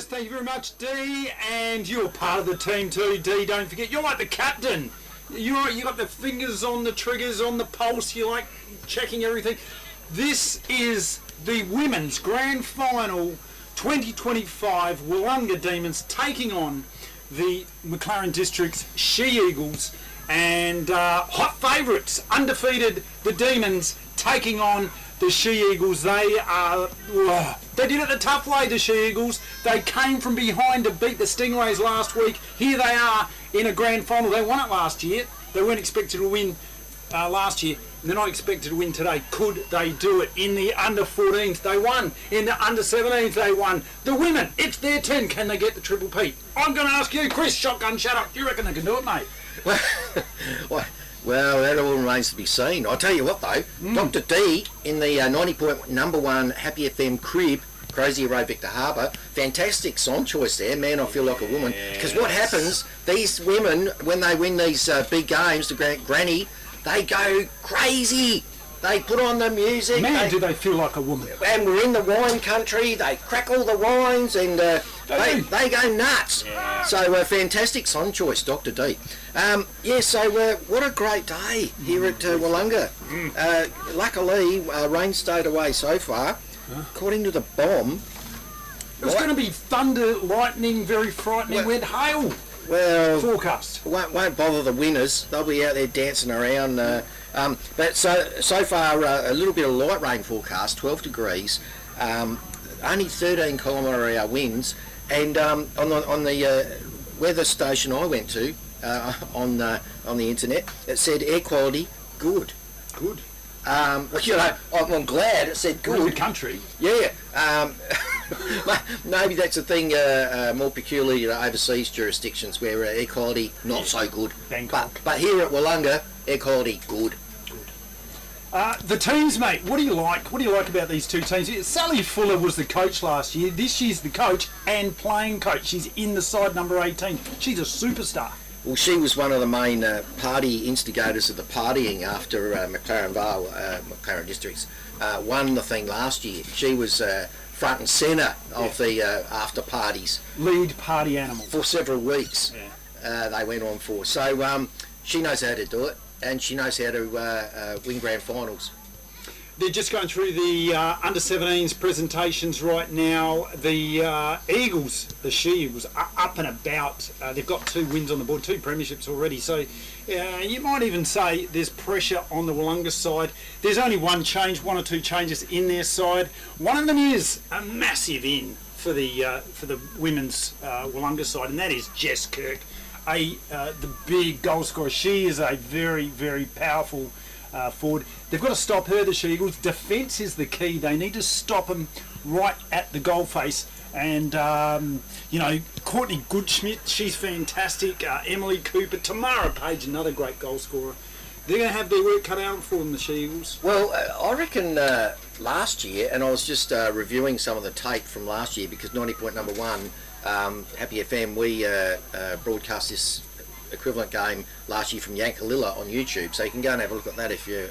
Yes, thank you very much, Dee, and you're part of the team too, Dee. Don't forget, you're like the captain. You got the fingers on the triggers, on the pulse. You like checking everything. This is the women's grand final 2025 Willunga Demons taking on the McLaren District's She-Eagles, and hot favourites, undefeated, the Demons taking on the She-Eagles. They did it the tough way, the She-Eagles. They came from behind to beat the Stingrays last week. Here they are in a grand final. They won it last year. They weren't expected to win last year. They're not expected to win today. Could they do it? In the under-14s, they won. In the under-17s, they won. The women, it's their turn. Can they get the Triple P? I'm going to ask you, Chris, shotgun, shut up. Do you reckon they can do it, mate? Well, that all remains to be seen. I'll tell you what, though. Dr. D in the 90.1 Happy FM crib, Crazy Road, Victor Harbour. Fantastic song choice there, Man I Feel Like a Woman. Because what happens, these women, when they win these big games, the granny, they go crazy. They put on the music. Man, do they feel like a woman. And we're in the wine country. They crack all the wines and they go nuts. Yeah. So fantastic song choice, Dr. D. So what a great day here at Willunga. Luckily, rain stayed away so far. According to the bomb, it was going to be thunder, lightning, very frightening, with hail. Well, forecast. Won't bother the winners. They'll be out there dancing around. But so far, a little bit of light rain forecast, 12 degrees, only 13 km/h winds, and on the weather station I went to on the internet, it said air quality good. Good. I'm glad it said good. In the country. Yeah. Maybe that's a thing more peculiar to overseas jurisdictions where air quality not so good. Bangkok. But here at Willunga, air quality good. The teams, mate. What do you like? What do you like about these two teams? Sally Fuller was the coach last year. This year's the coach and playing coach. She's in the side number 18. She's a superstar. Well, she was one of the main party instigators of the partying after McLaren Districts won the thing last year. She was front and centre of the after parties. Lead party animal. For several weeks they went on for. So she knows how to do it, and she knows how to win grand finals. They're just going through the under-17s presentations right now. The Eagles, the She-Eagles, are up and about. They've got 2 wins on the board, 2 premierships already. So you might even say there's pressure on the Willunga side. There's only one or two changes in their side. One of them is a massive in for the women's Willunga side, and that is Jess Kirk, the big goal scorer. She is a very, very powerful forward. They've got to stop her, the She-Eagles. Defence is the key. They need to stop them right at the goal face. And, Courtney Goodschmidt, she's fantastic. Emily Cooper, Tamara Page, another great goal scorer. They're going to have their work cut out for them, the She-Eagles. Well, I reckon last year, and I was just reviewing some of the tape from last year, because 90.1 Happy FM, we broadcast this equivalent game last year from Yankalilla on YouTube, so you can go and have a look at that if you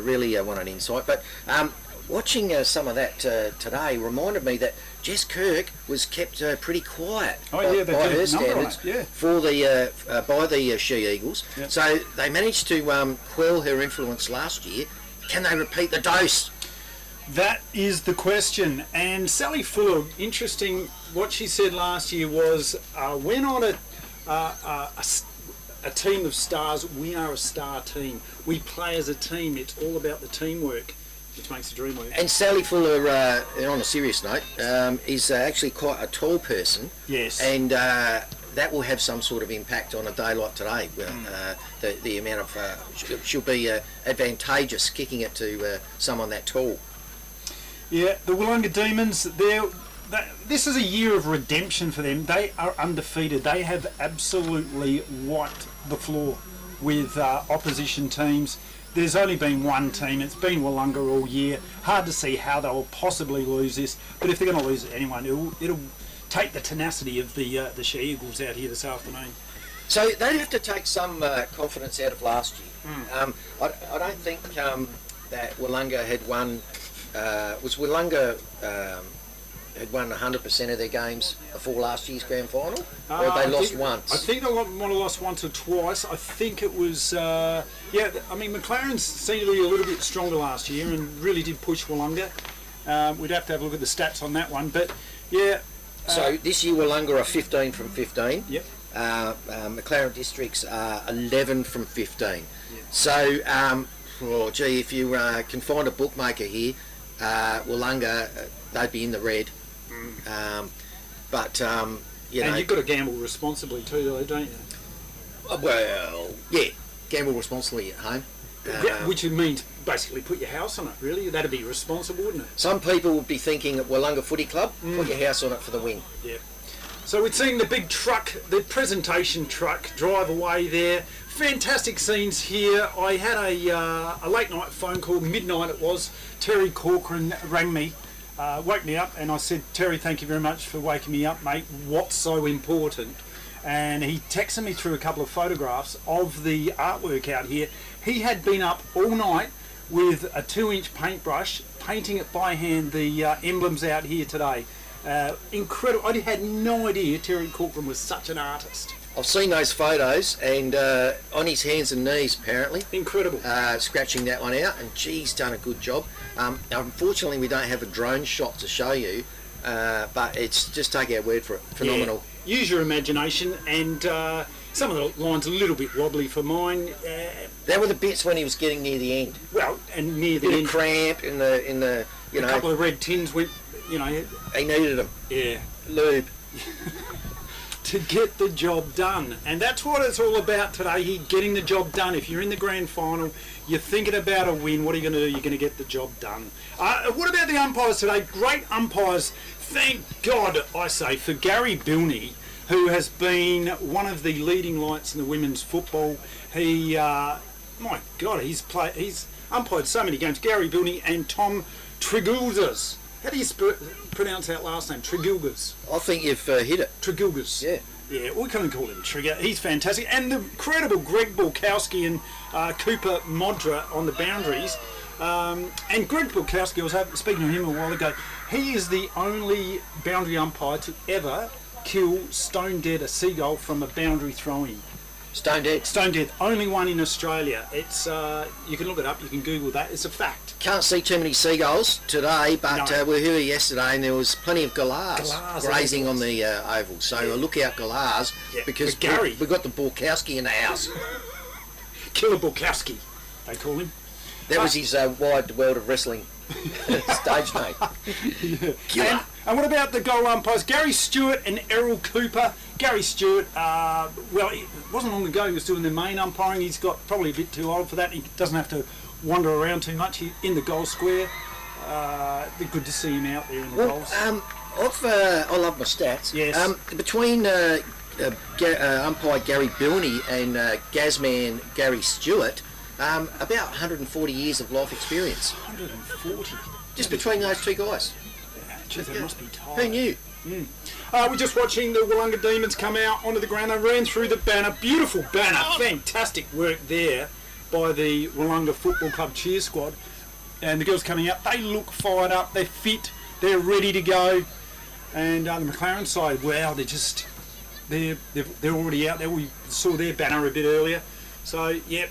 really want an insight. But watching some of that today reminded me that Jess Kirk was kept pretty quiet by her standards for the by the She-Eagles. Yep. So they managed to quell her influence last year. Can they repeat the dose? That is the question. And Sally Fuller, interesting, what she said last year was, we're not a team of stars, we are a star team. We play as a team. It's all about the teamwork, which makes the dream work. And Sally Fuller, on a serious note, is actually quite a tall person. Yes. And that will have some sort of impact on a day like today. The amount of she'll be advantageous kicking it to someone that tall. Yeah, the Willunga Demons, this is a year of redemption for them. They are undefeated. They have absolutely wiped the floor with opposition teams. There's only been one team. It's been Willunga all year. Hard to see how they'll possibly lose this. But if they're going to lose anyone, it'll take the tenacity of the She-Eagles out here this afternoon. So they'd have to take some confidence out of last year. I don't think that Willunga had won. Was Willunga had won 100% of their games before last year's grand final, or they lost once? I think they might have lost once or twice. I think it was, I mean, McLaren seemed to be a little bit stronger last year and really did push Willunga. We'd have to have a look at the stats on that one, but yeah. So this year Willunga are 15 from 15. Yep. McLaren Districts are 11 from 15. Yep. So, if you can find a bookmaker here, Willunga, they'd be in the red. But and you've got to gamble responsibly too, though, don't you? Well, yeah, gamble responsibly at home. Which means basically put your house on it, really. That'd be responsible, wouldn't it? Some people would be thinking at Willunga Footy Club, put your house on it for the win. Yeah. So we're seeing the big truck, the presentation truck, drive away there. Fantastic scenes here. I had a late night phone call, midnight it was. Terry Corcoran rang me, woke me up, and I said, Terry, thank you very much for waking me up, mate. What's so important? And he texted me through a couple of photographs of the artwork out here. He had been up all night with a 2-inch paintbrush, painting it by hand, the emblems out here today. Incredible. I had no idea Terry Corcoran was such an artist. I've seen those photos, and on his hands and knees, apparently. Incredible. Scratching that one out, and he's done a good job. Unfortunately, we don't have a drone shot to show you, but it's just take our word for it. Phenomenal. Yeah. Use your imagination, and some of the lines a little bit wobbly for mine. That were the bits when he was getting near the end. Well, and near the end, cramp in the a couple of red tins went. He needed them. Yeah. Lube. To get the job done, and that's what it's all about today. Getting the job done. If you're in the grand final, you're thinking about a win. What are you going to do? You're going to get the job done. What about the umpires today? Great umpires. Thank God, I say, for Gary Bilney, who has been one of the leading lights in the women's football. He, my God, he's umpired so many games. Gary Bilney and Tom Trigulgas. How do you pronounce that last name? Trigulgas. I think you've hit it. Trigulgas. Yeah. Yeah, we couldn't call him Trigger. He's fantastic. And the incredible Greg Bulkowski and Cooper Modra on the boundaries. And Greg Bulkowski, I was speaking to him a while ago, he is the only boundary umpire to ever kill stone dead a seagull from a boundary throw-in. Stone dead? Stone dead. Only one in Australia. It's you can look it up, you can Google that. It's a fact. Can't see too many seagulls today, but No. we were here yesterday and there was plenty of galahs grazing on the oval. So look out galahs, because Gary, we got the Bulkowski in the house. Killer Bulkowski, they call him. That was his wide world of wrestling stage name. Yeah. Killer. And what about the goal umpires? Gary Stewart and Errol Cooper. Gary Stewart, it wasn't long ago he was doing the main umpiring. He's got probably a bit too old for that. He doesn't have to wander around too much in the goal square. Good to see him out there in the goals. I love my stats. Yes. Between umpire Gary Bilney and Gazman Gary Stewart, about 140 years of life experience. 140? Just between those two guys. Geez, they must be tired. Who knew? We're just watching the Willunga Demons come out onto the ground. They ran through the banner. Beautiful banner. Fantastic work there by the Willunga Football Club cheer squad. And the girls coming out, they look fired up. They're fit. They're ready to go. And the McLaren side, wow, they're already out there. We saw their banner a bit earlier. So, yep,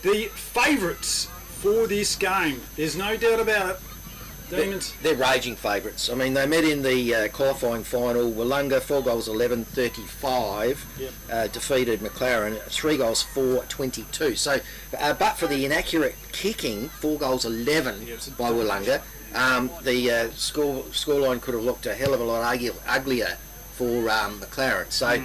the favourites for this game. There's no doubt about it. Demons. They're raging favourites. I mean, they met in the qualifying final. Willunga 4 goals 11-35, defeated McLaren 3 goals 4-22. So, but for the inaccurate kicking, 4 goals 11 by Willunga, the scoreline could have looked a hell of a lot uglier for McLaren. So,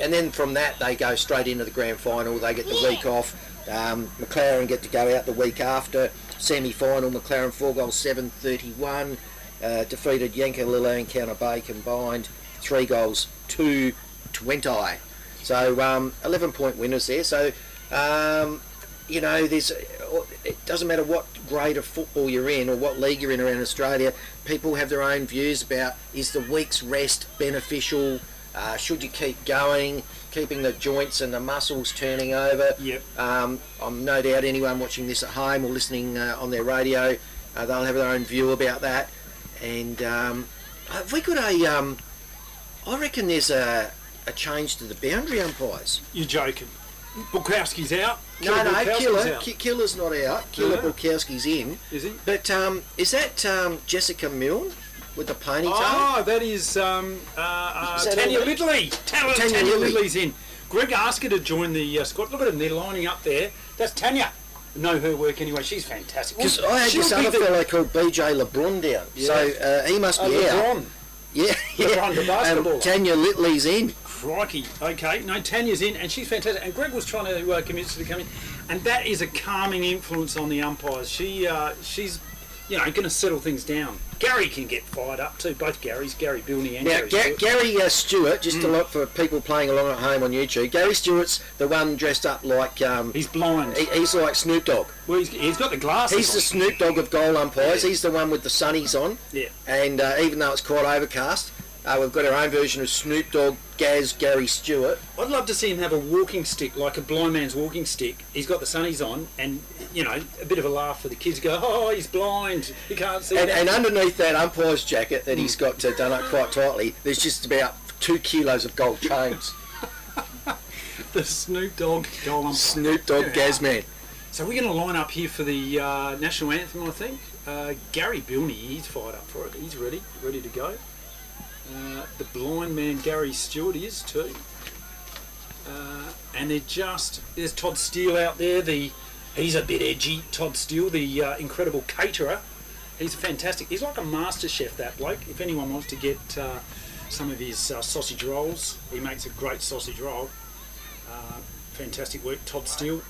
and then from that they go straight into the grand final. They get the week off. McLaren get to go out the week after. Semi-final, McLaren 4 goals 7-31, defeated Yankalilla and Counter Bay combined 3 goals 2-20. So 11-point winners there. So it doesn't matter what grade of football you're in or what league you're in around Australia. People have their own views about, is the week's rest beneficial? Should you keep going, keeping the joints and the muscles turning over? Yep. I'm no doubt anyone watching this at home or listening on their radio, they'll have their own view about that. And Have we got a? I reckon there's a change to the boundary umpires. You're joking. Bukowski's out. No, Bukowski's out. Killer's not out. Killer Bukowski's in. Is he? But is that Jessica Milne with the ponytail? Oh, that is Tanya Lidley. Tanya Lidley's in. Greg asked her to join the squad. Look at them, they're lining up there. That's Tanya. Know her work anyway. She's fantastic. Because I had this other fellow called BJ LeBron down. Yeah. So he must be out. LeBron. Yeah. LeBron, the basketball. Tanya Lidley's in. Crikey. Okay. No, Tanya's in, and she's fantastic. And Greg was trying to convince her to come in. And that is a calming influence on the umpires. She's going to settle things down. Gary can get fired up too. Both Garys, Gary Bilney and now, Gary Stewart, just a lot for people playing along at home on YouTube. Gary Stewart's the one dressed up like... he's blind. He's like Snoop Dogg. Well, he's got the glasses He's on. the Snoop Dogg of goal umpires. Yeah. He's the one with the sunnies on. Yeah. And even though it's quite overcast, we've got our own version of Snoop Dogg, Gary Stewart. I'd love to see him have a walking stick, like a blind man's walking stick. He's got the sunnies on, and a bit of a laugh for the kids. Go, oh, he's blind, he can't see. And underneath that umpire's jacket that he's got done up quite tightly, there's just about 2 kilos of gold chains. The Snoop Dogg goal umpire. Snoop Dogg Gazman. So we're going to line up here for the national anthem, I think. Gary Bilney, he's fired up for it. He's ready to go. The blind man Gary Stewart is too. And there's Todd Steele out there. He's a bit edgy. Todd Steele, the incredible caterer. He's fantastic. He's like a master chef, that bloke. If anyone wants to get some of his sausage rolls, he makes a great sausage roll. Fantastic work, Todd Steele.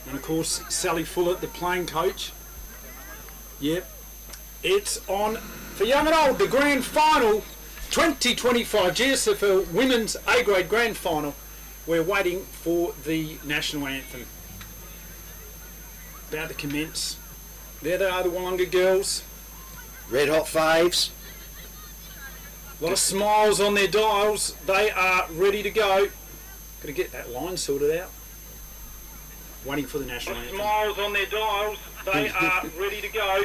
And of course, Sally Fuller, the playing coach. Yep. It's on for young and old, the grand final. 2025 GSFL Women's A-Grade Grand Final. We're waiting for the national anthem. About to commence. There they are, the Willunga girls. Red hot faves. A lot of smiles on their dials. They are ready to go. Got to get that line sorted out. Waiting for the national anthem. Smiles on their dials. They are ready to go.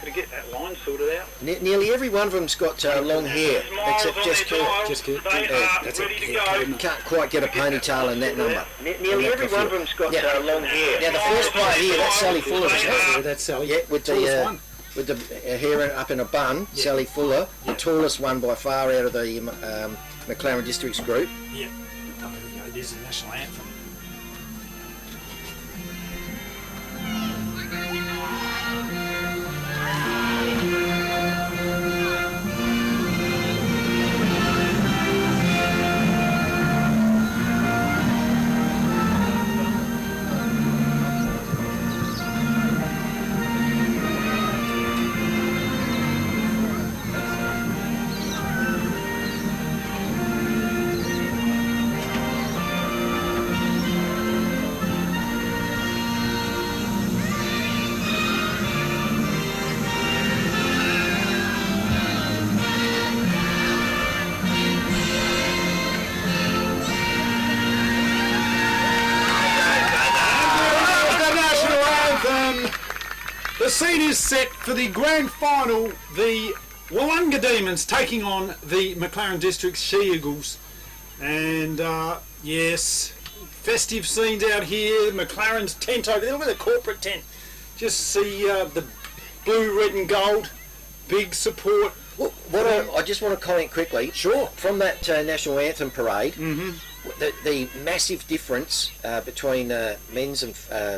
Got to get that line sorted out. Nearly every one of them's got long hair, except Jess Kurt. That's ready to go. Can't quite get a ponytail in that number. Nearly every one of them's got long hair. Now the first player here, that's Sally Fuller, isn't it? Yeah, that's Sally. Yeah, with the hair up in a bun, yeah. Sally Fuller, the tallest one by far out of the McLaren Districts group. Yeah. Oh, here we go. There's the national anthem. The scene is set for the grand final. The Willunga Demons taking on the McLaren Districts She-Eagles. And yes, festive scenes out here. McLaren's tent over there. Look at the corporate tent. Just see the blue, red and gold. Big support. Well, I just want to comment quickly. Sure. From that national anthem parade, the massive difference between men's and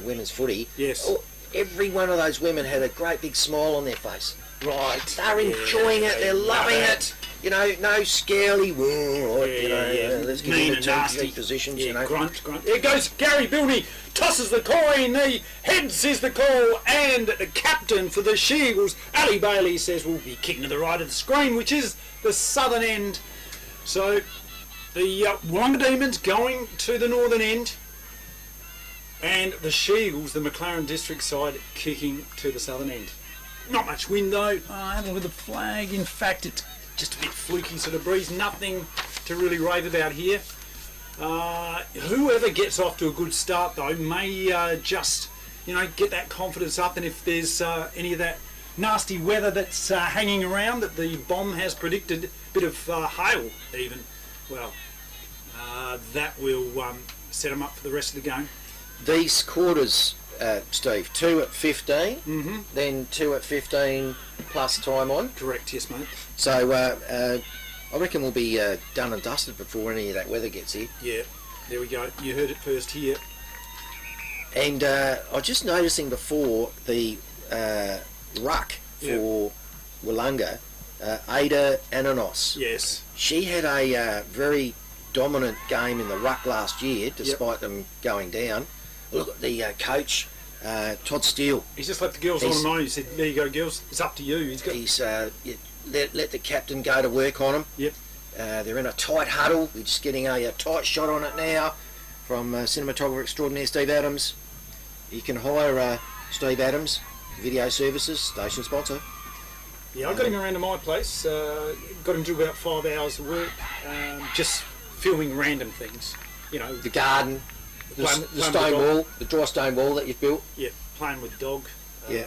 women's footy. Yes. Every one of those women had a great big smile on their face. Right. They're enjoying it. They're loving it. No scaly. Let's get mean into nasty positions. Grunt. Here goes Gary Bilney. Tosses the coin. The heads is the call, and the captain for the She-Eagles, Ali Bailey, says we'll be kicking to the right of the screen, which is the southern end. So the Willunga Demons going to the northern end. And the She-Eagles, the McLaren District side, kicking to the southern end. Not much wind though. Have a look at the flag. In fact, it's just a bit fluky sort of breeze. Nothing to really rave about here. Whoever gets off to a good start though may just, get that confidence up. And if there's any of that nasty weather that's hanging around, that the bomb has predicted, a bit of hail even. Well, that will set them up for the rest of the game. These quarters, Steve, 2 at 15, then 2 at 15 plus time on. Correct, yes, mate. So I reckon we'll be done and dusted before any of that weather gets here. Yeah, there we go. You heard it first here. And I was just noticing before the ruck for Willunga, Ada Ananos. Yes. She had a very dominant game in the ruck last year, despite them going down. Look at the coach, Todd Steele. He's just let the girls on him on. He said, there you go, girls. It's up to you. He's let the captain go to work on them. Yep. They're in a tight huddle. We're just getting a tight shot on it now from cinematographer extraordinaire Steve Adams. You can hire Steve Adams Video Services, station sponsor. Yeah, I got him around to my place. Got him to do about 5 hours of work, just filming random things. You know, the garden, the stone wall, the dry stone wall that you've built. Yeah, playing with the dog. Yeah.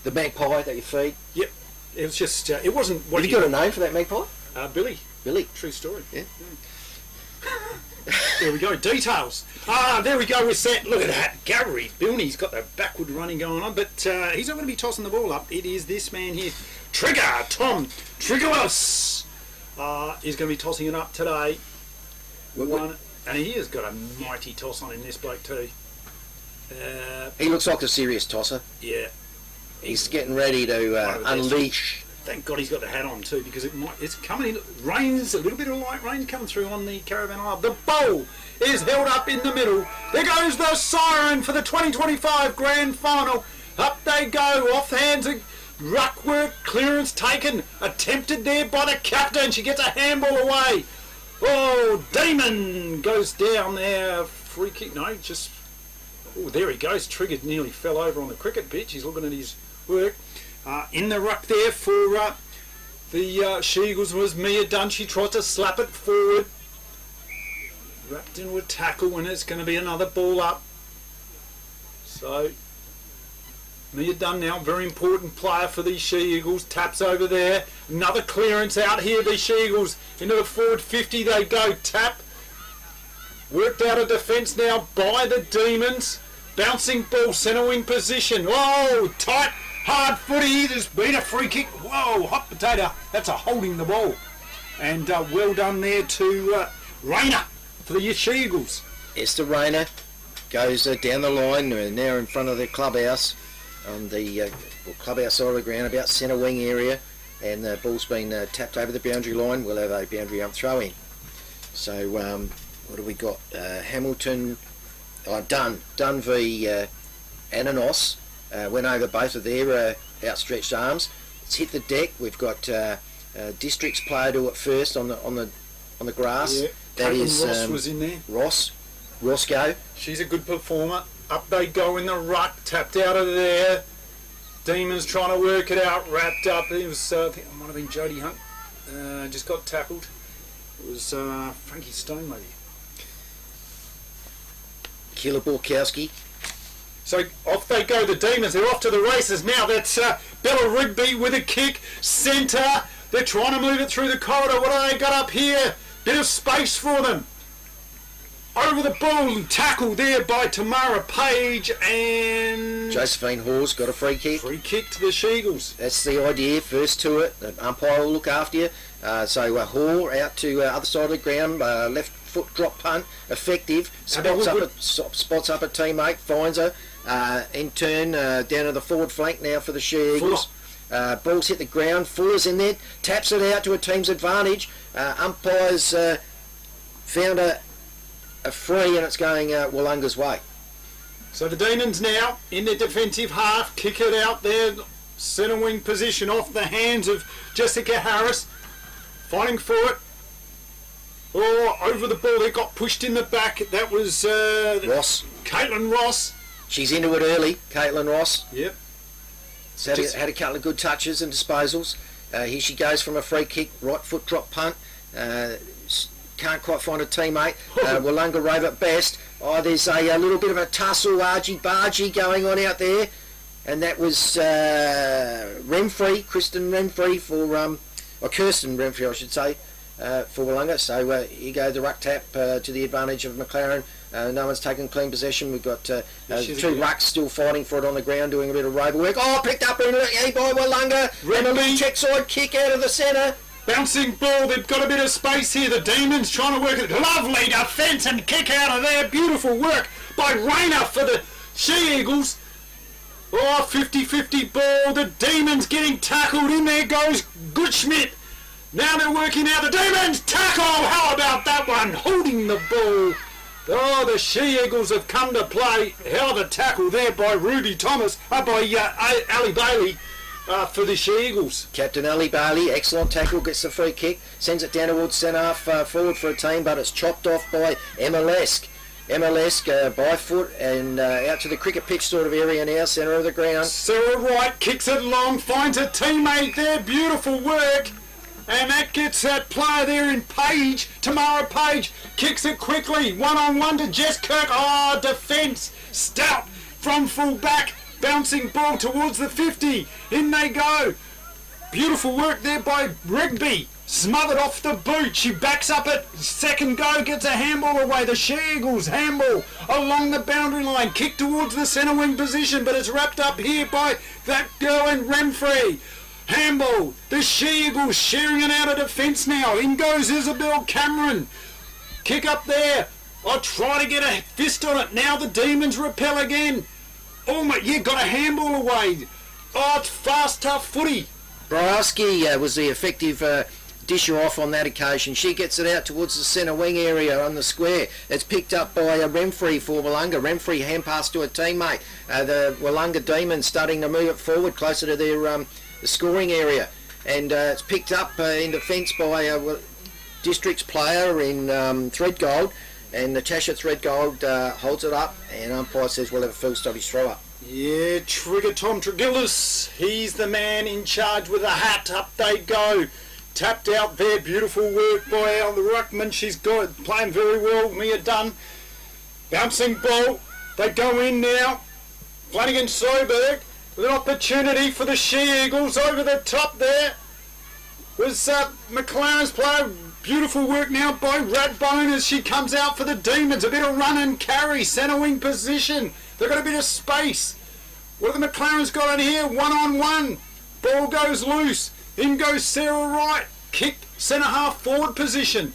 The magpie that you feed. Yep. It was just. It wasn't. Have you got a name for that magpie? Billy. Billy. True story. Yeah. There we go. Details. There we go. We're set. Look at that. Gary Bilney's got the backward running going on, but he's not going to be tossing the ball up. It is this man here, Trigger Tom Triggerless. Is going to be tossing it up today. And he has got a mighty toss on him. This bloke too. He looks like a serious tosser. Yeah. He's getting ready to unleash. Thank God he's got the hat on too, because it's coming in. Rain's a little bit of light rain coming through on the Caravan Isle. The bowl is held up in the middle. There goes the siren for the 2025 Grand Final. Up they go, off the hands of ruck work, clearance taken, attempted there by the captain. She gets a handball away. Oh, Demon goes down there. Free kick, no, just. Oh, there he goes. Triggered, nearly fell over on the cricket pitch. He's looking at his work. In the ruck there for the She-Eagles was Mia Dunn. She tried to slap it forward. Wrapped into a tackle, and it's going to be another ball up. So, Mia Dunn now, very important player for the She-Eagles. Taps over there. Another clearance out here. The She-Eagles into the forward 50 they go. Tap. Worked out of defence now by the Demons. Bouncing ball, centre wing position. Oh, tight. Hard footy, there's been a free kick. Whoa, hot potato. That's a holding the ball. And well done there to Rayner for the She-Eagles. Esther Rayner goes down the line. They're now in front of the clubhouse on the clubhouse side of the ground, about centre wing area. And the ball's been tapped over the boundary line. We'll have a boundary throw in. So what have we got? Hamilton, Dunn v Ananos. Went over both of their outstretched arms. It's hit the deck. We've got District's player do it first on the grass. Yeah. That is Ross was in there. Roscoe. She's a good performer. Up they go in the ruck, tapped out of there. Demons trying to work it out, wrapped up. It was I think it might have been Jodie Hunt. Just got tackled. It was Frankie Stone maybe. Keela Borkowski. So off they go, the Demons. They're off to the races now. That's Bella Rigby with a kick. Centre. They're trying to move it through the corridor. What do they got up here? Bit of space for them. Over the ball. Tackle there by Tamara Page and... Josephine Hawes got a free kick. Free kick to the She-Eagles. That's the idea. First to it. The umpire will look after you. So Hall out to other side of the ground. Left foot drop punt. Effective. Spots up a teammate. Finds her. In turn, down to the forward flank now for the She-Eagles. Ball's hit the ground. Fuller's in there. Taps it out to a team's advantage. Umpires found a free, and it's going Willunga's way. So the Demons now in their defensive half. Kick it out there. Centre wing position off the hands of Jessica Harris. Fighting for it. Oh, over the ball. They got pushed in the back. That was Ross. Caitlin Ross. She's into it early, Caitlin Ross. Yep. Had a couple of good touches and disposals. Here she goes from a free kick, right foot drop punt. Can't quite find a teammate. Willunga rove at best. Oh, there's a little bit of a tussle, argy-bargy going on out there. and that was Kirsten Renfrey I should say, for Willunga. So here goes the ruck tap to the advantage of McLaren. No one's taken clean possession. We've got two rucks still fighting for it on the ground, doing a bit of rover work. Oh, picked up by Willunga. And a little check side kick out of the centre. Bouncing ball, they've got a bit of space here. The Demons trying to work it. Lovely defence and kick out of there. Beautiful work by Rayner for the She-Eagles. Oh, 50-50 ball. The Demons getting tackled. In there goes Goodschmidt. Now they're working out. The Demons tackle. How about that one? Holding the ball. Oh, the She-Eagles have come to play. Hell of a tackle there by Ruby Thomas. By Ali Bailey. For the She-Eagles. Captain Ali Bailey, excellent tackle, gets the free kick, sends it down towards centre half forward for a team, but it's chopped off by Emma Lesk. Emma Lesk by foot and out to the cricket pitch sort of area now, centre of the ground. Sarah Wright kicks it long, finds a teammate there, beautiful work. And that gets that player there in Page, Tamara Page, kicks it quickly, one-on-one to Jess Kirk. Oh, defence, stout from full back. Bouncing ball towards the 50. In they go. Beautiful work there by Rigby. Smothered off the boot. She backs up it. Second go. Gets a handball away. The She-Eagles handball along the boundary line. Kick towards the centre wing position. But it's wrapped up here by that girl in Renfrey. Handball. The She-Eagles sharing it out of defence now. In goes Isabel Cameron. Kick up there. I'll try to get a fist on it. Now the Demons repel again. Oh my, yeah, got a handball away. Oh, it's fast, tough footy. Borowski was the effective disher off on that occasion. She gets it out towards the centre wing area on the square. It's picked up by Renfrey for Willunga. Renfrey hand pass to a teammate. The Willunga Demons starting to move it forward closer to their the scoring area. And it's picked up in defence by District's player in Threadgold. And Natasha Threadgold holds it up, and umpire says we'll have a full stoppage throw up. Yeah, Trigger Tom Tregillis, he's the man in charge with a hat. Up they go. Tapped out there, beautiful work by Al the ruckman. She's good, playing very well. Mia Dunn. Bouncing ball. They go in now. Flanagan Soberg with an opportunity for the She-Eagles over the top there. Was McLaren's player. Beautiful work now by Radbone as she comes out for the Demons. A bit of run and carry, centre wing position. They've got a bit of space. What have the McLarens got in here? One-on-one. Ball goes loose. In goes Sarah Wright. Kick, centre half forward position.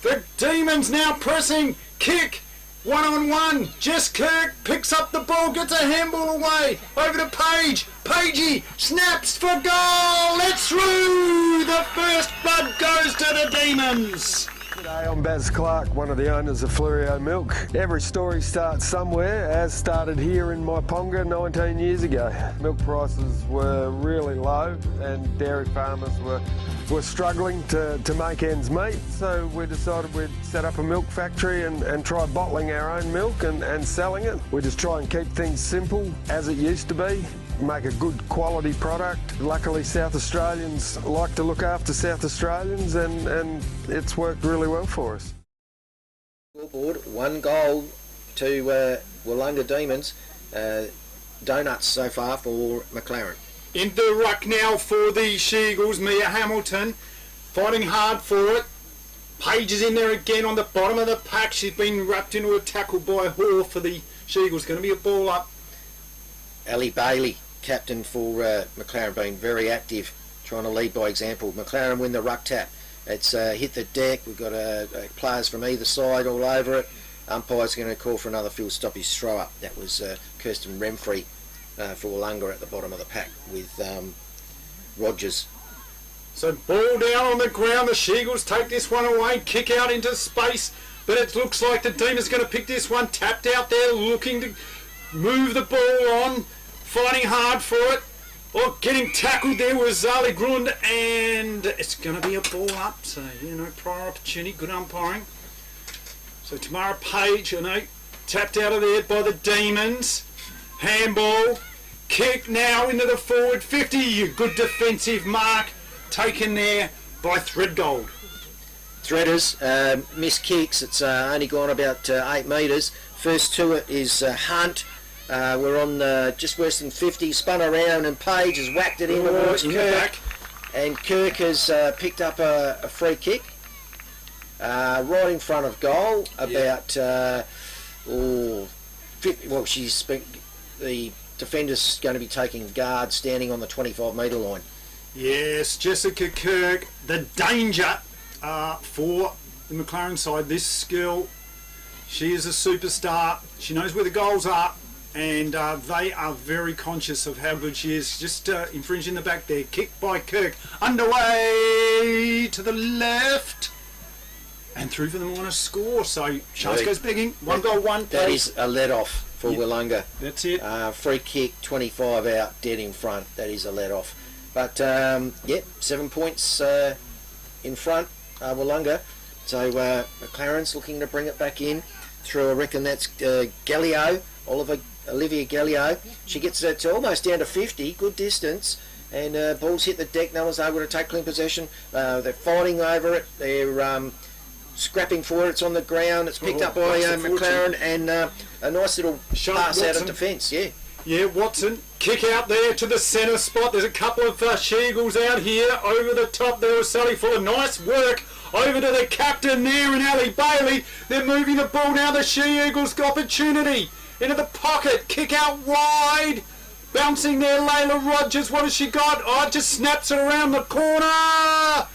The Demons now pressing. Kick. One-on-one. Jess Kirk picks up the ball, gets a handball away. Over to Page. Pagey snaps for goal. It's through. The first blood goes to the Demons. G'day, I'm Baz Clark, one of the owners of Flurio Milk. Every story starts somewhere, as started here in Maiponga 19 years ago. Milk prices were really low and dairy farmers were struggling to make ends meet, so we decided we'd set up a milk factory and try bottling our own milk and selling it. We just try and keep things simple as it used to be. Make a good quality product. Luckily South Australians like to look after South Australians and it's worked really well for us. Scoreboard, 1 goal to Willunga Demons. Donuts so far for McLaren. In the ruck now for the She-Eagles, Mia Hamilton fighting hard for it. Page is in there again on the bottom of the pack. She's been wrapped into a tackle by Hall for the She-Eagles. Going to be a ball up. Ali Bailey, captain for McLaren, being very active, trying to lead by example. McLaren win the ruck tap. It's hit the deck. We've got players from either side all over it. Umpire's going to call for another field stoppage throw up. That was Kirsten Renfrey for Willunga at the bottom of the pack with Rogers. So ball down on the ground. The She-Eagles take this one away. Kick out into space. But it looks like the Demons going to pick this one. Tapped out there, looking to move the ball on, fighting hard for it. Oh, getting tackled there was Zali Grund, and it's going to be a ball up. So, prior opportunity, good umpiring. So Tamara Page, tapped out of there by the Demons. Handball, kick now into the forward 50. Good defensive mark taken there by Threadgold. Threaders, missed kicks. It's only gone about 8 metres. First to it is Hunt. We're on just worse than 50, spun around, and Page has whacked it in towards Kirk. And Kirk has picked up a free kick right in front of goal, about 50, well, the defender's going to be taking guard standing on the 25-metre line. Yes, Jessica Kirk, the danger for the McLaren side. This girl, she is a superstar. She knows where the goals are, and they are very conscious of how good she is. Just infringing the back there. Kick by Kirk. Underway to the left. And through for the minus score. So chance goes begging. 1 goal, 1 That is a let-off for Willunga. That's it. Free kick, 25 out, dead in front. That is a let-off. But, 7 points in front, Willunga. So McLaren's looking to bring it back in through, I reckon that's Gallio, Olivia Gallio. She gets it to almost down to 50, good distance. And balls hit the deck, no one's able to take clean possession. They're fighting over it. They're scrapping for it. It's on the ground. It's picked up by McLaren, and a nice little pass out of defence. Yeah, Watson. Kick out there to the centre spot. There's a couple of she-eagles out here. Over the top there was Sally Fuller. Nice work. Over to the captain there and Ali Bailey. They're moving the ball now. The she-eagles got opportunity. Into the pocket. Kick out wide. Bouncing there, Layla Rogers. What has she got? Oh, it just snaps it around the corner.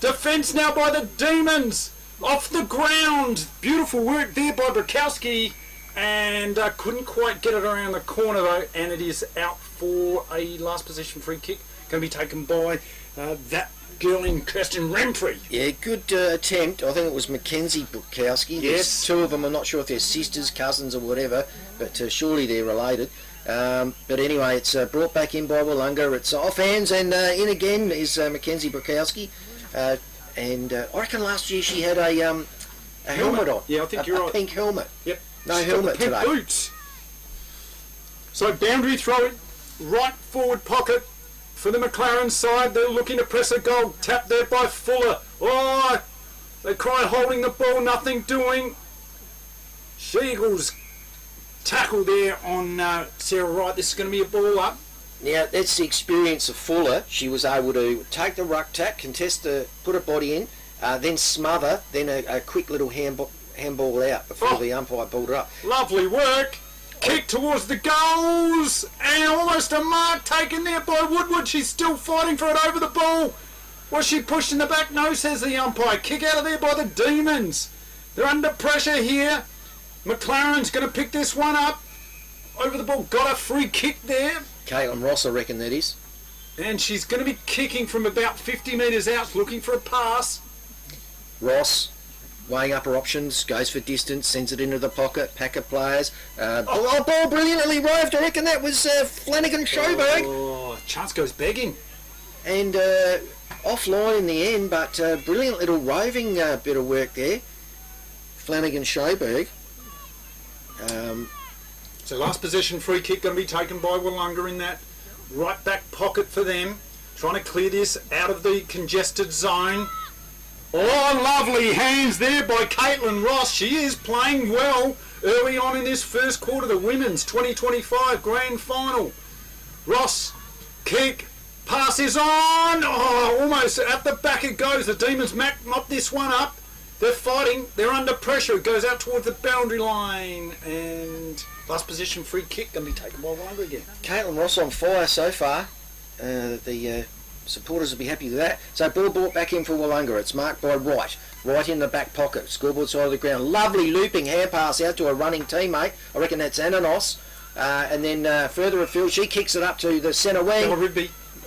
Defence now by the Demons. Off the ground. Beautiful work there by Bukowski. And couldn't quite get it around the corner though. And it is out for a last possession free kick. Going to be taken by that girl in Kirsten Remfrey. Yeah, good attempt. I think it was Mackenzie Bukowski. Yes. There's 2 of them. I'm not sure if they're sisters, cousins or whatever. But surely they're related. But anyway, it's brought back in by Willunga. It's off hands, and in again is Mackenzie Bukowski. And I reckon last year she had a helmet on. Yeah, I think you're right. A pink helmet. Yep. No helmet pink today. Boots. So boundary throw, right forward pocket for the McLaren side. They're looking to press a goal. Tap there by Fuller. Oh, they cry holding the ball, nothing doing. She-Eagles tackle there on Sarah Wright. This is going to be a ball up. Now, that's the experience of Fuller. She was able to take the ruck tack, put her body in, then smother, then a quick little handball out before the umpire pulled her up. Lovely work. Kick towards the goals. And almost a mark taken there by Woodward. She's still fighting for it over the ball. Was she pushed in the back? No, says the umpire. Kick out of there by the Demons. They're under pressure here. McLaren's going to pick this one up. Over the ball. Got a free kick there. Caitlin Ross, I reckon that is. And she's going to be kicking from about 50 metres out, looking for a pass. Ross, weighing up her options, goes for distance, sends it into the pocket, pack of players. Ball brilliantly roved. I reckon that was Flanagan Schoberg. Oh, chance goes begging. And offline in the end, but brilliant little roving bit of work there. Flanagan Schoberg. So last possession free kick going to be taken by Willunga in that right back pocket for them. Trying to clear this out of the congested zone. Oh, lovely hands there by Caitlin Ross. She is playing well early on in this first quarter, the Women's 2025 Grand Final. Ross, kick, pass is on. Oh, almost at the back it goes. The Demons mop this one up. They're fighting. They're under pressure. It goes out towards the boundary line. And last position free kick going to be taken by Willunga again. Caitlin Ross on fire so far. The supporters will be happy with that. So ball brought back in for Willunga. It's marked by Wright. Right in the back pocket. Scoreboard side of the ground. Lovely looping hand pass out to a running teammate. I reckon that's Ananos. And then further afield, she kicks it up to the centre wing.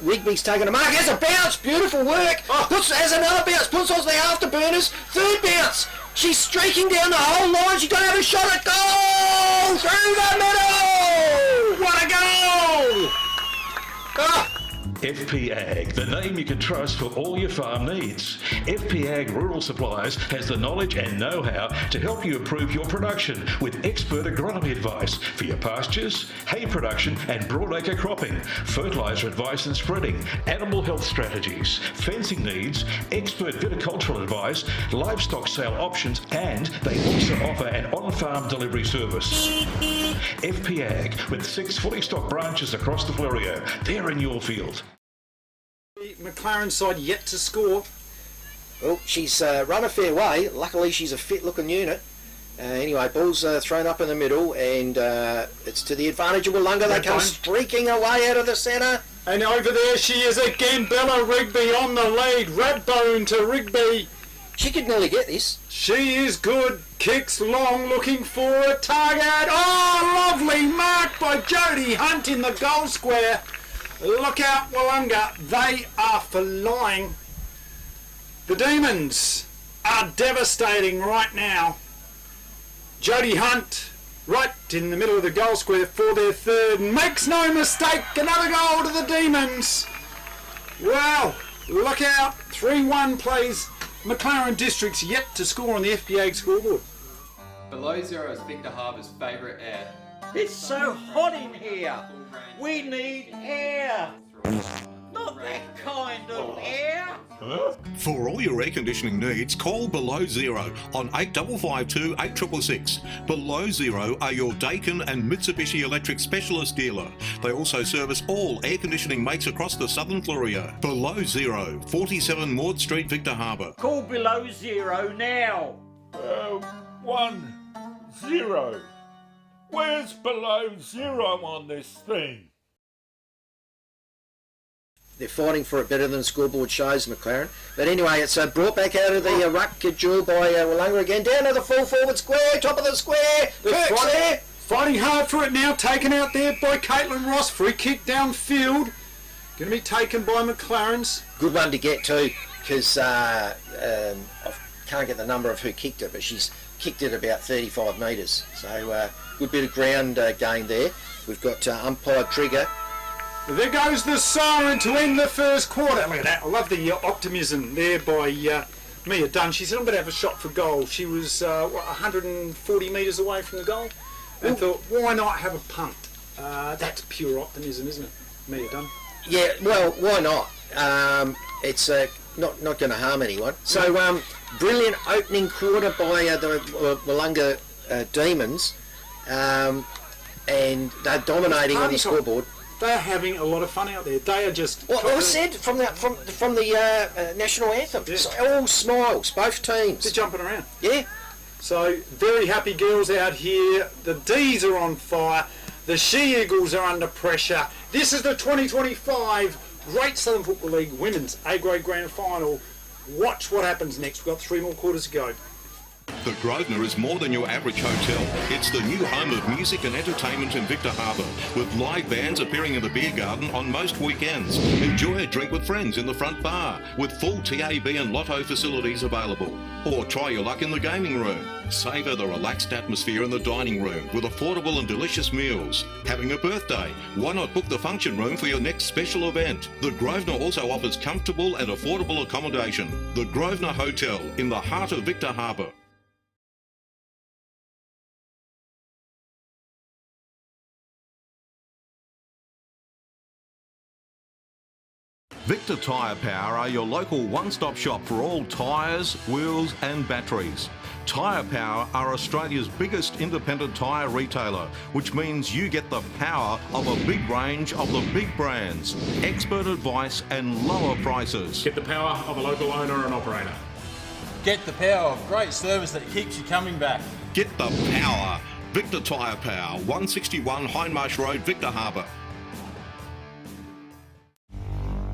Rigby's taking a mark. Has a bounce. Beautiful work. Has another bounce. Puts on the afterburners. Third bounce. She's streaking down the whole line. She's going to have a shot at goal. Through the middle. What a goal! FP Ag, the name you can trust for all your farm needs. FP Ag Rural Supplies has the knowledge and know-how to help you improve your production with expert agronomy advice for your pastures, hay production and broadacre cropping, fertiliser advice and spreading, animal health strategies, fencing needs, expert viticultural advice, livestock sale options, and they also offer an on-farm delivery service. FP Ag, with 6 fully stocked branches across the Fleurieu. They're in your field. The McLaren side yet to score. Well, she's run a fair way. Luckily, she's a fit-looking unit. Anyway, ball's thrown up in the middle, and it's to the advantage of Willunga. They come streaking away out of the centre. And over there she is again, Bella Rigby on the lead. Ratbone to Rigby. She could nearly get this. She is good. Kicks long, looking for a target. Oh, lovely mark by Jodie Hunt in the goal square. Look out, Willunga. They are flying. The Demons are devastating right now. Jodie Hunt, right in the middle of the goal square for their third. Makes no mistake, another goal to the Demons. Wow, look out. 3-1 plays McLaren Districts yet to score on the FPA scoreboard. Below Zero is Victor Harbour's favourite air. It's so hot in here. We need air. Not that kind of air. For all your air conditioning needs, call Below Zero on 8552 8666. Below Zero are your Daikin and Mitsubishi Electric specialist dealer. They also service all air conditioning makes across the southern Fleurieu. Below Zero, 47 Maud Street, Victor Harbour. Call Below Zero now. 10. Where's Below Zero on this thing? They're fighting for it better than the scoreboard shows, McLaren. But anyway, it's brought back out of the ruck, jewel by Willunga again. Down to the full forward square, top of the square. Kirk's there. Fighting hard for it now, taken out there by Caitlin Ross. Free kick downfield. Going to be taken by McLaren's. Good one to get to, because I can't get the number of who kicked it, but she's kicked it about 35 metres. So good bit of ground gain there. We've got umpire Trigger. There goes the siren to end the first quarter. Look at that. I love the optimism there by Mia Dunn. She said, I'm going to have a shot for goal. She was 140 metres away from the goal and thought, why not have a punt? That's pure optimism, isn't it, Mia Dunn? Yeah, well, why not? It's not going to harm anyone. So, brilliant opening quarter by the Willunga Demons, and they're dominating on the scoreboard. They're having a lot of fun out there. They are just... Well, I said from the national anthem. Yeah. So all smiles, both teams. They're jumping around. Yeah. So, very happy girls out here. The D's are on fire. The She-Eagles are under pressure. This is the 2025 Great Southern Football League Women's A-Grade Grand Final. Watch what happens next. We've got 3 more quarters to go. The Grosvenor is more than your average hotel. It's the new home of music and entertainment in Victor Harbour, with live bands appearing in the beer garden on most weekends. Enjoy a drink with friends in the front bar, with full TAB and lotto facilities available. Or try your luck in the gaming room. Savour the relaxed atmosphere in the dining room with affordable and delicious meals. Having a birthday? Why not book the function room for your next special event? The Grosvenor also offers comfortable and affordable accommodation. The Grosvenor Hotel in the heart of Victor Harbour. Victor Tyre Power are your local one-stop shop for all tyres, wheels and batteries. Tyre Power are Australia's biggest independent tyre retailer, which means you get the power of a big range of the big brands, expert advice and lower prices. Get the power of a local owner and operator. Get the power of great service that keeps you coming back. Get the power. Victor Tyre Power, 161 Hindmarsh Road, Victor Harbour.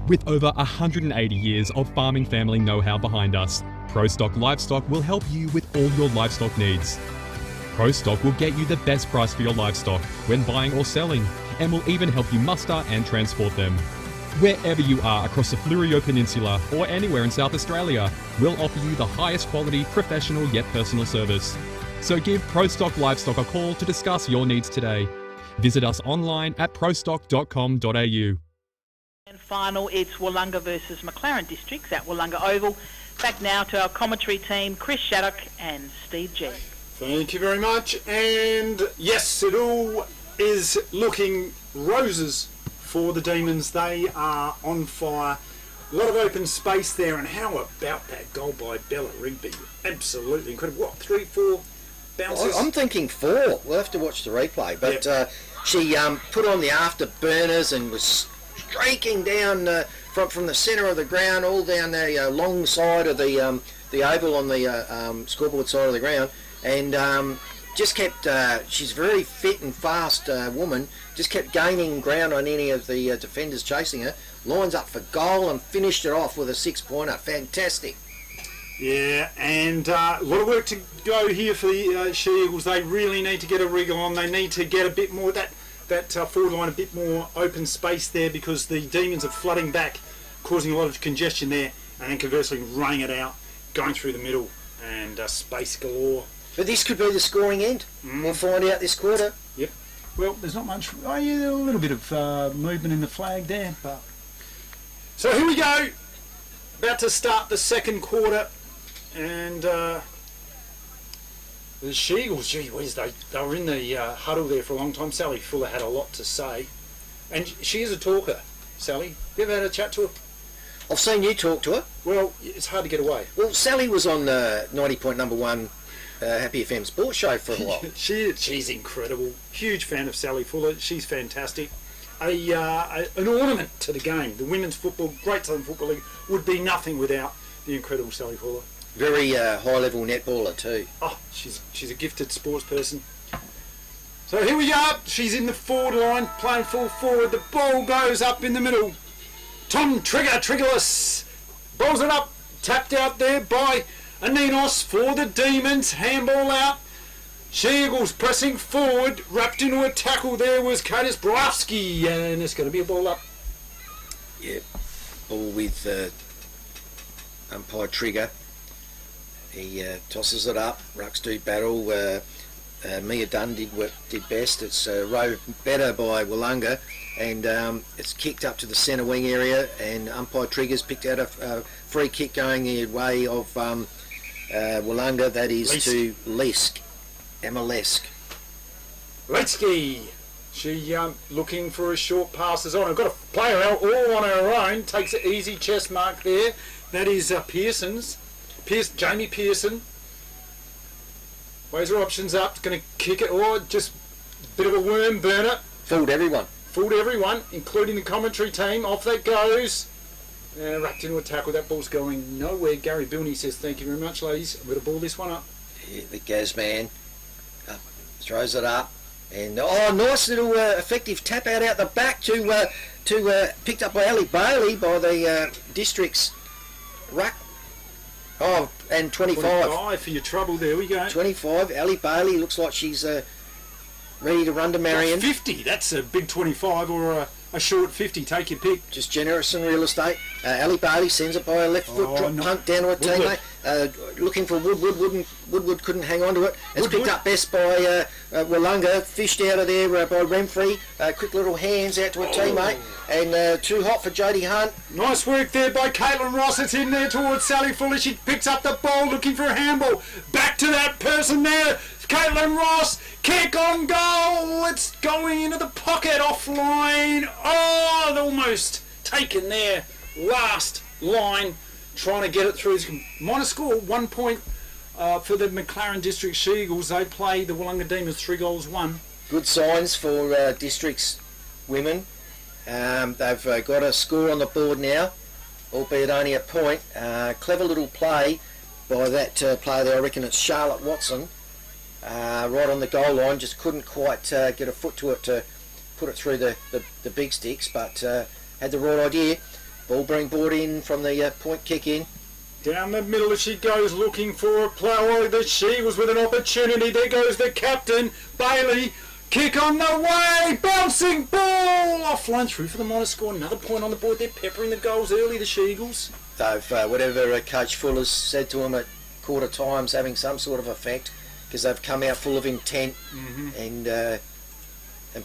With over 180 years of farming family know-how behind us, ProStock Livestock will help you with all your livestock needs. ProStock will get you the best price for your livestock when buying or selling, and will even help you muster and transport them. Wherever you are across the Fleurieu Peninsula or anywhere in South Australia, we'll offer you the highest quality, professional yet personal service. So give ProStock Livestock a call to discuss your needs today. Visit us online at prostock.com.au. And final, it's Willunga versus McLaren Districts at Willunga Oval. Back now to our commentary team, Chris Shattuck and Steve G. Thank you very much. And yes, it all is looking roses for the Demons. They are on fire. A lot of open space there. And how about that goal by Bella Rigby? Absolutely incredible. What, 3, 4 bounces? I'm thinking 4. We'll have to watch the replay. But she put on the afterburners and was streaking down from the centre of the ground all down the long side of the oval on the scoreboard side of the ground, and just kept. She's a very fit and fast woman. Just kept gaining ground on any of the defenders chasing her. Lines up for goal and finished it off with a 6-pointer. Fantastic. Yeah, and a lot of work to go here for the She-Eagles. They really need to get a wriggle on. They need to get a bit more that forward line, a bit more open space there, because the Demons are flooding back, causing a lot of congestion there, and then conversely running it out, going through the middle, and space galore. But this could be the scoring end. We'll find out this quarter. Yep. Well, there's not much. Oh, yeah, a little bit of movement in the flag there, but. So here we go. About to start the second quarter, and the She-Eagles, gee whiz, they were in the huddle there for a long time. Sally Fuller had a lot to say, and she is a talker. Sally, you ever had a chat to her? I've seen you talk to her. Well, it's hard to get away. Well, Sally was on 90.1 Happy FM Sports Show for a while. She's incredible. Huge fan of Sally Fuller. She's fantastic. An ornament to the game. The women's football, Great Southern Football League, would be nothing without the incredible Sally Fuller. Very high-level netballer too. Oh, she's a gifted sports person. So here we are. She's in the forward line, playing full forward. The ball goes up in the middle. Tom Triggerless balls it up, tapped out there by Aninos for the Demons. Handball out. She-Eagles pressing forward, wrapped into a tackle there was Curtis Borowski, and it's going to be a ball up. Yeah, ball with umpire Trigger. He tosses it up. Rucks do battle. Mia Dunn did best. It's rowed better by Willunga, and it's kicked up to the centre wing area, and umpire Trigger's picked out a free kick going the way of Willunga. That is to Lesk. Emma Lesk. Letsky. She looking for a short passes on. I've got a player out all on her own. Takes an easy chest mark there. That is Pearson's. Jamie Pearson. Weighs her options up. Going to kick it. Or just a bit of a worm burner. Fooled everyone. Fooled everyone, including the commentary team. Off that goes. Wrapped into a tackle. That ball's going nowhere. Gary Bilney says, thank you very much, ladies. I'm going to ball this one up. Yeah, the Gaz man throws it up. And nice little effective tap out the back to picked up by Ali Bailey by the district's ruck. Oh, and 25. 25 for your trouble. There we go. 25. Ali Bailey looks like she's ready to run to Marion. 50. That's a big 25 or a short 50. Take your pick. Just generous in real estate. Ali Bailey sends it by a left foot drop punt down to a teammate. Looking for Woodward. Woodward couldn't hang on to it. It's picked up best by Willunga. Fished out of there by Renfrey. Quick little hands out to a teammate. And too hot for Jodie Hunt. Nice work there by Caitlin Ross. It's in there towards Sally Fuller. She picks up the ball looking for a handball. Back to that person there. Caitlin Ross. Kick on goal. It's going into the pocket offline. Oh, almost taken there. Last line. Trying to get it through. Minor score, 1 point for the McLaren District She-Eagles. They play the Willunga Demons 3-1. Good signs for District's women. They've got a score on the board now, albeit only a point. Clever little play by that player there. I reckon it's Charlotte Watson. Right on the goal line. Just couldn't quite get a foot to it to put it through the big sticks, but had the right idea. Ball being brought in from the point kick in. Down the middle she goes looking for a plough. She was with an opportunity. There goes the captain, Bailey. Kick on the way. Bouncing ball. Offline through for the minor score. Another point on the board. They're peppering the goals early, the She-Eagles. They've, whatever Coach Fuller's said to them at quarter time's having some sort of effect, because they've come out full of intent and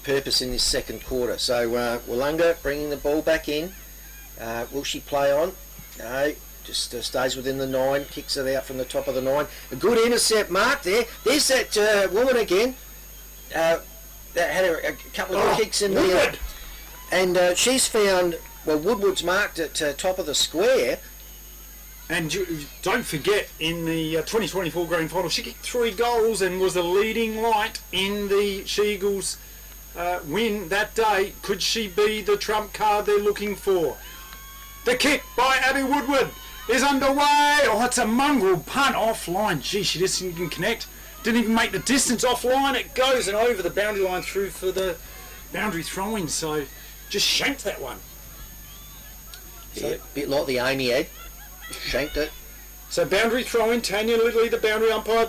purpose in this second quarter. So Willunga bringing the ball back in. Will she play on? No, just stays within the 9, kicks it out from the top of the 9. A good intercept mark there. There's that woman again that had a couple of kicks in the... and she's found, well, Woodward's marked at top of the square, And don't forget, in the 2024 Grand Final, she kicked 3 goals and was the leading light in the She-Eagles win that day. Could she be the trump card they're looking for? The kick by Abby Woodward is underway. Oh, it's a mongrel punt offline. Gee, she just didn't connect. Didn't even make the distance offline. It goes and over the boundary line through for the boundary throw-in. So just shanked that one. Yeah, bit like the Amy egg. Shanked it. So boundary throw-in. Tanya Lidley, the boundary umpire,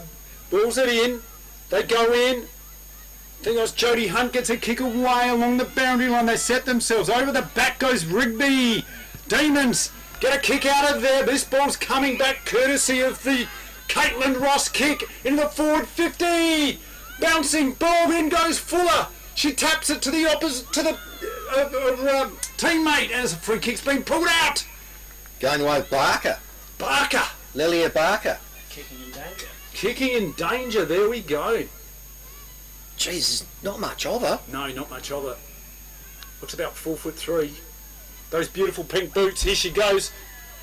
balls it in. They go in. I think it was Jodie Hunt gets a kick away along the boundary line. They set themselves. Over the back goes Rigby. Demons get a kick out of there. This ball's coming back courtesy of the Caitlin Ross kick in the forward 50. Bouncing ball, in goes Fuller. She taps it to the opposite, to the teammate as a free kick's been pulled out. Going away, Barker. Lilia Barker. Kicking in danger. Kicking in danger. There we go. Jeez, not much of her. No, not much of it. Looks about 4'3". Those beautiful pink boots. Here she goes.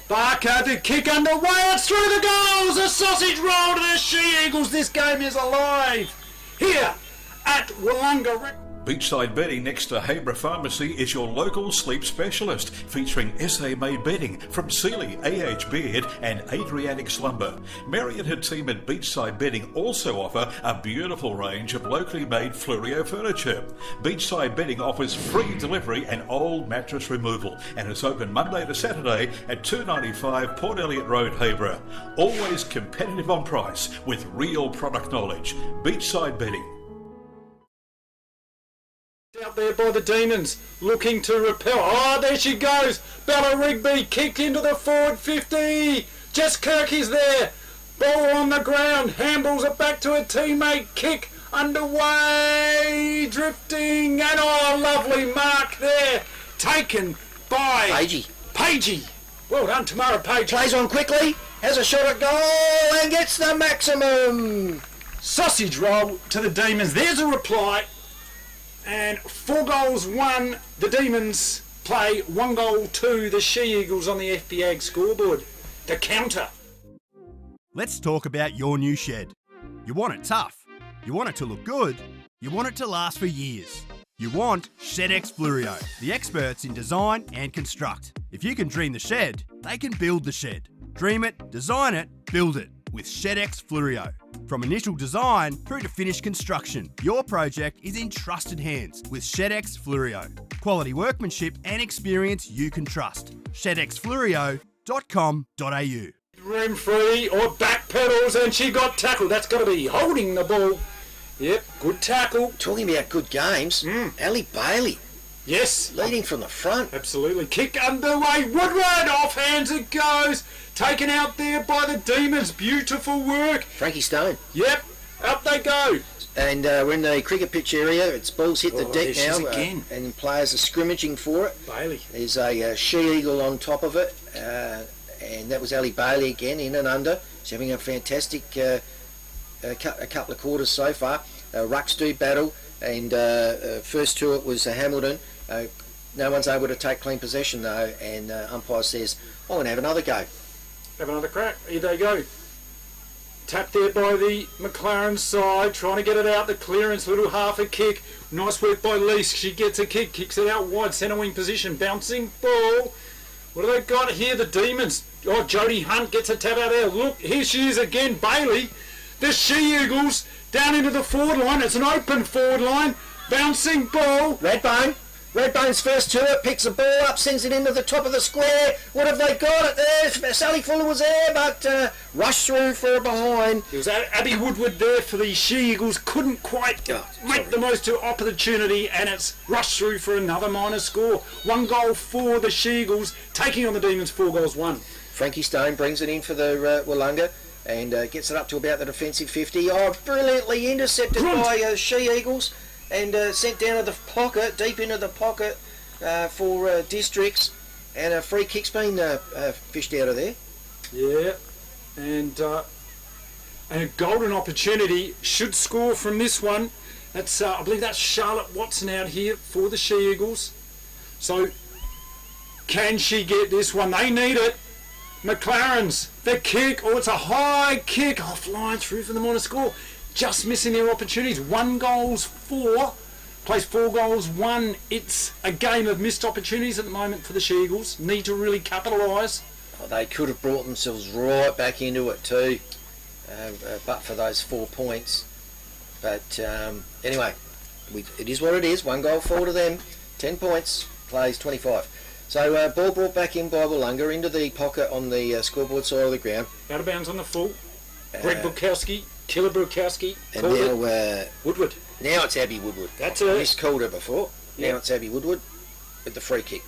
Barker, the kick underway. It's through the goals. A sausage roll to the She-Eagles. This game is alive. Here at Willunga. Beachside Bedding next to Habra Pharmacy is your local sleep specialist, featuring SA-made bedding from Sealy, AH Beard and Adriatic Slumber. Mary and her team at Beachside Bedding also offer a beautiful range of locally made Fluorio furniture. Beachside Bedding offers free delivery and old mattress removal and is open Monday to Saturday at 295 Port Elliot Road, Habra. Always competitive on price with real product knowledge. Beachside Bedding. Out there by the Demons, looking to repel. Oh, there she goes. Bella Rigby kicked into the forward 50. Jess Kirk is there. Ball on the ground. Handballs it back to her teammate. Kick underway. Drifting. And oh, lovely mark there. Taken by Pagey. Well done, Tamara Page. Plays on quickly. Has a shot at goal and gets the maximum. Sausage roll to the Demons. There's a reply. And 4 goals, 1. The Demons play 1 goal, 2. The She-Eagles on the FP Ag scoreboard. The counter. Let's talk about your new shed. You want it tough. You want it to look good. You want it to last for years. You want ShedX Fluorio, the experts in design and construct. If you can dream the shed, they can build the shed. Dream it, design it, build it with ShedX Fluorio. From initial design through to finished construction, your project is in trusted hands with ShedX Fluorio. Quality workmanship and experience you can trust. ShedXFluorio.com.au. Room free or back pedals and she got tackled. That's got to be holding the ball. Yep, good tackle. Talking about good games, Ali Bailey. Yes. Leading from the front. Absolutely. Kick underway. Woodward off hands it goes. Taken out there by the Demons. Beautiful work. Frankie Stone. Yep. Up they go. And we're in the cricket pitch area. Its ball's hit the deck now. Again. And players are scrimmaging for it. Bailey. There's a She-Eagle on top of it. And that was Ali Bailey again, in and under. She's having a fantastic a couple of quarters so far. Rucks do battle. And first to it was Hamilton. No one's able to take clean possession though, and umpire says, I want to have another go. Have another crack. Here they go. Tap there by the McLaren side, trying to get it out. The clearance, little half a kick. Nice work by Lease. She gets a kick, kicks it out wide, centre wing position. Bouncing ball. What have they got here? The Demons. Oh, Jodie Hunt gets a tap out there. Look, here she is again, Bailey. The She-Eagles down into the forward line. It's an open forward line. Bouncing ball. Redbone's first to it, picks the ball up, sends it into the top of the square. What have they got it there? Sally Fuller was there, but rushed through for a behind. It was Abby Woodward there for the She-Eagles. Couldn't quite make the most of opportunity, and it's rushed through for another minor score. 1 goal for the She-Eagles, taking on the Demons 4 goals 1. Frankie Stone brings it in for the Willunga and gets it up to about the defensive 50. Oh, brilliantly intercepted by She-Eagles. And sent down to the pocket, deep into the pocket for Districts, and a free kick's been fished out of there. Yeah, and a golden opportunity, should score from this one. That's I believe that's Charlotte Watson out here for the She-Eagles. So can she get this one? They need it. McLaren's, the kick, it's a high kick, flying through for them on a score. Just missing their opportunities. 1 goals 4, plays 4 goals 1. It's a game of missed opportunities at the moment for the She-Eagles. Need to really capitalise. They could have brought themselves right back into it too, but for those 4 points. But anyway, it is what it is. 1 goal 4 to them, 10 points, plays 25. So ball brought back in by Willunga into the pocket on the scoreboard side of the ground. Out of bounds on the full. Greg Bukowski, Killer Bukowski. And now Woodward. Now it's Abby Woodward. That's it. Miscalled her before. Yep. Now it's Abby Woodward with the free kick.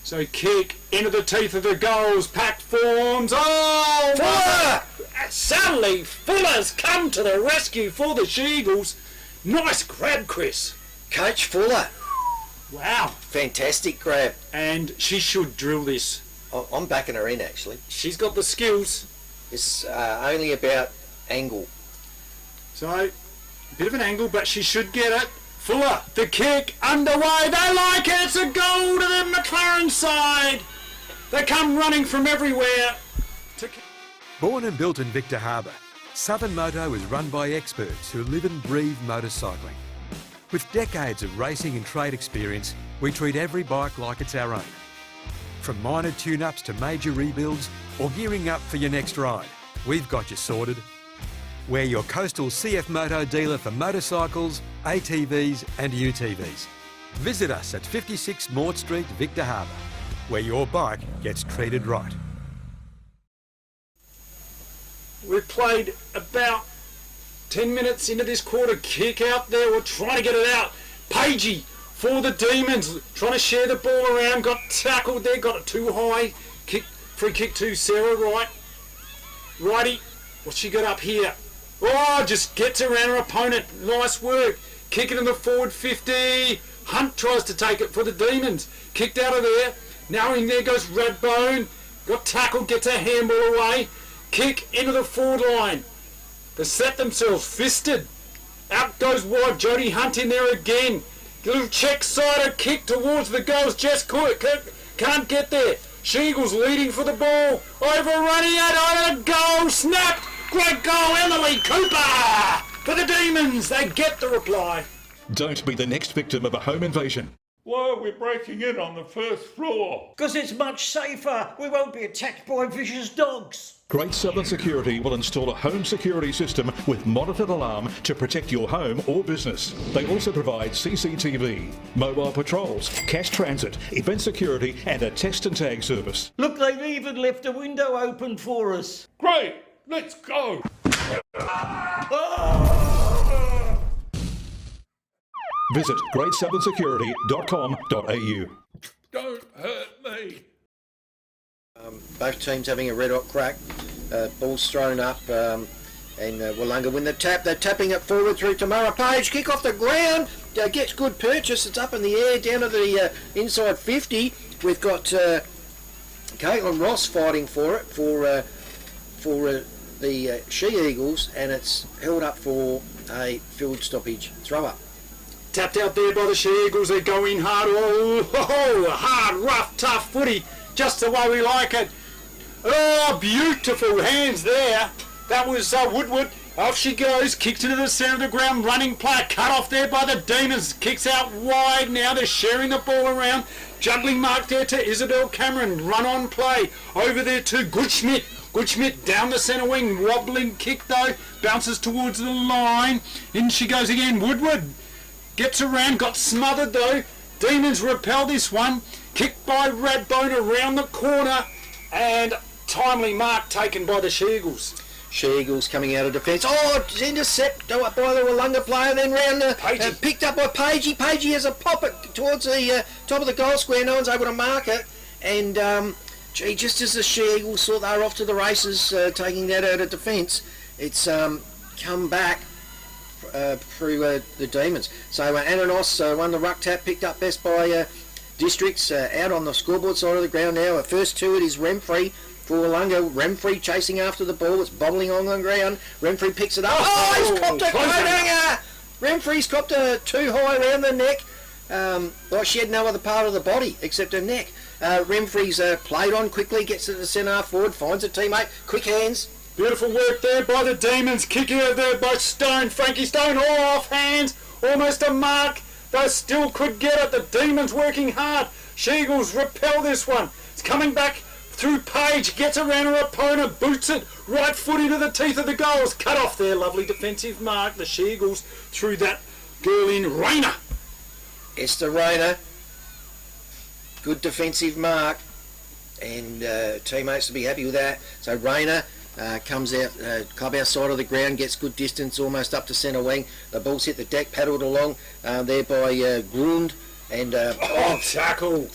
So kick into the teeth of the goals. Packed forms. Oh! Fuller! Suddenly, Fuller's come to the rescue for the She-Eagles. Nice grab, Chris. Coach Fuller. Wow. Fantastic grab. And she should drill this. I'm backing her in, actually. She's got the skills. It's only about angle. So, a bit of an angle, but she should get it. Fuller, the kick, underway. They like it. It's a goal to the McLaren side. They come running from everywhere. Born and built in Victor Harbour, Southern Moto is run by experts who live and breathe motorcycling. With decades of racing and trade experience, we treat every bike like it's our own. From minor tune-ups to major rebuilds or gearing up for your next ride, we've got you sorted. We're your coastal CF Moto dealer for motorcycles, ATVs and UTVs. Visit us at 56 Mort Street, Victor Harbour, where your bike gets treated right. We've played about 10 minutes into this quarter. Kick out there. We're trying to get it out. Pagey for the Demons. Trying to share the ball around. Got tackled there. Got it too high. Free kick to Sarah Wright. Righty. What's she got up here? Oh, just gets around her opponent. Nice work. Kick it in the forward 50. Hunt tries to take it for the Demons. Kicked out of there. Now in there goes Radbone. Got tackled. Gets her handball away. Kick into the forward line. They set themselves, fisted. Out goes wide, Jodie Hunt in there again. Little check-sider kick towards the goals. Jess Cook can't get there. She-Eagles leading for the ball. Overrunning it, over the goal, snapped. Great goal, Emily Cooper. For the Demons, they get the reply. Don't be the next victim of a home invasion. Why are we breaking in on the first floor? Because it's much safer. We won't be attacked by vicious dogs. Great Southern Security will install a home security system with monitored alarm to protect your home or business. They also provide CCTV, mobile patrols, cash transit, event security and a text and tag service. Look, they've even left a window open for us. Great, let's go. Visit greatsouthern.security.com.au. Don't hurt me. Both teams having a red hot crack. Ball's thrown up, and Willunga win the tap. They're tapping it forward through to Mara Page. Kick off the ground. Gets good purchase. It's up in the air down to the inside 50. We've got Caitlin Ross fighting for it for the She-Eagles, and it's held up for a field stoppage throw up. Tapped out there by the She-Eagles. They go in hard. Oh, hard, rough, tough footy. Just the way we like it. Oh, beautiful hands there. That was Woodward. Off she goes. Kicks into the centre of the ground. Running play. Cut off there by the Demons. Kicks out wide now. They're sharing the ball around. Juggling mark there to Isabel Cameron. Run on play. Over there to Goodschmidt. Goodschmidt down the centre wing. Wobbling kick though. Bounces towards the line. In she goes again. Woodward. Gets around, got smothered though. Demons repel this one. Kicked by Radbone around the corner. And timely mark taken by the She-Eagles. She-Eagles coming out of defence. Oh, intercept by the Willunga player. Then round the... picked up by Pagey. Pagey has a pop it towards the top of the goal square. No one's able to mark it. And, just as the She-Eagles thought they were off to the races, taking that out of defence, it's come back through the Demons. So Ananos won the ruck tap, picked up best by Districts, out on the scoreboard side of the ground now. At first to it is Remfrey for Willunga. Remfrey chasing after the ball. It's bobbling on the ground. Remfrey picks it up. Oh, he's copped a coat hanger! Remfrey's copped a too high around the neck. Well, she had no other part of the body except her neck. Remfrey's played on quickly, gets to the centre half forward, finds a teammate, quick hands. Beautiful work there by the Demons. Kick out there by Stone. Frankie Stone all off hands. Almost a mark. They still could get it. The Demons working hard. She-Eagles repel this one. It's coming back through Page. Gets around her opponent. Boots it. Right foot into the teeth of the goals. Cut off there. Lovely defensive mark. The She-Eagles through that girl in Rayner. Esther Rayner. Good defensive mark. And teammates will be happy with that. So Rayner comes out, clubhouse side of the ground, gets good distance, almost up to centre wing. The ball's hit the deck, paddled along there by Grund, and tackle.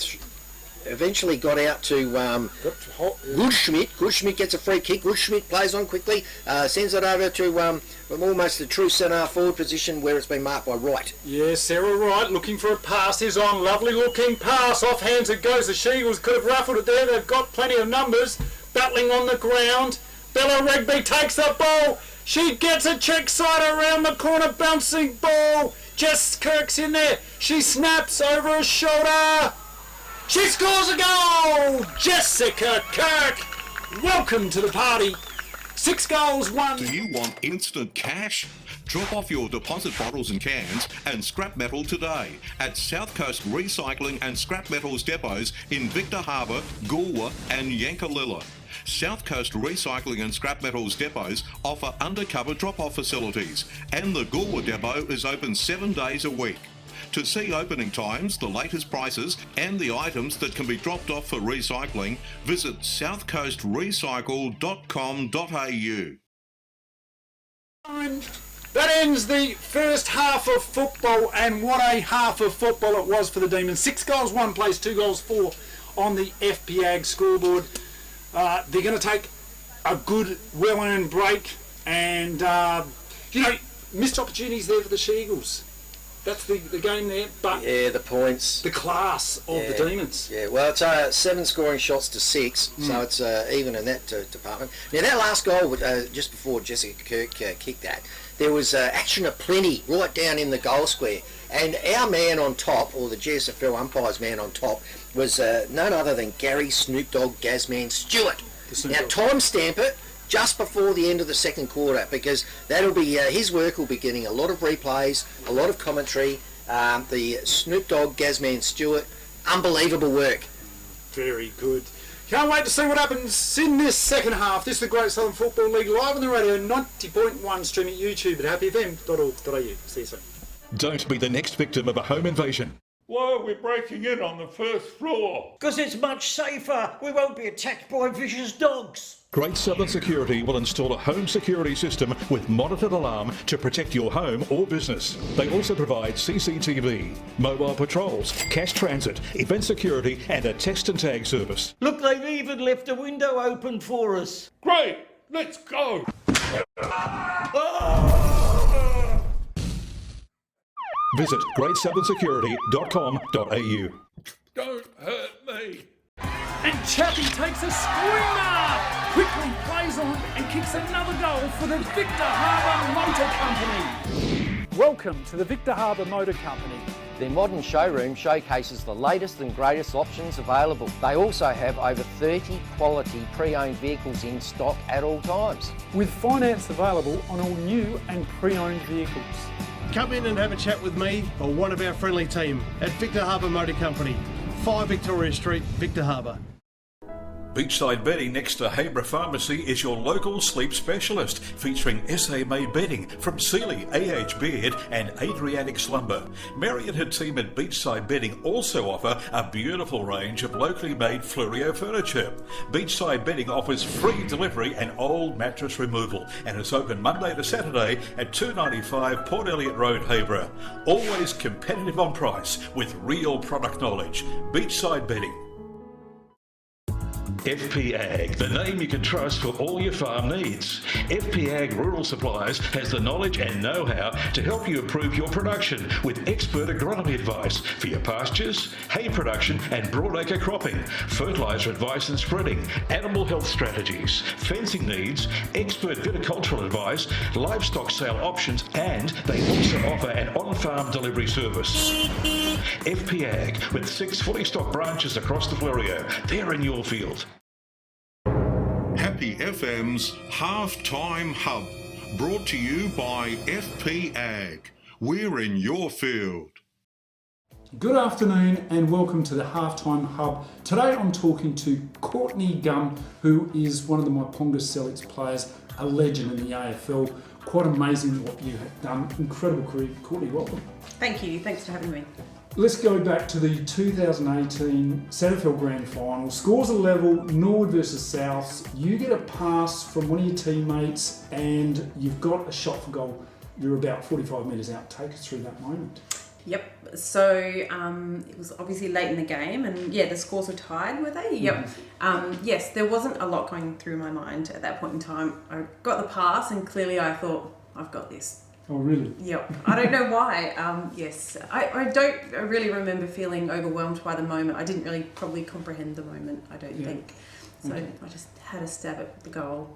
Eventually got out to Goodschmidt. Goodschmidt gets a free kick. Goodschmidt plays on quickly, sends it over to almost the true centre forward position where it's been marked by Wright. Yeah, Sarah Wright looking for a pass is on. Lovely looking pass. Off hands it goes. The She-Eagles could have ruffled it there. They've got plenty of numbers. Battling on the ground. Bella Rigby takes the ball. She gets a check side around the corner. Bouncing ball. Jess Kirk's in there. She snaps over her shoulder. She scores a goal! Jessica Kirk! Welcome to the party. 6 goals, 1. Do you want instant cash? Drop off your deposit bottles and cans and scrap metal today at South Coast Recycling and Scrap Metals depots in Victor Harbour, Goolwa and Yankalilla. South Coast Recycling and Scrap Metals depots offer undercover drop-off facilities, and the Goolwa depot is open 7 days a week. To see opening times, the latest prices and the items that can be dropped off for recycling, visit southcoastrecycle.com.au. That ends the first half of football, and what a half of football it was for the Demons. 6 goals, 1 place, 2 goals, 4 on the FPAG scoreboard. They're going to take a good, well-earned break, and, missed opportunities there for the She-Eagles. That's the game there, but yeah, the points, the class of the Demons. Yeah, well, it's 7 scoring shots to 6, so it's even in that department. Now that last goal, just before Jessica Kirk kicked that, there was action aplenty right down in the goal square, and our man on top, or the GSFL umpire's man on top, was none other than Gary Snoop Dogg Gazman Stewart. Now timestamp it just before the end of the second quarter, because that'll be his work will be getting a lot of replays, a lot of commentary. The Snoop Dogg Gazman Stewart, unbelievable work. Very good. Can't wait to see what happens in this second half. This is the Great Southern Football League live on the radio, 90.1, streaming at YouTube at happyfm.org.au. See you soon. Don't be the next victim of a home invasion. Why are we breaking in on the first floor? Because it's much safer. We won't be attacked by vicious dogs. Great Southern Security will install a home security system with monitored alarm to protect your home or business. They also provide CCTV, mobile patrols, cash transit, event security and a text and tag service. Look, they've even left a window open for us. Great, let's go. Visit greatsouthern.security.com.au. Don't hurt me. And Chappie takes a screamer! Quickly plays on and kicks another goal for the Victor Harbour Motor Company. Welcome to the Victor Harbour Motor Company. Their modern showroom showcases the latest and greatest options available. They also have over 30 quality pre-owned vehicles in stock at all times. With finance available on all new and pre-owned vehicles. Come in and have a chat with me or one of our friendly team at Victor Harbour Motor Company, 5 Victoria Street, Victor Harbour. Beachside Bedding next to Habra Pharmacy is your local sleep specialist, featuring SA-made bedding from Sealy, AH Beard and Adriatic Slumber. Mary and her team at Beachside Bedding also offer a beautiful range of locally made Fluorio furniture. Beachside Bedding offers free delivery and old mattress removal and is open Monday to Saturday at 295 Port Elliot Road, Habra. Always competitive on price with real product knowledge. Beachside Bedding. FP Ag, the name you can trust for all your farm needs. FP Ag Rural Supplies has the knowledge and know-how to help you improve your production with expert agronomy advice for your pastures, hay production and broadacre cropping, fertiliser advice and spreading, animal health strategies, fencing needs, expert viticultural advice, livestock sale options, and they also offer an on-farm delivery service. FP Ag, with 6 fully stocked branches across the Fleurieu. They're in your field. Happy FM's Halftime Hub, brought to you by FP Ag. We're in your field. Good afternoon and welcome to the Halftime Hub. Today I'm talking to Courtney Gum, who is one of the Myponga Sellicks players, a legend in the AFL. Quite amazing what you have done. Incredible career. Courtney, welcome. Thank you. Thanks for having me. Let's go back to the 2018 SANFL Grand Final. Scores are level, Norwood versus Souths. You get a pass from one of your teammates and you've got a shot for goal. You're about 45 metres out. Take us through that moment. Yep. So it was obviously late in the game, and yeah, the scores were tied, were they? Yep. Yes, there wasn't a lot going through my mind at that point in time. I got the pass, and clearly I thought, I've got this. Oh, really? Yep. I don't know why. Yes. I don't really remember feeling overwhelmed by the moment. I didn't really probably comprehend the moment, I don't think. So okay. I just had a stab at the goal.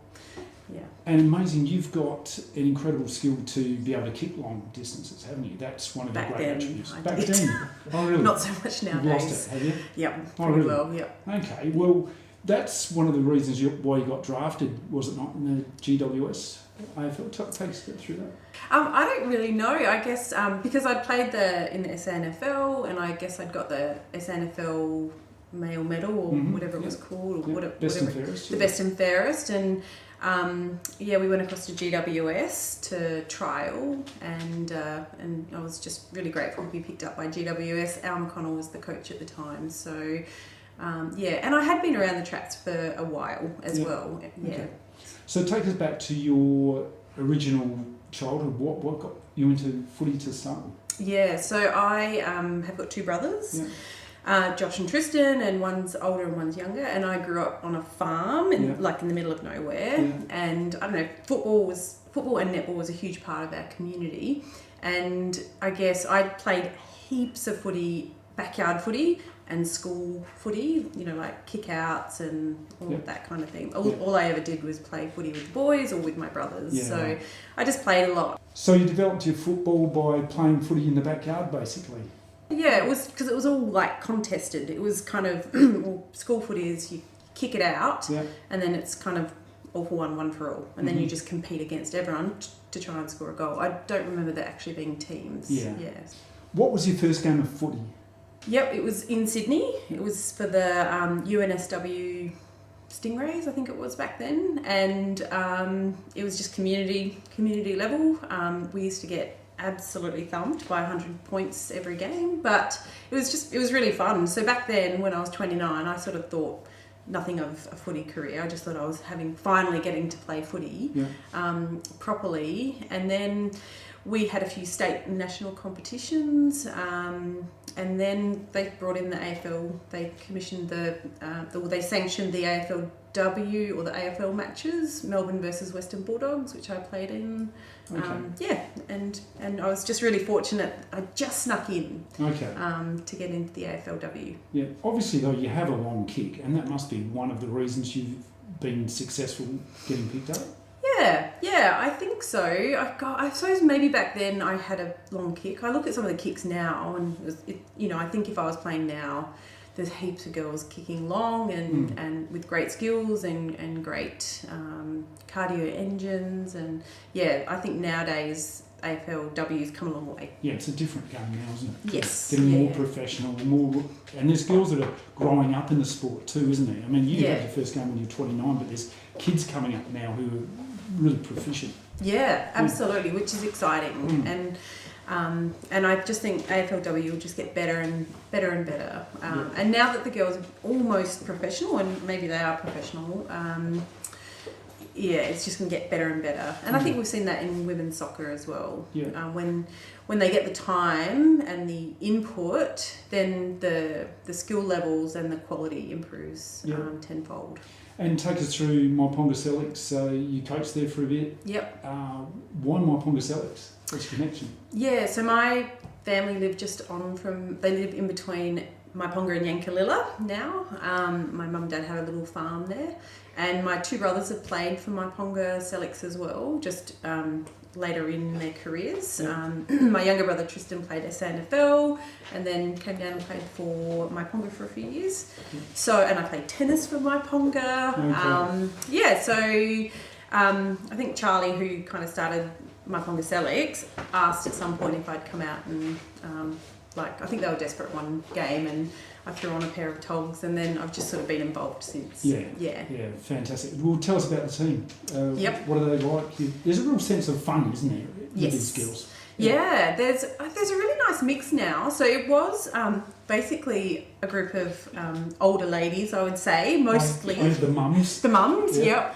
Yeah. And amazing, you've got an incredible skill to be able to kick long distances, haven't you? That's one of the great attributes. Back then? Oh, really? Not so much nowadays. You've lost it, have you? Yep, pretty well, yep. Okay, well, that's one of the reasons why you got drafted, was it not, in the GWS AFL? Take us through that. I don't really know. I guess because I played in the SANFL, and I guess I'd got the SANFL male medal or whatever it was called, or whatever, best and fairest. The best and fairest, and we went across to GWS to trial, and I was just really grateful to be picked up by GWS. Al McConnell was the coach at the time, so and I had been around the traps for a while as well. Yeah. Okay. So take us back to your original childhood. What got you into footy to start with? Yeah, so I have got two brothers. Yeah. Josh and Tristan, and one's older and one's younger, and I grew up on a farm in the middle of nowhere, and I don't know, football and netball was a huge part of our community, and I guess I played heaps of footy, backyard footy and school footy, like kick-outs and all of that kind of thing. All I ever did was play footy with the boys or with my brothers, so I just played a lot. So you developed your football by playing footy in the backyard, basically? Yeah, it was because it was all like contested. It was kind of school footy is you kick it out, and then it's kind of all for one for all, and then you just compete against everyone to try and score a goal. I don't remember there actually being teams. Yeah. What was your first game of footy? Yep, it was in Sydney. It was for the UNSW Stingrays, I think it was back then, and it was just community level. We used to get absolutely thumped by 100 points every game, but it was really fun. So back then, when I was 29, I sort of thought nothing of a footy career. I just thought I was finally getting to play footy properly, and then we had a few state and national competitions, and then they brought in the AFL. They commissioned they sanctioned the AFLW or the AFL matches, Melbourne versus Western Bulldogs, which I played in. Okay. And I was just really fortunate. I just snuck in to get into the AFLW. Yeah, obviously though you have a long kick, and that must be one of the reasons you've been successful getting picked up. Yeah, I think so. I suppose maybe back then I had a long kick. I look at some of the kicks now, and I think if I was playing now, there's heaps of girls kicking long and with great skills and great cardio engines, and I think nowadays AFLW's come a long way. Yeah, it's a different game now, isn't it? Yes. Getting more professional, and there's girls that are growing up in the sport too, isn't there? I mean, you had your first game when you were 29, but there's kids coming up now who are really proficient. Yeah, absolutely, which is exciting. And I just think AFLW will just get better and better and better. And now that the girls are almost professional, and maybe they are professional, it's just going to get better and better. And I think we've seen that in women's soccer as well. Yeah. When they get the time and the input, then the skill levels and the quality improves tenfold. And take us through Maiponga Selix. You coached there for a bit. Yep. Why Maiponga Selix? What's the connection? Yeah, so my family live they live in between Maiponga and Yankalilla now. My mum and dad had a little farm there. And my two brothers have played for Maiponga Selix as well, just later in their careers. My younger brother Tristan played SANFL and then came down and played for Maiponga for a few years. And I played tennis for Maiponga. I think Charlie, who kind of started Maiponga Selix, asked at some point if I'd come out and I think they were desperate one game and I threw on a pair of togs and then I've just sort of been involved since. Yeah, fantastic. Well, tell us about the team. Yep. What are they like? There's a real sense of fun, isn't there? Yes. With these skills. Yeah, there's a really nice mix now. So it was basically a group of older ladies, I would say, mostly. The mums. The mums, yep.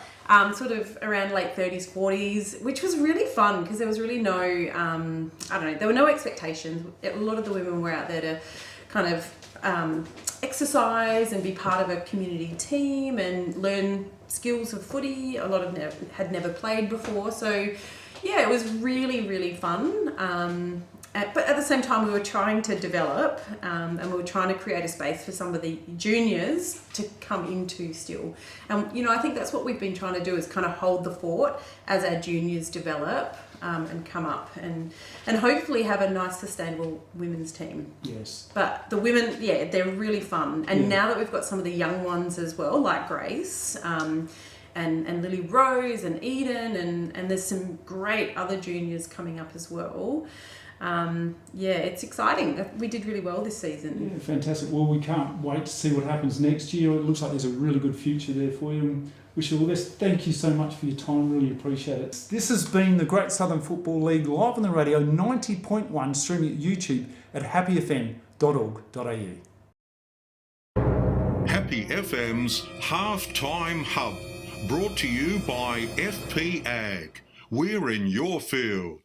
Sort of around late 30s, 40s, which was really fun because there was really no, there were no expectations. A lot of the women were out there to kind of exercise and be part of a community team and learn skills of footy. A lot of them had never played before. So, yeah, it was really, really fun. But at the same time, we were trying to develop and we were trying to create a space for some of the juniors to come into still. And, I think that's what we've been trying to do is kind of hold the fort as our juniors develop and come up and hopefully have a nice, sustainable women's team. Yes. But the women, they're really fun. And now that we've got some of the young ones as well, like Grace, and Lily Rose and Eden, and there's some great other juniors coming up as well. It's exciting. We did really well this season. Yeah, fantastic. Well, we can't wait to see what happens next year. It looks like there's a really good future there for you. And wish you all the best. Thank you so much for your time. Really appreciate it. This has been the Great Southern Football League live on the radio, 90.1, streaming at YouTube at happyfm.org.au. Happy FM's Halftime Hub, brought to you by FP Ag. We're in your field.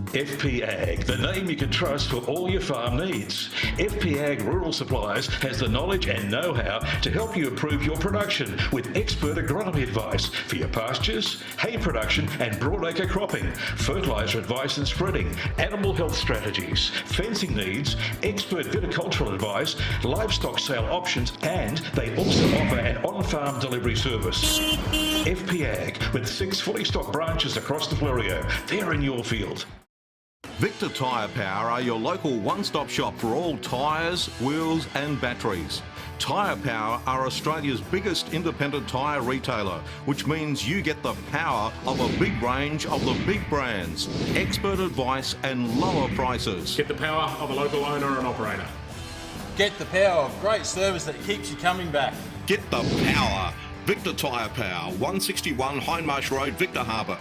FP Ag, the name you can trust for all your farm needs. FP Ag Rural Supplies has the knowledge and know-how to help you improve your production with expert agronomy advice for your pastures, hay production and broadacre cropping, fertiliser advice and spreading, animal health strategies, fencing needs, expert viticultural advice, livestock sale options, and they also offer an on-farm delivery service. FP Ag, with 6 fully stocked branches across the Fleurieu. They're in your field. Victor Tyre Power are your local one-stop shop for all tyres, wheels and batteries. Tyre Power are Australia's biggest independent tyre retailer, which means you get the power of a big range of the big brands, expert advice and lower prices. Get the power of a local owner and operator. Get the power of great service that keeps you coming back. Get the power. Victor Tyre Power, 161 Hindmarsh Road, Victor Harbour.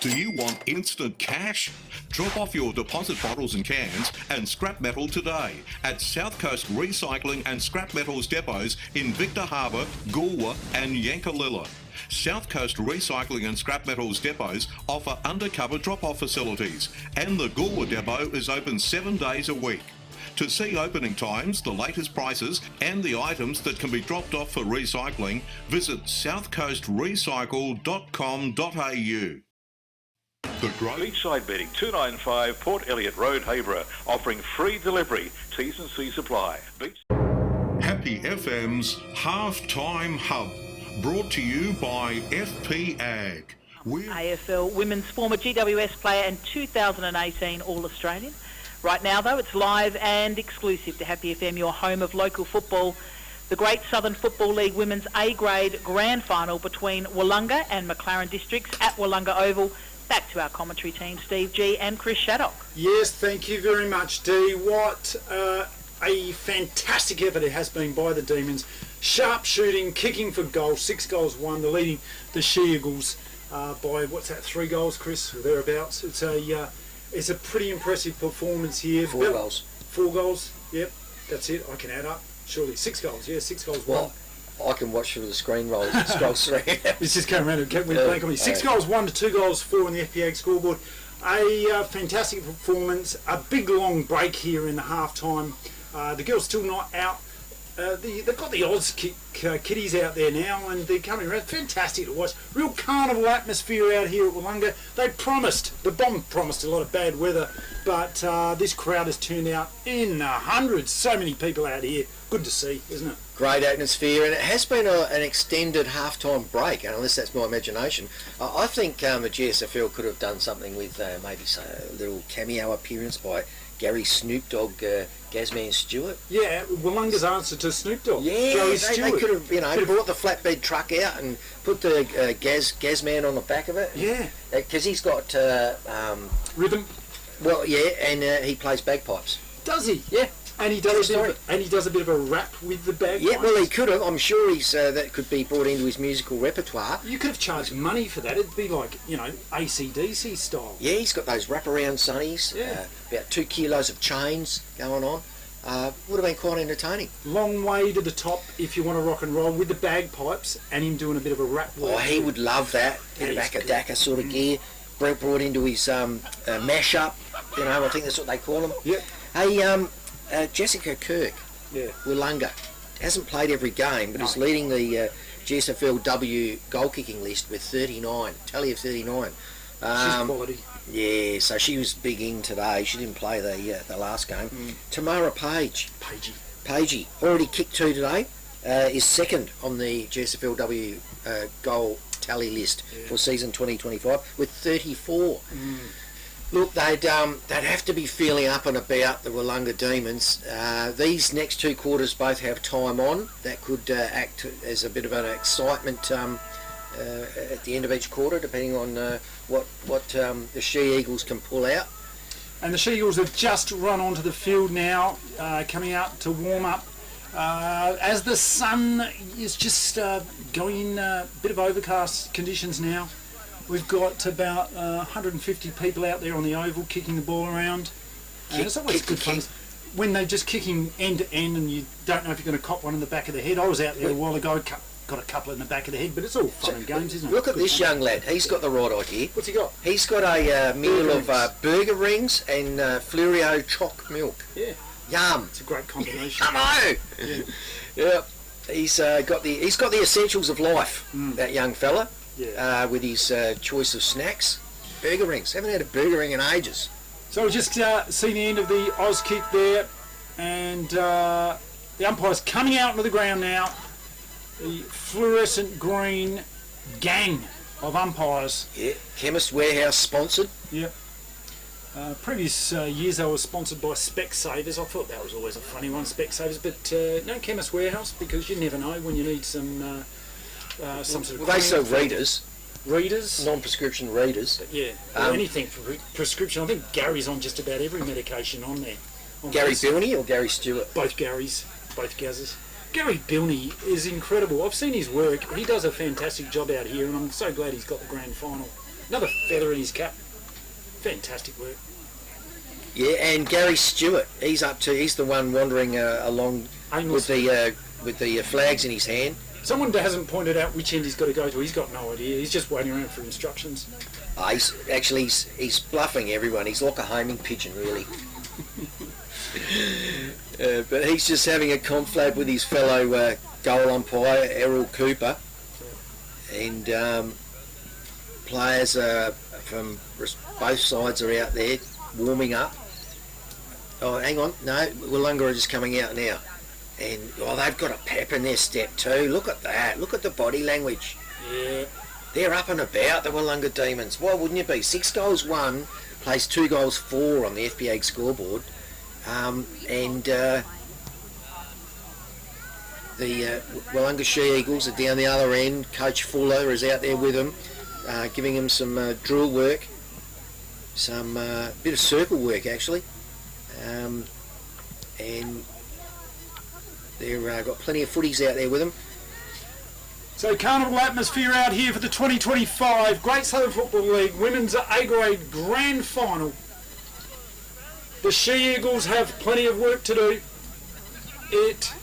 Do you want instant cash? Drop off your deposit bottles and cans and scrap metal today at South Coast Recycling and Scrap Metals depots in Victor Harbour, Goolwa and Yankalilla. South Coast Recycling and Scrap Metals depots offer undercover drop-off facilities, and the Goolwa depot is open 7 days a week. To see opening times, the latest prices and the items that can be dropped off for recycling, visit southcoastrecycle.com.au. The Beachside Betting, 295 Port Elliot Road, Hayborough, offering free delivery. T's and C's apply. Happy FM's Halftime Hub, brought to you by FP Ag. AFL Women's former GWS player and 2018 All-Australian. Right now, though, it's live and exclusive to Happy FM, your home of local football. The Great Southern Football League Women's A-grade grand final between Willunga and McLaren districts at Willunga Oval. Back to our commentary team, Steve G and Chris Shaddock. Yes, thank you very much, Dee. What a fantastic effort it has been by the Demons. Sharp shooting, kicking for goal, 6 goals won. They're leading the She-Eagles by, 3 goals, Chris, or thereabouts. It's a pretty impressive performance here. 4 goals. 4 goals, yep, that's it. I can add up. Surely 6 goals, 6 goals won. I can watch through the screen rolls and scroll through. It's just came around and kept me blank on me. 6 goals 1 to 2 goals 4 on the FPA scoreboard. A fantastic performance. A big long break here in the half time. The girls still not out. They've got the Oz kiddies out there now, and they're coming around. Fantastic to watch. Real carnival atmosphere out here at Willunga. The Bomb promised a lot of bad weather, but this crowd has turned out in the hundreds. So many people out here. Good to see, isn't it? Great atmosphere, and it has been an extended half-time break, unless that's my imagination. I think the GSFL could have done something with maybe a little cameo appearance by Gary Snoop Dogg, Gazman Stewart. Yeah, Willunga's answer to Snoop Dogg. Yeah, Gary they Stewart. could have, brought the flatbed truck out and put the Gazman on the back of it. Yeah. Because he's got... rhythm. Well, yeah, and he plays bagpipes. Does he? Yeah. And he does a bit of a rap with the bagpipes. Yeah, well, he could have. I'm sure that could be brought into his musical repertoire. You could have charged money for that. It'd be like, AC/DC style. Yeah, he's got those wraparound sunnies. Yeah. About 2 kilos of chains going on. Would have been quite entertaining. Long way to the top if you want to rock and roll with the bagpipes and him doing a bit of a rap work. Oh, he would love that. Bit of Akadaka sort of gear. Brought into his mash-up. I think that's what they call them. Yep. Hey, Jessica Kirk, yeah, Willunga, hasn't played every game, but is leading the GSFL W goal kicking list with 39, tally of 39. She's quality. Yeah, so she was big in today. She didn't play the last game. Tamara Pagey, already kicked 2 today, is second on the GSFL W goal tally list for season 2025 with 34. Look, they'd have to be feeling up and about, the Willunga Demons. These next 2 quarters both have time on. That could act as a bit of an excitement at the end of each quarter, depending on what the She-Eagles can pull out. And the She-Eagles have just run onto the field now, coming out to warm up. As the sun is just going in a bit of overcast conditions now. We've got about 150 people out there on the oval kicking the ball around. It's always good fun when they're just kicking end to end and you don't know if you're going to cop one in the back of the head. I was out there a while ago, got a couple in the back of the head, but it's all fun and games, isn't it? Look at this young lad. He's got the right idea. What's he got? He's got a meal of burger rings and Fluorio choc milk. Yeah. Yum. It's a great combination. Come on. Yeah. He's got the essentials of life. That young fella. Yeah. With his choice of snacks. Burger rings. Haven't had a burger ring in ages. So we've just seen the end of the Oz kick there, and the umpire's coming out onto the ground now. The fluorescent green gang of umpires. Yeah, Chemist Warehouse sponsored. Yep. Previous years they were sponsored by Specsavers. I thought that was always a funny one, Specsavers, but no Chemist Warehouse, because you never know when you need some sort of... Well, they sell readers. Readers? Non-prescription readers. Yeah, anything for prescription. I think Gary's on just about every medication on there. Gary Bilney or Gary Stewart? Both Garys, both Gazzers. Gary Bilney is incredible. I've seen his work. He does a fantastic job out here, and I'm so glad he's got the grand final. Another feather in his cap. Fantastic work. Yeah, and Gary Stewart, he's the one wandering along with the flags in his hand. Someone hasn't pointed out which end he's got to go to. He's got no idea. He's just waiting around for instructions. He's bluffing everyone. He's like a homing pigeon, really. But he's just having a conflab with his fellow goal umpire, Errol Cooper. And players from both sides are out there warming up. Oh, hang on. No, Willunga are just coming out now. And, they've got a pep in their step too. Look at that. Look at the body language. Yeah. They're up and about, the Willunga Demons. Why wouldn't you be? 6 goals 1, plays 2 goals 4 on the FPA scoreboard. The Willunga She-Eagles are down the other end. Coach Fuller is out there with them, giving them some drill work. Some bit of circle work, actually. And they've got plenty of footies out there with them. So carnival atmosphere out here for the 2025 Great Southern Football League Women's A-Grade Grand Final. The She-Eagles have plenty of work to do. It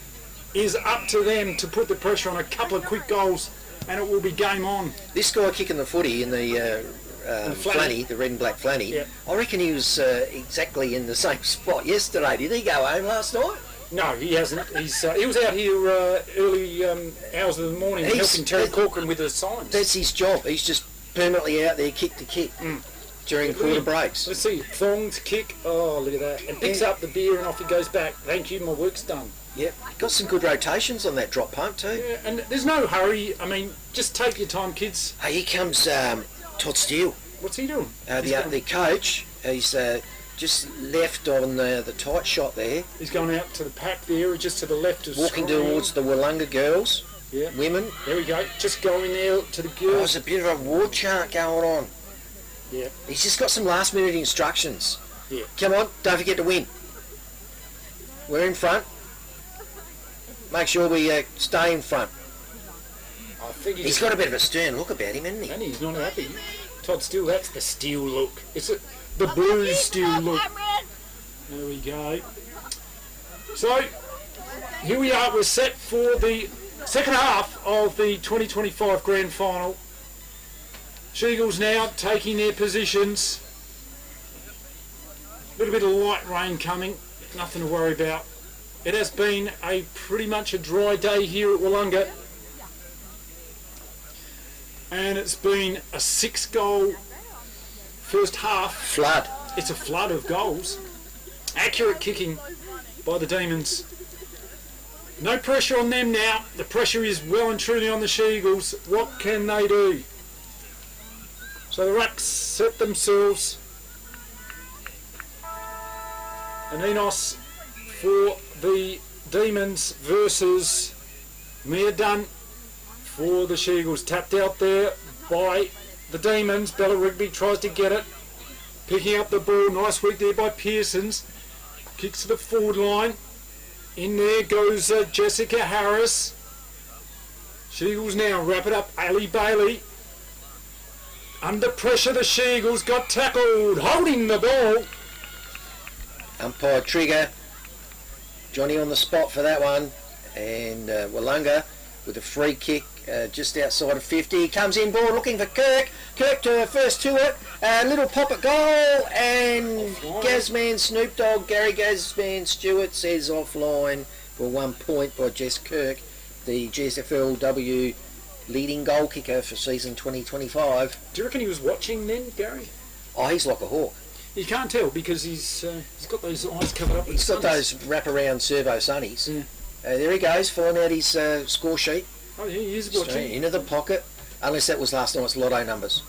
is up to them to put the pressure on. A couple of quick goals and it will be game on. This guy kicking the footy in the flanny, the red and black flanny, Yeah. I reckon he was exactly in the same spot yesterday. Did he go home last night? No, he hasn't. He was out here early hours of the morning helping Terry Corcoran with the signs. That's his job. He's just permanently out there kick to kick during quarter breaks. Let's see, thongs, kick, oh look at that, and picks up the beer and off he goes back. Thank you, my work's done. Yep, got some good rotations on that drop punt too. Yeah, and there's no hurry. I mean, just take your time, kids. Hey, here comes Todd Steele. What's he doing? The coach. He's just left on the tight shot there. He's going out to the pack there, just to the left of walking screen. towards the Willunga girls. Yeah. Women. There we go. Just going there to the Oh, girls. there's a bit of a war chant going on. Yeah. He's just got some last minute instructions. Yeah. Come on, don't forget to win. We're in front. Make sure we stay in front. I think He's got a bit of a stern look about him, hasn't he? And he's not happy. Todd Steele, that's the Steele look. It's the blue Steele look. There we go. So, here we are. We're set for the second half of the 2025 Grand Final. She-Eagles now taking their positions. A little bit of light rain coming. Nothing to worry about. It has been pretty much a dry day here at Willunga. And it's been a 6-goal first half. Flood. It's a flood of goals. Accurate kicking by the Demons. No pressure on them now. The pressure is well and truly on the She-Eagles. What can they do? So the Rucks set themselves. And Enos for the Demons versus Mia Dunn for the She-Eagles. Tapped out there by the Demons. Bella Rigby tries to get it. Picking up the ball. Nice work there by Pearsons. Kicks to the forward line. In there goes Jessica Harris. She-Eagles now wrap it up. Ali Bailey. Under pressure, the She-Eagles got tackled. Holding the ball. Umpire Trigger. Johnny on the spot for that one. And Willunga with a free kick just outside of 50. He comes in ball looking for Kirk. Kirk to first to it. Little pop at goal. And Gazman Snoop Dogg, Gary Gazman Stewart says offline for 1 point by Jess Kirk, the GSFL leading goal kicker for season 2025. Do you reckon he was watching then, Gary? Oh, he's like a hawk. You can't tell because he's got those eyes covered up. He's got those wraparound servo sunnies. Yeah. There he goes, filling out his score sheet. Oh, yeah, he is watching. Straight into the pocket, unless that was last night's lotto numbers.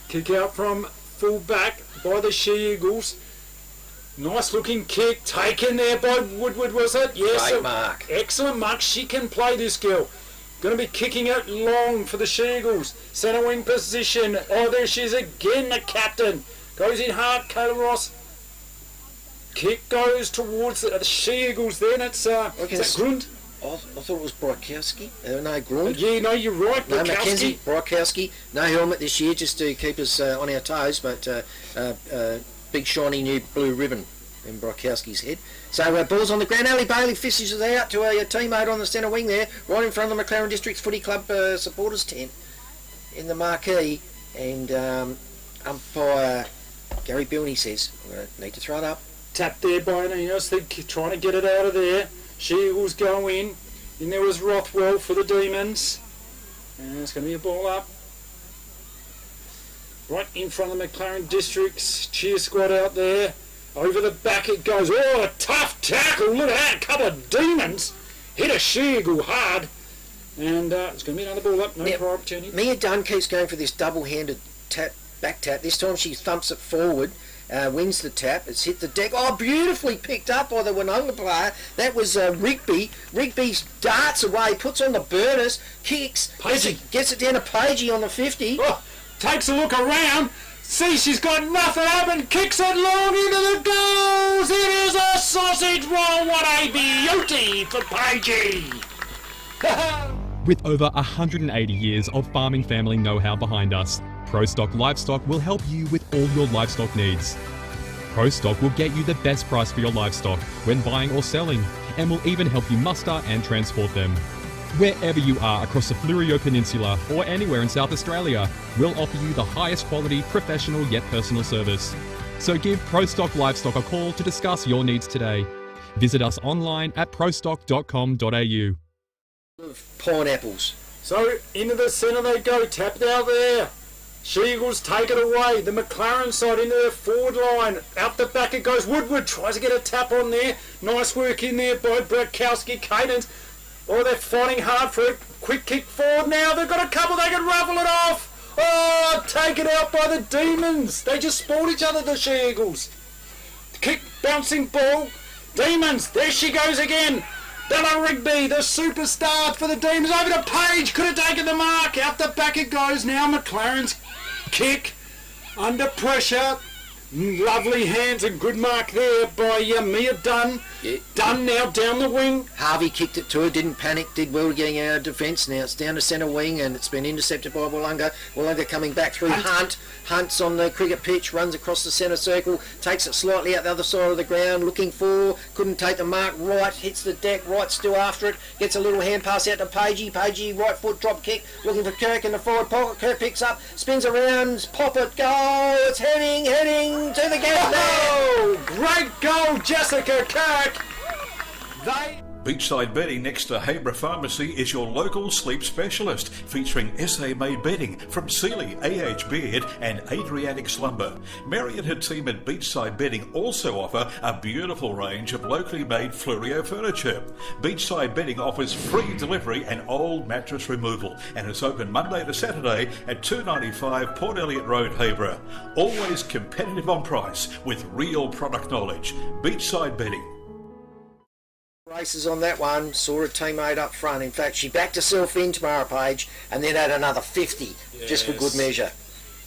Kick out from full back by the She-Eagles. Nice looking kick taken there by Woodward, was it? Yes. Great mark. Excellent mark. She can play, this girl. Going to be kicking it long for the She-Eagles. Centre wing position. Oh, there she is again, the captain. Goes in hard, Kayla Ross. Kick goes towards the She-Eagles then. It's Grund? I thought it was Brokowski. No, Grund. Yeah, no, you're right. No, Brokowski. Mackenzie, Brokowski. No helmet this year, just to keep us on our toes, but big shiny new blue ribbon in Brokowski's head. So ball's on the ground. Ali Bailey fishes it out to a teammate on the centre wing there, right in front of the McLaren District Footy Club supporters tent in the marquee. And umpire Gary Bilney says, we're going to need to throw it up. Tapped there by Enos. They're trying to get it out of there. She-Eagles go in. Then there was Rothwell for the Demons. And it's going to be a ball up. Right in front of the McLaren Districts. Cheer squad out there. Over the back it goes. Oh, a tough tackle. Look at that. A couple of Demons. Hit a She-Eagle hard. And it's going to be another ball up. No prior opportunity. Mia Dunn keeps going for this double-handed back tap. This time she thumps it forward. Wins the tap. It's hit the deck. Oh, beautifully picked up by the Willunga player. That was Rigby. Rigby darts away, puts on the burners, kicks, gets it down to Pagey on the 50. Oh, takes a look around. See, she's got nothing open. Kicks it long into the goals. It is a sausage roll. What a beauty for Pagey. With over 180 years of farming family know-how behind us, ProStock Livestock will help you with all your livestock needs. ProStock will get you the best price for your livestock when buying or selling, and will even help you muster and transport them. Wherever you are across the Fleurieu Peninsula or anywhere in South Australia, we'll offer you the highest quality, professional yet personal service. So give ProStock Livestock a call to discuss your needs today. Visit us online at prostock.com.au. Pineapples. So into the centre they go, tapped out there. She-Eagles take it away. The McLaren side into their forward line. Out the back it goes. Woodward tries to get a tap on there. Nice work in there by Bradkowski. Cadence. Oh, they're fighting hard for it. Quick kick forward now. They've got a couple. They can raffle it off. Oh, taken out by the Demons. They just spoiled each other, the She-Eagles. Kick, bouncing ball. Demons. There she goes again. Bella Rigby, the superstar for the Demons. Over to Page. Could have taken the mark. Out the back it goes. Now McLaren's kick. Under pressure. Lovely hands and good mark there by Mia Dunn. Yeah. Dunn now down the wing. Harvey kicked it to her, didn't panic, did well getting out of defence. Now it's down to centre wing and it's been intercepted by Willunga. Willunga coming back through Hunt. Hunt's on the cricket pitch, runs across the centre circle, takes it slightly out the other side of the ground, looking for, couldn't take the mark, right, hits the deck, right still after it, gets a little hand pass out to Pagey. Pagey, right foot drop kick, looking for Kirk in the forward pocket. Kirk picks up, spins around, pop it, goal, it's heading to the gap. No! Great goal, Jessica Kirk. Beachside Bedding next to Habra Pharmacy is your local sleep specialist, featuring SA-made bedding from Sealy, AH Beard and Adriatic Slumber. Mary and her team at Beachside Bedding also offer a beautiful range of locally made Fleurieu furniture. Beachside Bedding offers free delivery and old mattress removal and is open Monday to Saturday at 295 Port Elliot Road, Habra. Always competitive on price with real product knowledge. Beachside Bedding. Races on that one, saw a teammate up front. In fact, she backed herself in, Tamara Page, and then had another 50, just for good measure.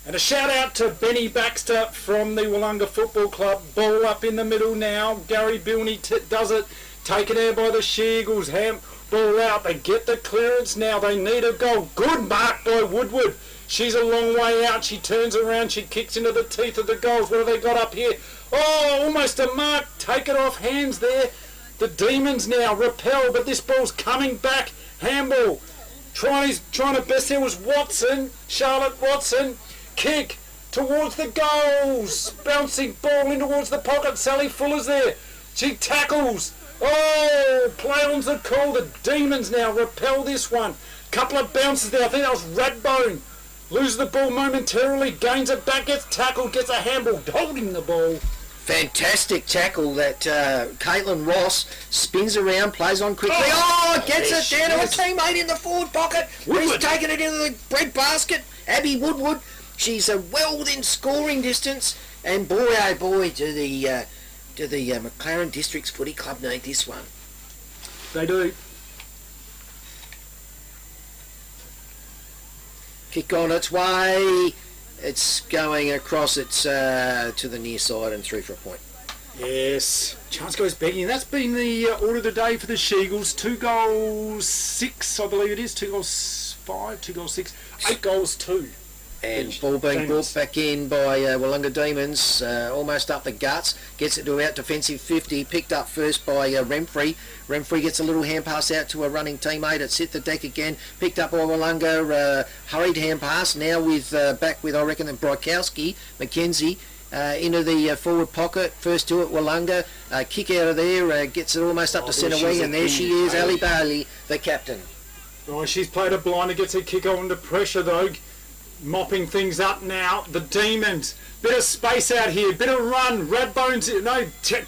And a shout out to Benny Baxter from the Willunga Football Club. Ball up in the middle now. Gary Bilney does it. Taken there by the She-Eagles. Ball out. They get the clearance now. They need a goal. Good mark by Woodward. She's a long way out. She turns around. She kicks into the teeth of the goals. What have they got up here? Oh, almost a mark. Take it off hands there. The Demons now repel, but this ball's coming back. Handball. Trying to best there was Watson. Charlotte Watson. Kick towards the goals. Bouncing ball in towards the pocket. Sally Fuller's there. She tackles. Oh, play on's the call. The Demons now repel this one. Couple of bounces there. I think that was Radbone. Loses the ball momentarily. Gains it back. Gets tackled. Gets a handball. Holding the ball. Fantastic tackle that Caitlin Ross spins around, plays on quickly. Oh, gets it down to a teammate in the forward pocket. He's taken it into the bread basket. Abby Woodward, she's well within scoring distance. And boy, oh boy, do the McLaren Districts Footy Club need this one. They do. Kick on its way. It's going across its to the near side and through for a point. Yes. Chance goes begging. That's been the order of the day for the She-Eagles. 2 goals 6, I believe it is. 2 goals 5, 2 goals 6, 8 goals 2. And ball being brought back in by Willunga Demons, almost up the guts, gets it to about defensive 50, picked up first by Renfrey. Renfrey gets a little hand pass out to a running teammate, it's hit the deck again, picked up by Willunga, hurried hand pass, now with back with, I reckon, Brykowski, Mackenzie, into the forward pocket, first to it, Willunga, kick out of there, gets it almost up to centre wing, and there she is, Ali Bailey, the captain. Oh, she's played a blinder, gets her kick under pressure though. Mopping things up now. The Demons. Bit of space out here. Bit of run. Radbone's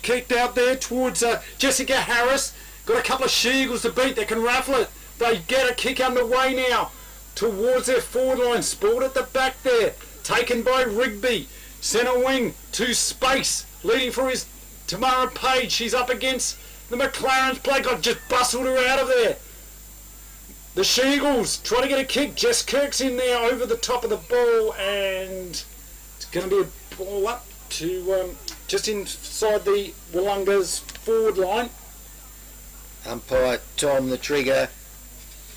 kicked out there towards Jessica Harris. Got a couple of She-Eagles to beat. They can raffle it. They get a kick underway now towards their forward line. Sport at the back there. Taken by Rigby. Centre wing to space. Leading for his Tamara Page. She's up against the McLaren's play. Got just bustled her out of there. The She-Eagles try to get a kick. Jess Kirk's in there over the top of the ball, and it's going to be a ball up to just inside the Willunga's forward line. Umpire Tom the Trigger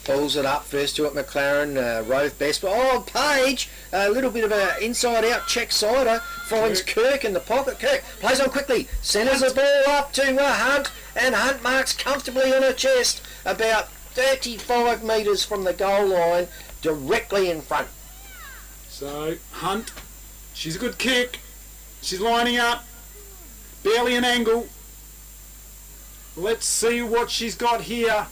pulls it up first to it. McLaren, Rove best. Oh, Page, a little bit of an inside-out check sider, finds Kirk in the pocket. Kirk plays on quickly, centres the ball up to Hunt, and Hunt marks comfortably on her chest, about 35 metres from the goal line, directly in front. So Hunt, she's a good kick. She's lining up, barely an angle. Let's see what she's got here.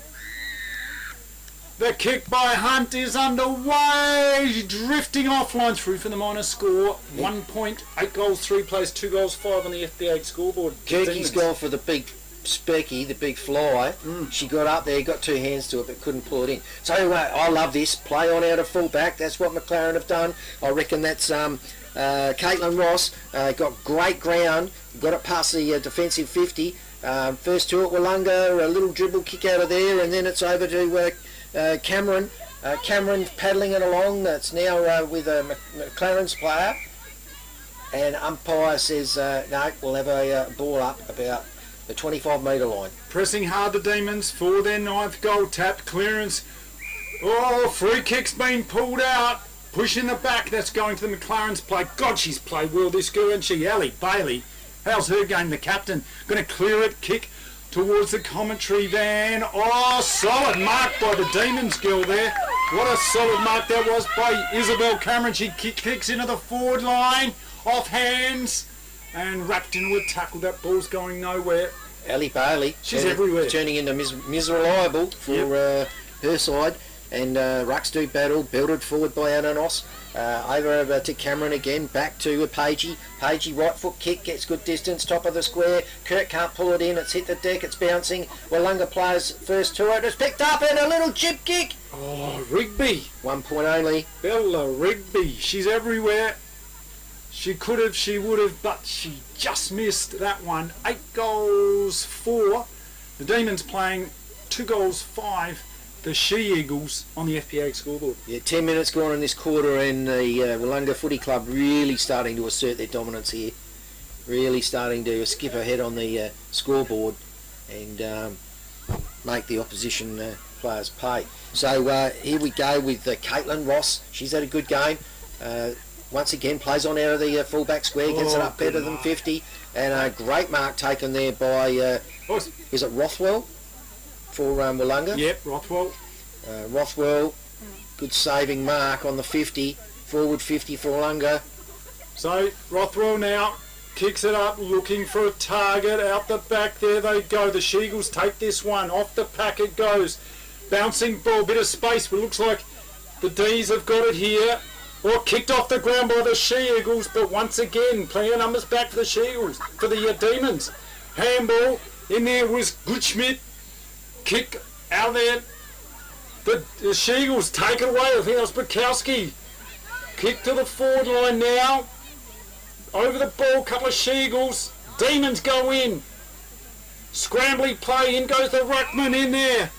The kick by Hunt is underway, drifting offline through for the minus score. 1 point, 8 goals, 3 plays, 2 goals, 5 on the FBA scoreboard. Kirky's goal for the big Specky, the big fly. She got up there, got 2 hands to it, but couldn't pull it in. So I love this. Play on out of full back. That's what McLaren have done. I reckon that's Caitlin Ross. Got great ground. Got it past the defensive 50. First to it, Willunga, a little dribble kick out of there, and then it's over to Cameron. Cameron paddling it along. That's now with McLaren's player. And umpire says, no, we'll have a ball up about the 25 metre line. Pressing hard the Demons for their 9th goal. Tap clearance. Oh, free kick's been pulled out. Push in the back. That's going to the McLaren's play. God, she's played well, this girl, isn't she? Ellie Bailey. How's her game, the captain? Going to clear it, kick towards the commentary van. Oh, solid mark by the Demons girl there. What a solid mark that was by Isabel Cameron. She kicks into the forward line, off hands, and wrapped into a tackle. That ball's going nowhere. Ellie Bailey. She's everywhere. Turning into Miserable for her side. And Rucks do battle, belted forward by Ananos. Over to Cameron again, back to Pagey. Pagey, right foot kick, gets good distance, top of the square. Kirk can't pull it in, it's hit the deck, it's bouncing. Willunga plays first to it, it's picked up and a little chip kick. Oh, Rigby. 1 point only. Bella Rigby, she's everywhere. She could have, she would have, but she just missed that one. 8 goals, 4. The Demons playing 2 goals, 5. The She-Eagles on the FPA scoreboard. Yeah, 10 minutes gone in this quarter, and the Willunga Footy Club really starting to assert their dominance here. Really starting to skip ahead on the scoreboard and make the opposition players pay. So here we go with Caitlin Ross. She's had a good game. Once again, plays on out of the full-back square, gets it up better than 50, and a great mark taken there by, is it Rothwell? For Willunga. Yep, Rothwell. Rothwell, good saving mark on the 50, forward 50 for Willunga. So Rothwell now kicks it up, looking for a target out the back. There they go. The She-Eagles take this one. Off the pack it goes. Bouncing ball, bit of space, but it looks like the D's have got it here. Or kicked off the ground by the She-Eagles, but once again, player numbers back for the She-Eagles, for the Demons. Handball, in there was Goodschmidt. Kick out there. The She-Eagles take it away. I think that was Bukowski. Kick to the forward line now. Over the ball, couple of She-Eagles. Demons go in. Scrambly play. In goes the Ruckman in there.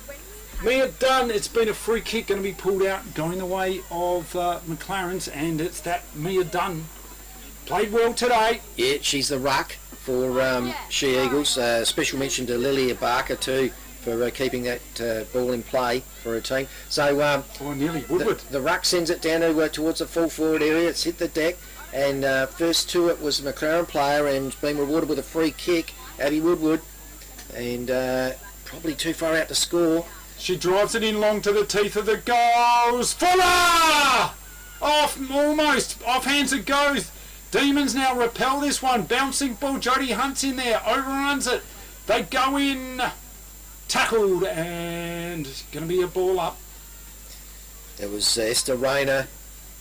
Mia Dunn. It's been a free kick going to be pulled out, going the way of McLaren's, and it's that Mia Dunn. Played well today. Yeah, she's the ruck for She-Eagles. Special mention to Lilia Barker too, for keeping that ball in play for her team. So nearly Woodward. The ruck sends it down towards the full forward area. It's hit the deck, and first to it was the McLaren player and been rewarded with a free kick, Abby Woodward, and probably too far out to score. She drives it in long to the teeth of the goals. Fuller! Off, almost. Off hands it goes. Demons now repel this one. Bouncing ball. Jodie Hunt's in there. Overruns it. They go in. Tackled, and going to be a ball up. There was Esther Rayner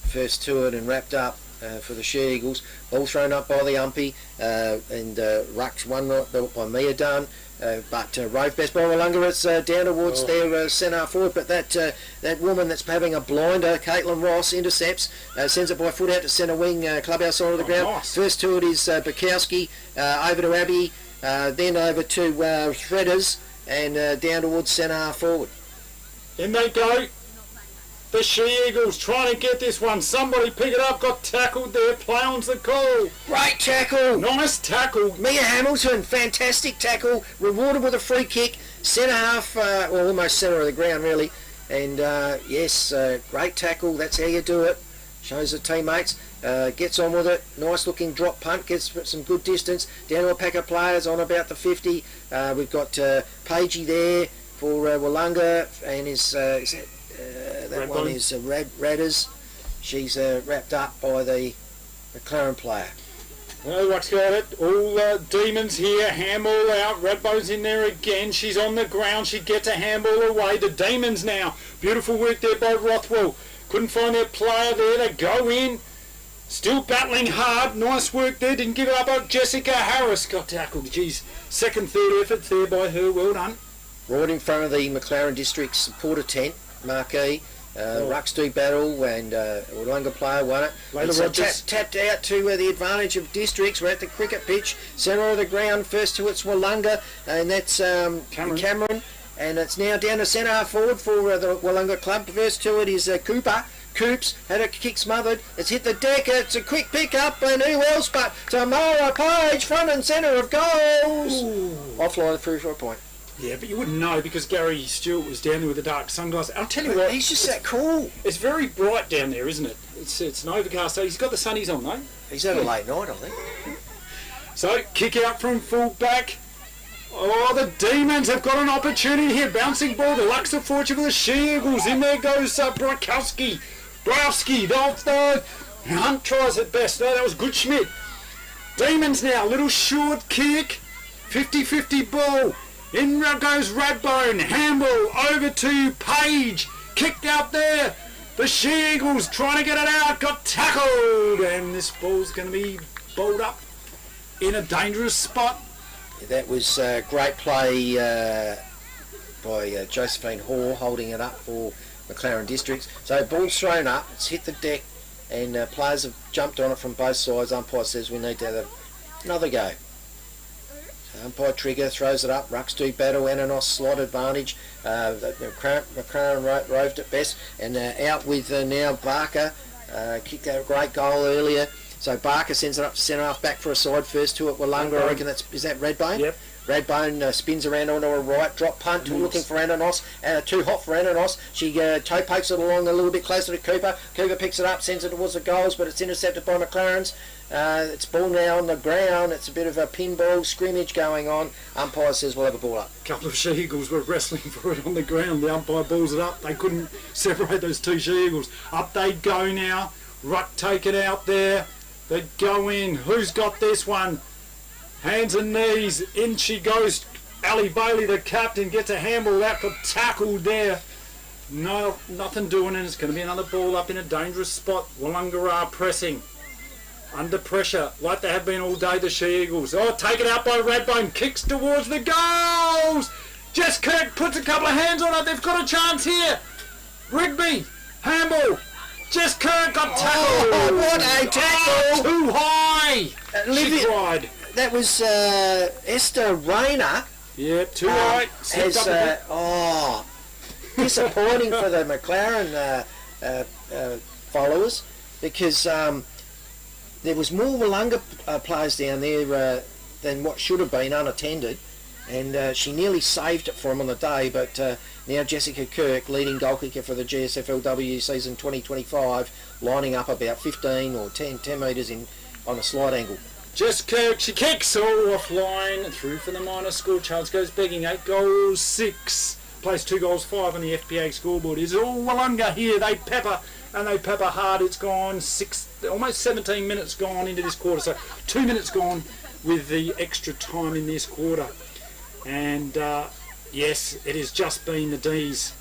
first to it and wrapped up for the She-Eagles. Ball thrown up by the umpy, and Rucks won by Mia Dunn. But Rove best by Willunga, it's down towards their centre forward, but that woman that's having a blinder, Caitlin Ross, intercepts, sends it by foot out to centre wing, clubhouse side of the ground. Nice. First to it is Bukowski, over to Abby, then over to Threaders, and down towards centre forward. In they go. The She-Eagles trying to get this one. Somebody pick it up. Got tackled there. Play on's the call. Great tackle. Nice tackle. Mia Hamilton, fantastic tackle. Rewarded with a free kick. Centre half, almost centre of the ground really. And yes, great tackle. That's how you do it. Shows the teammates. Gets on with it. Nice looking drop punt. Gets some good distance. Down to a pack of players on about the 50. We've got Pagey there for Willunga, and that one is Radders. She's wrapped up by the McLaren player. Well, what's got it? All Demons here, handball out, Radbone's in there again, she's on the ground, she gets a handball away, the Demons now, beautiful work there by Rothwell, couldn't find their player there, they go in, still battling hard, nice work there, didn't give it up, but Jessica Harris got tackled, geez, second, third effort there by her, well done. Right in front of the McLaren District supporter tent, marquee. Rucks do battle, and Willunga player won it. It's tapped out to the advantage of districts. We're at the cricket pitch, centre of the ground. First to it's Willunga, and that's Cameron. And it's now down to centre half forward for the Willunga club. First to it is Coops had a kick smothered. It's hit the deck. It's a quick pick up, and who else but Tamara Page, front and centre of goals. Offline through for a point. Yeah, but you wouldn't know because Gary Stewart was down there with the dark sunglasses. I'll tell you what, he's just that cool. It's very bright down there, isn't it? It's an overcast day. He's got the sunnies on, though. He's had a late night, I think. So, kick out from full back. Oh, the Demons have got an opportunity here. Bouncing ball, the Lux of Fortune for the She-Eagles. In there goes Brykowski. The Hunt tries at best. No, that was good Schmidt. Demons now, little short kick. 50-50 ball. In goes Radbone, handball over to Page, kicked out there. The She-Eagles trying to get it out, got tackled, and this ball's going to be bowled up in a dangerous spot. That was great play by Josephine Hall, holding it up for McLaren Districts. So ball's thrown up, it's hit the deck, and players have jumped on it from both sides. Umpire says we need to have another go. Umpire Trigger throws it up. Rucks do battle. Ananos slot advantage. McLaren roved at best. And out with now Barker. Kicked out a great goal earlier. So Barker sends it up to centre half back for a side. First to it, Willunga. I reckon is that Redbone? Yep. Redbone spins around onto her right. Drop punt. Looking for Ananos. Too hot for Ananos. She toe pokes it along a little bit closer to Cooper. Cooper picks it up, sends it towards the goals, but it's intercepted by McLaren's. It's ball now on the ground. It's a bit of a pinball scrimmage going on. Umpire says we'll have a ball up. A couple of She-Eagles were wrestling for it on the ground. The umpire balls it up. They couldn't separate those two She-Eagles. Up they go now. Ruck take it out there. They go in. Who's got this one? Hands and knees. In she goes. Ali Bailey, the captain, gets a handball out. Got tackled there. No, nothing doing, and it's going to be another ball up in a dangerous spot. Willunga are pressing. Under pressure, like they have been all day, the She-Eagles. Oh, taken out by Radbone, kicks towards the goals! Jess Kirk puts a couple of hands on it, they've got a chance here! Rigby, handball, Jess Kirk got tackled! Oh, what a tackle! Too high! She cried. That was Esther Rayner. Yeah, too high. Disappointing for the McLaren followers, because there was more Willunga players down there than what should have been unattended, and she nearly saved it for them on the day, but now Jessica Kirk, leading goal kicker for the GSFLW season 2025, lining up about 15 or 10 metres on a slight angle. Jess Kirk, she kicks all offline, through for the minor score. Charles goes begging, 8 goals, 6. Plays 2 goals, 5 on the FPA scoreboard. It's all Willunga here, they pepper. And they pepper hard. It's gone almost 17 minutes gone into this quarter. So 2 minutes gone with the extra time in this quarter. And yes, it has just been the D's.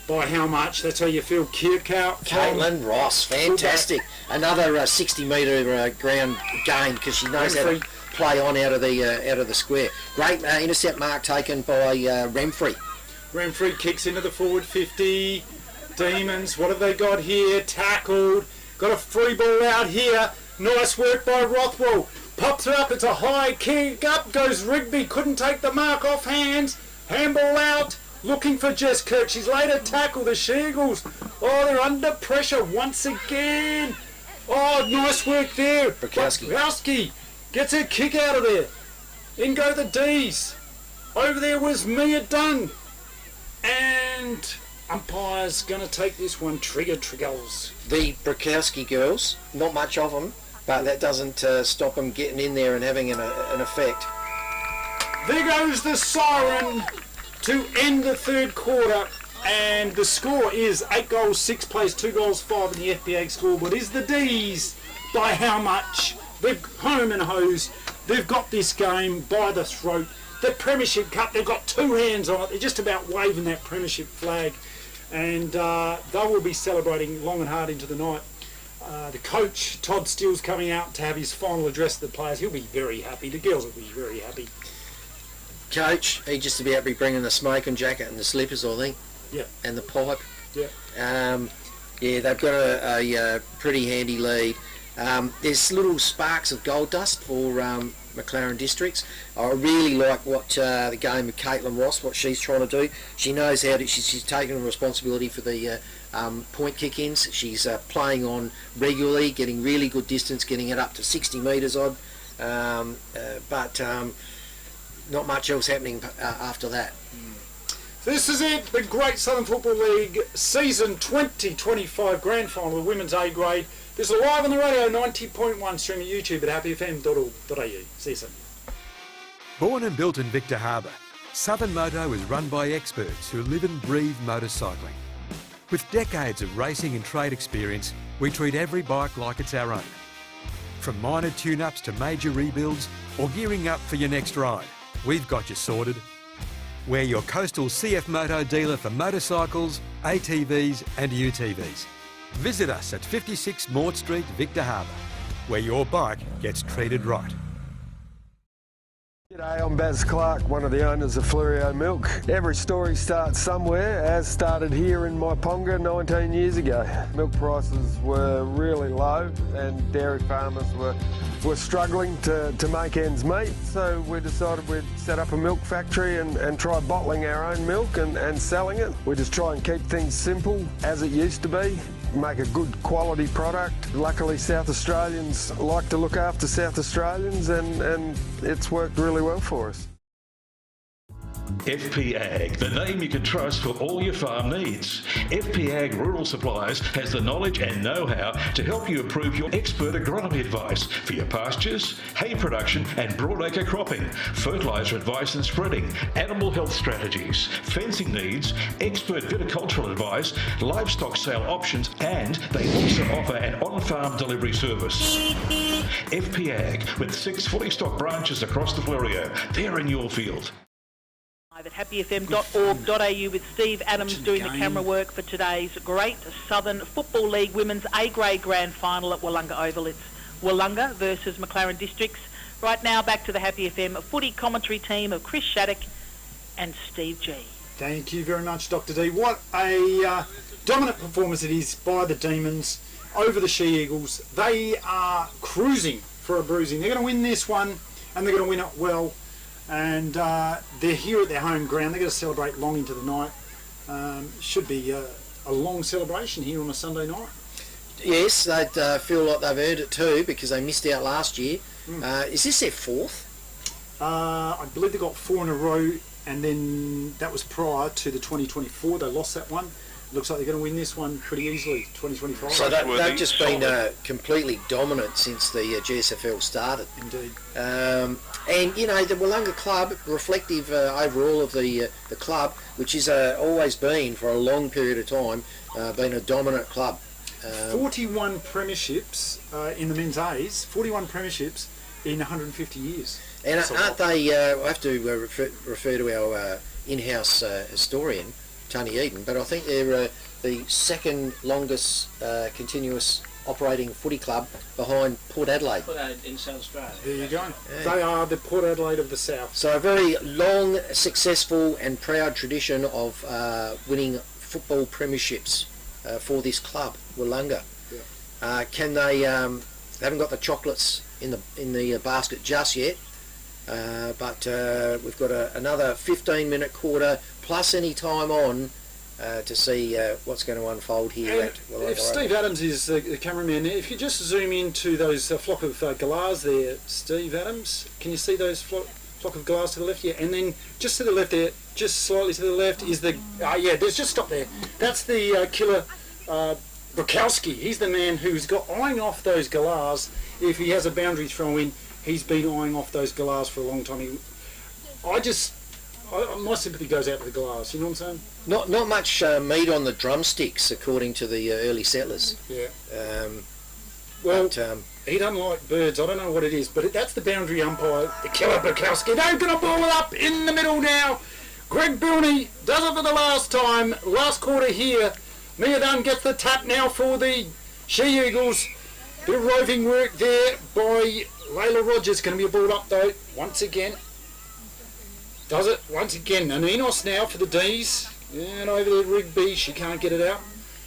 By how much? That's how you feel. Caitlin Ross, fantastic. Another 60 metre ground gain, because she knows how to play on out of the square. Great intercept mark taken by Remfrey. Remfrey kicks into the forward 50. Demons, what have they got here? Tackled. Got a free ball out here. Nice work by Rothwell. Pops it up. It's a high kick. Up goes Rigby. Couldn't take the mark off hands. Handball out. Looking for Jess Kirk. She's laid a tackle. The She-Eagles. Oh, they're under pressure once again. Oh, nice work there. Brykowski gets her kick out of there. In go the D's. Over there was Mia Dunn. And umpires going to take this one? Triggers. The Brakowski girls, not much of them, but that doesn't stop them getting in there and having an effect. There goes the siren to end the third quarter, and the score is 8 goals, 6 plays, 2 goals, 5 in the FPA scoreboard. Is the D's by how much? They've home and hose. They've got this game by the throat. The Premiership Cup, they've got 2 hands on it. They're just about waving that Premiership flag, and they will be celebrating long and hard into the night. The coach, Todd Steele's coming out to have his final address to the players. He'll be very happy. The girls will be very happy. Coach, he just about be bringing the smoking jacket and the slippers, I think. Yeah. And the pipe. Yeah. Yeah, they've got a pretty handy lead. There's little sparks of gold dust for McLaren Districts. I really like what the game with Caitlin Ross, what she's trying to do. She knows how to. She's taken responsibility for the point kick-ins. She's playing on regularly, getting really good distance, getting it up to 60 metres odd. But not much else happening after that. This is it, the Great Southern Football League Season 2025 Grand Final of Women's A Grade. This is live on the radio, 90.1, streaming YouTube at happyfm.org.au. See you soon. Born and built in Victor Harbour, Southern Moto is run by experts who live and breathe motorcycling. With decades of racing and trade experience, we treat every bike like it's our own. From minor tune-ups to major rebuilds or gearing up for your next ride, we've got you sorted. We're your coastal CF Moto dealer for motorcycles, ATVs and UTVs. Visit us at 56 Maud Street, Victor Harbour, where your bike gets treated right. G'day, I'm Baz Clark, one of the owners of Flurio Milk. Every story starts somewhere, as started here in Myponga 19 years ago. Milk prices were really low and dairy farmers were struggling to make ends meet, so we decided we'd set up a milk factory and try bottling our own milk and selling it. We just try and keep things simple as it used to be. Make a good quality product. Luckily South Australians like to look after South Australians and it's worked really well for us. FP Ag, the name you can trust for all your farm needs. FP Ag Rural Supplies has the knowledge and know-how to help you improve your expert agronomy advice for your pastures, hay production and broadacre cropping, fertiliser advice and spreading, animal health strategies, fencing needs, expert viticultural advice, livestock sale options, and they also offer an on-farm delivery service. FP Ag, with 6 fully stocked branches across the Fleurieu. They're in your field. Live at happyfm.org.au with Steve Adams doing the camera work for today's Great Southern Football League Women's A-Grade Grand Final at Willunga Oval. It's Willunga versus McLaren Districts. Right now, back to the Happy FM footy commentary team of Chris Shattuck and Steve G. Thank you very much, Dr. D. What a dominant performance it is by the Demons over the She-Eagles. They are cruising for a bruising. They're going to win this one, and they're going to win it well. And they're here at their home ground. They're going to celebrate long into the night. Should be a long celebration here on a Sunday night. Yes, they'd feel like they've earned it too because they missed out last year. Is this their 4th? I believe they got 4 in a row, and then that was prior to the 2024. They lost that one. Looks like they're going to win this one pretty easily, 2025. So they've just been completely dominant since the GSFL started. Indeed. And, you know, the Willunga club, reflective overall of the club, which has always been, for a long period of time, been a dominant club. 41 premierships in the men's A's, 41 premierships in 150 years. And aren't they, I have to refer to our in-house historian, Tony Eden, but I think they're the second longest continuous operating footy club behind Port Adelaide. Port Adelaide in South Australia. There you go. Yeah. They are the Port Adelaide of the South. So a very long, successful and proud tradition of winning football premierships for this club, Willunga. Yeah. Can they haven't got the chocolates in the basket just yet, but we've got another 15-minute quarter plus any time on to see what's going to unfold here at Willunga. If Steve Adams is the cameraman, if you just zoom into those flock of galahs there, Steve Adams, can you see those flock block of glass to the left, yeah, and then just to the left there, just slightly to the left is the, there's just stop there. That's the killer Bukowski. He's the man who's got eyeing off those galahs. If he has a boundary throw in, he's been eyeing off those galahs for a long time. My sympathy goes out to the galahs, you know what I'm saying? Not much meat on the drumsticks, according to the early settlers. Yeah. He doesn't like birds. I don't know what it is, but that's the boundary umpire, the killer Bukowski. They're going to ball it up in the middle now. Greg Bilney does it for the last time. Last quarter here. Mia Dunn gets the tap now for the She-Eagles. Bit of roving work there by Layla Rogers. Going to be a ball up though, once again. Does it once again. And Enos now for the D's. And over there, Rigby. She can't get it out.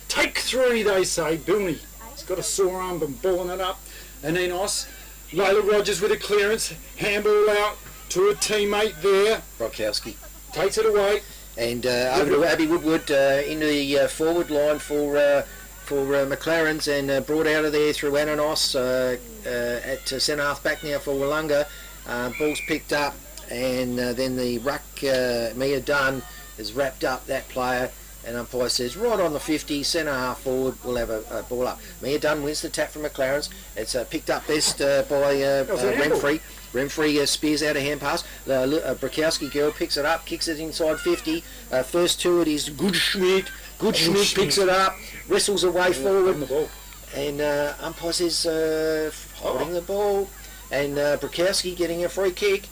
Take 3, they say. Bilney. He's got a sore arm and balling it up. And Enos. Layla Rogers with a clearance. Handball out to a teammate there. Brokowski takes it away. And over to Abby Woodward into the forward line for McLaren's, and brought out of there through Ananos at centre half back now for Willunga. Ball's picked up, and then the ruck Mia Dunn has wrapped up that player, and umpire says right on the 50, centre half forward, we'll have a ball up. Mia Dunn wins the tap from McLaren's. It's picked up best by Renfrey. Renfrey spears out a hand pass. Bukowski girl picks it up, kicks it inside 50. First to it is Goodschmidt. Goodschmidt picks it up, wrestles away forward, and umpire says holding the ball, and Bukowski getting a free kick.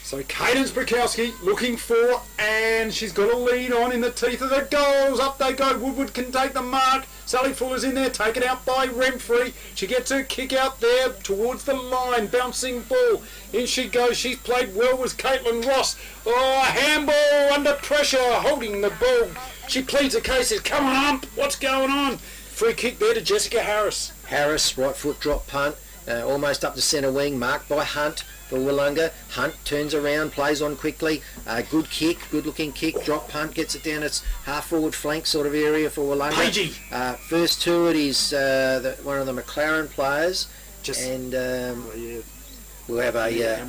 So Cadence Bukowski looking for, and she's got a lead on in the teeth of the goals. Up they go. Woodward can take the mark. Sally Fuller's in there, taken out by Renfrey. She gets her kick out there towards the line, bouncing ball. In she goes. She's played well with Caitlin Ross. Oh, handball under pressure, holding the ball. She pleads the case, says, come on, ump, what's going on? Free kick there to Jessica Harris. Harris, right foot drop punt, almost up the centre wing, marked by Hunt for Willunga. Hunt turns around, plays on quickly. Good kick, good looking kick, drop punt, gets it down its half forward flank sort of area for Willunga. Pagey. First to it is one of the McLaren players, we'll have a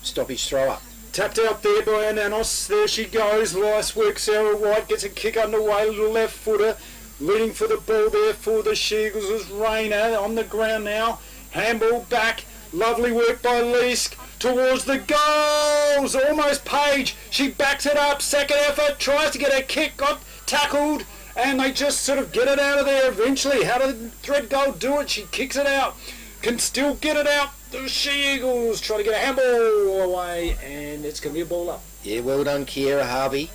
stoppage throw up. Tapped out there by Ananos. There she goes. Nice work. Sarah White gets a kick underway. Little left footer. Leading for the ball there for the She-Eagles is Rayner on the ground now. Handball back. Lovely work by Leask towards the goals. Almost Page. She backs it up. Second effort. Tries to get a kick. Got tackled. And they just sort of get it out of there eventually. How did Thread Gold do it? She kicks it out. Can still get it out. The She-Eagles try to get a handball away, and it's going to be a ball up. Yeah, well done, Kiera Harvey.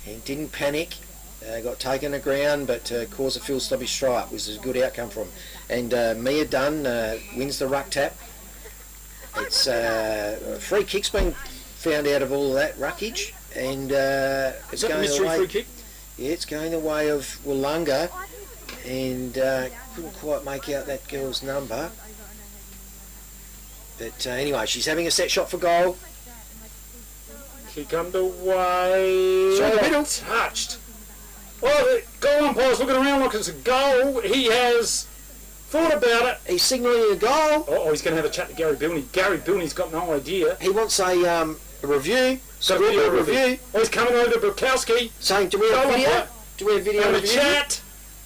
He didn't panic. Got taken to ground, but caused a field stoppage try up, which is a good outcome for him. And Mia Dunn wins the ruck tap. It's free kick's been found out of all of that ruckage, and it's going mystery the way. Free kick? Yeah, it's going the way of Willunga, and couldn't quite make out that girl's number. But anyway, she's having a set shot for goal. Kick underway. So the middle. Touched. Well, the goal umpire's looking around like it's a goal. He has thought about it. He's signalling a goal. Oh, he's going to have a chat to Gary Bilney. Gary Bilney's got no idea. He wants a review. Got a video review. Oh, he's coming over to Bukowski. Saying, do we have video? Do we have video have review? A chat.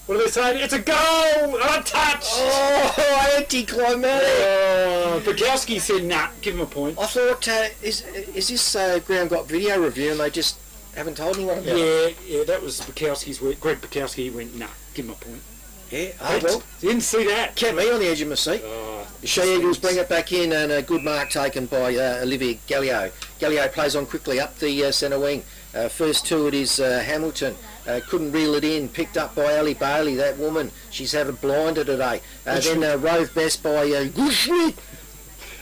What are they saying? It's a goal! Untouched! Oh, anticlimactic! Bukowski said, nah, give him a point. I thought, is this ground got video review and they just haven't told anyone about it? Yeah, that was Bukowski's work. Greg Bukowski went, nah, give him a point. Yeah, oh well. Didn't see that. Kept me on the edge of my seat. The She-Eagles bring it back in, and a good mark taken by Olivia Gallio. Gallio plays on quickly up the centre wing. First to it is Hamilton. Couldn't reel it in. Picked up by Ali Bailey, that woman. She's had a blinder today. Then rove best by Goodschmidt.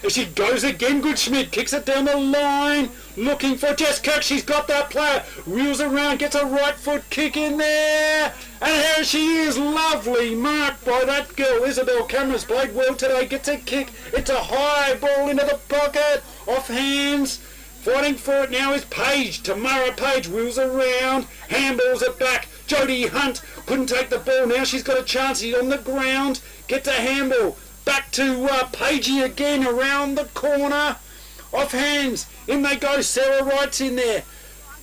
She goes again, Goodschmidt. Kicks it down the line. Looking for Jess Kirk. She's got that player. Wheels around. Gets a right foot kick in there. And here she is. Lovely mark by that girl. Isabel Cameron's played well today. Gets a kick. It's a high ball into the pocket. Off hands. Fighting for it now is Page. Tamara Page wheels around. Handballs it back. Jodie Hunt couldn't take the ball. Now she's got a chance. He's on the ground. Gets a handball. Back to Pagey again around the corner. Off hands. In they go. Sarah Wright's in there.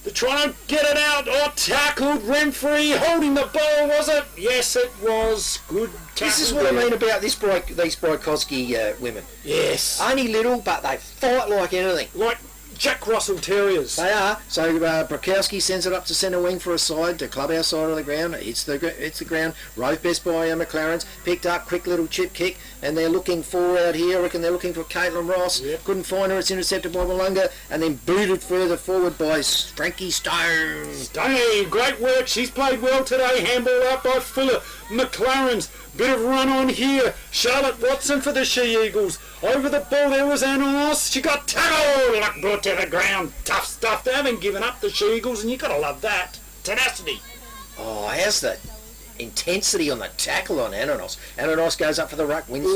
They're trying to get it out. Oh, tackled. Renfrey holding the ball, was it? Yes, it was. Good tackle. This is what I mean about these Brykowski women. Yes. Only little, but they fight like anything. Like Jack Russell Terriers. They are. So Brykowski sends it up to centre wing for a side, to clubhouse side of the ground. It's the ground. Rove best by McLaren's. Picked up, quick little chip kick, and they're looking for out here. I reckon they're looking for Caitlin Ross. Yep. Couldn't find her. It's intercepted by Willunga, and then booted further forward by Frankie Stone. Stoney, great work. She's played well today. Handball out by Fuller. McLaren's. Bit of run on here. Charlotte Watson for the She-Eagles. Over the ball there was Anos. She got tackled. Luck brought to the ground. Tough stuff. They haven't given up, the She-Eagles, and you've got to love that. Tenacity. Oh, how's the intensity on the tackle on Ananos. Ananos goes up for the ruck, wins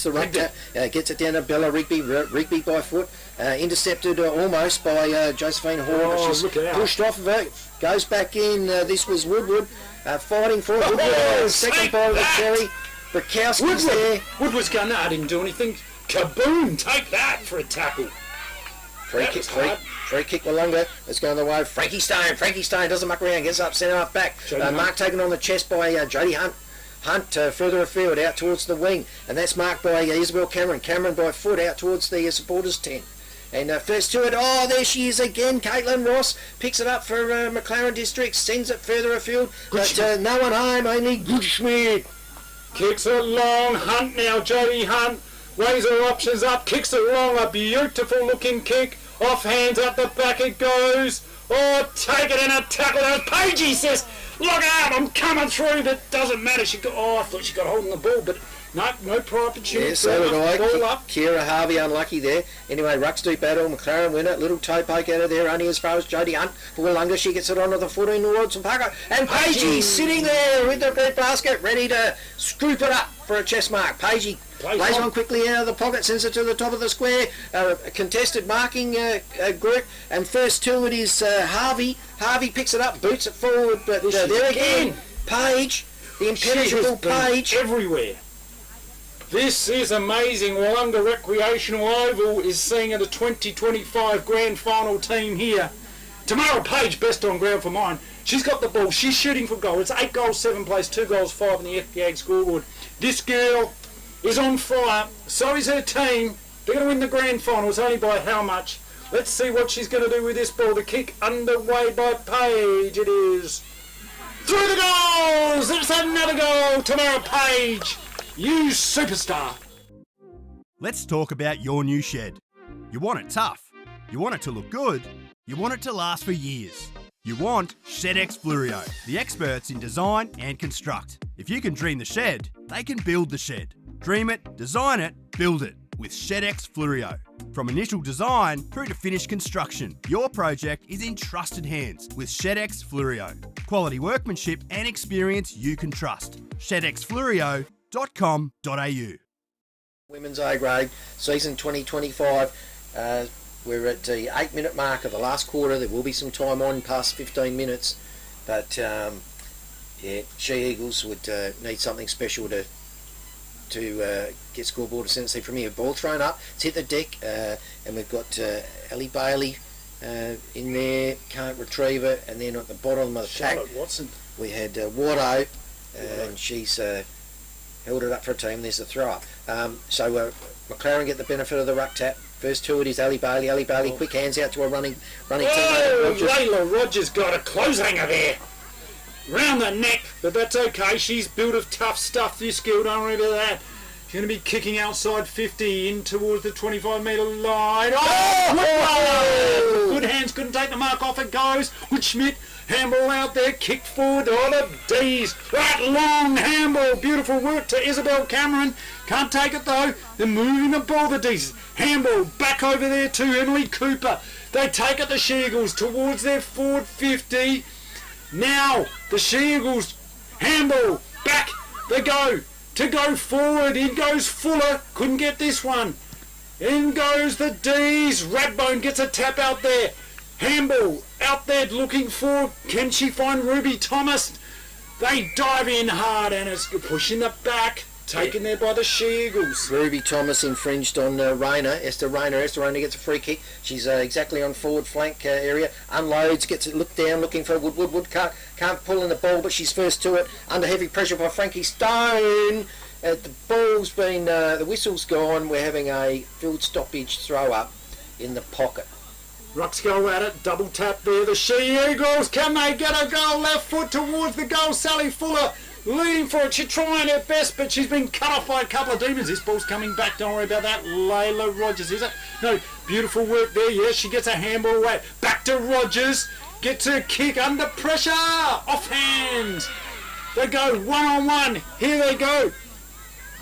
the ruck, gets it down to Bella Rigby. Rigby by foot. Intercepted almost by Josephine Horn. She's pushed off of her. Goes back in. This was Woodward. Fighting for it. Woodward, second ball of the cherry. Brykowski's there. Woodward's going, no, I didn't do anything. Kaboom! Take that for a tackle. Free kick, Willunga. Let's go on the way. Frankie Stone doesn't muck around. Gets up, centre up back. Mark taken on the chest by Jodie Hunt. Further afield, out towards the wing. And that's marked by Isabel Cameron. Cameron by foot out towards the supporters' tent. And first to it, there she is again. Caitlin Ross picks it up for McLaren District, sends it further afield, but no one home, only Goodschmidt. Kicks it long, Hunt now, Jodie Hunt, weighs her options up, kicks it long, a beautiful looking kick, off hands up the back it goes. Oh, take it in a tackle. Pagey says, look out, I'm coming through. That doesn't matter. I thought she got hold of the ball, but no prior opportunity. Yeah, so did I. Ball up. Kira Harvey unlucky there. Anyway, rucks deep battle. McLaren winner. Little toe poke out of there, only as far as Jodie Hunt. For Willunga, she gets it onto the 14 towards Parker. And Pagey sitting there with the bread basket, ready to scoop it up for a chest mark. Pagey plays on quickly out of the pocket, sends it to the top of the square. A contested marking group. And first to it is Harvey. Harvey picks it up, boots it forward, but there again, Page, the impenetrable Page. Everywhere. This is amazing. Willunga Recreational Oval is seeing a 2025 Grand Final team here. Tamara Page, best on ground for mine. She's got the ball. She's shooting for goal. It's 8 goals, 7 plays, 2 goals, 5 in the FPAG scoreboard. This girl is on fire. So is her team. They're going to win the Grand Final. It's only by how much? Let's see what she's going to do with this ball. The kick underway by Page. It is through the goals. It's another goal. Tamara Page. You superstar. Let's talk about your new shed. You want it tough. You want it to look good. You want it to last for years. You want ShedX Fluorio, the experts in design and construct. If you can dream the shed, they can build the shed. Dream it, design it, build it with ShedX Fluorio. From initial design through to finished construction, your project is in trusted hands with ShedX Fluorio. Quality workmanship and experience you can trust. ShedXFluorio.com.au. Women's A grade, season 2025. We're at the 8-minute mark of the last quarter. There will be some time on past 15 minutes, but She-Eagles would need something special to get scoreboard ascendancy from here. Ball thrown up, it's hit the deck, and we've got Ellie Bailey in there, can't retrieve it, and then at the bottom of the pack, Watson. We had Wardo, and she's held it up for a team. There's the throw up. So McLaren get the benefit of the ruck tap. First to it is Ali Bailey. Ali Bailey, quick hands out to a running teammate. Layla Rogers got a close hanger there. Round the neck, but that's okay. She's built of tough stuff, this girl, don't worry about that. She's going to be kicking outside 50 in towards the 25-metre line. Good hands, couldn't take the mark off, it goes. Schmidt, handball out there, kicked forward. The D's. That long handball, beautiful work to Isabel Cameron. Can't take it though. They're moving the ball, the D's. Handball back over there to Emily Cooper. They take it, the She-Eagles, towards their forward 50. Now, the She-Eagles, handball, back, they go, to go forward, in goes Fuller, couldn't get this one, in goes the D's, Radbone gets a tap out there, handball, out there looking for, can she find Ruby Thomas? They dive in hard and it's pushing the back, taken there by the She-Eagles. Ruby Thomas infringed on Rayner. Esther Rayner gets a free kick. She's exactly on forward flank area. Unloads, gets it looked down, looking for Wood. Can't pull in the ball, but she's first to it. Under heavy pressure by Frankie Stone. The ball's been, the whistle's gone. We're having a field stoppage throw up in the pocket. Rucks go at it, double tap there. The She-Eagles, can they get a goal? Left foot towards the goal. Sally Fuller leading for it. She's trying her best, but she's been cut off by a couple of demons. This ball's coming back. Don't worry about that. Layla Rogers, is it? No, beautiful work there. Yes, she gets a handball away. Back to Rogers. Gets her kick under pressure. Offhand. They go one-on-one. Here they go.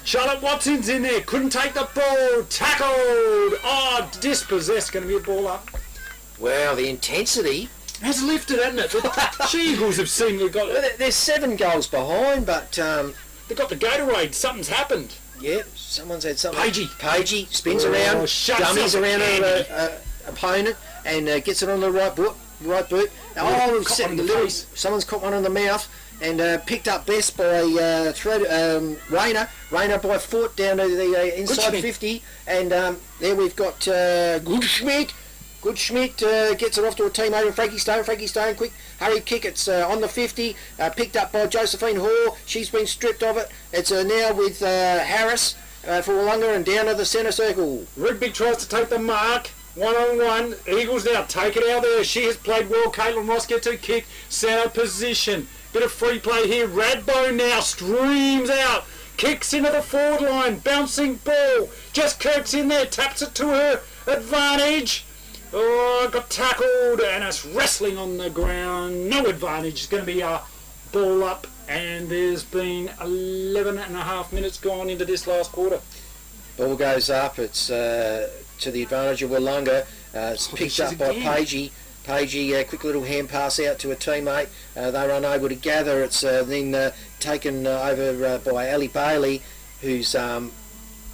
Charlotte Watson's in there. Couldn't take the ball. Tackled. Oh, dispossessed. Going to be a ball up. Wow, the intensity has lifted, hasn't it? The She-Eagles have seemingly got... They're 7 goals behind, but... they've got the Gatorade. Something's happened. Yeah, someone's had something. Pagey spins around, dummies around her opponent, and gets it on the right boot. Someone's caught one on the mouth, and picked up best by Rayner. Rayner by foot down to the inside 50, and there we've got Goodschmidt. Goodschmidt gets it off to a teammate, Frankie Stone, quick hurry kick. It's on the 50, picked up by Josephine Hoare. She's been stripped of it. It's now with Harris for Willunga and down to the centre circle. Rigby tries to take the mark. One-on-one. Eagles now take it out there. She has played well. Caitlin Ross gets her kick. Centre position. Bit of free play here. Radbo now streams out. Kicks into the forward line. Bouncing ball. Just Kirk's in there. Taps it to her advantage. Oh, got tackled, and it's wrestling on the ground. No advantage. It's going to be a ball up, and there's been 11 and a half minutes gone into this last quarter. Ball goes up. It's to the advantage of Willunga. It's picked up by Pagey. Pagey, quick little hand pass out to a teammate. They're unable to gather. It's then taken over by Ali Bailey, who's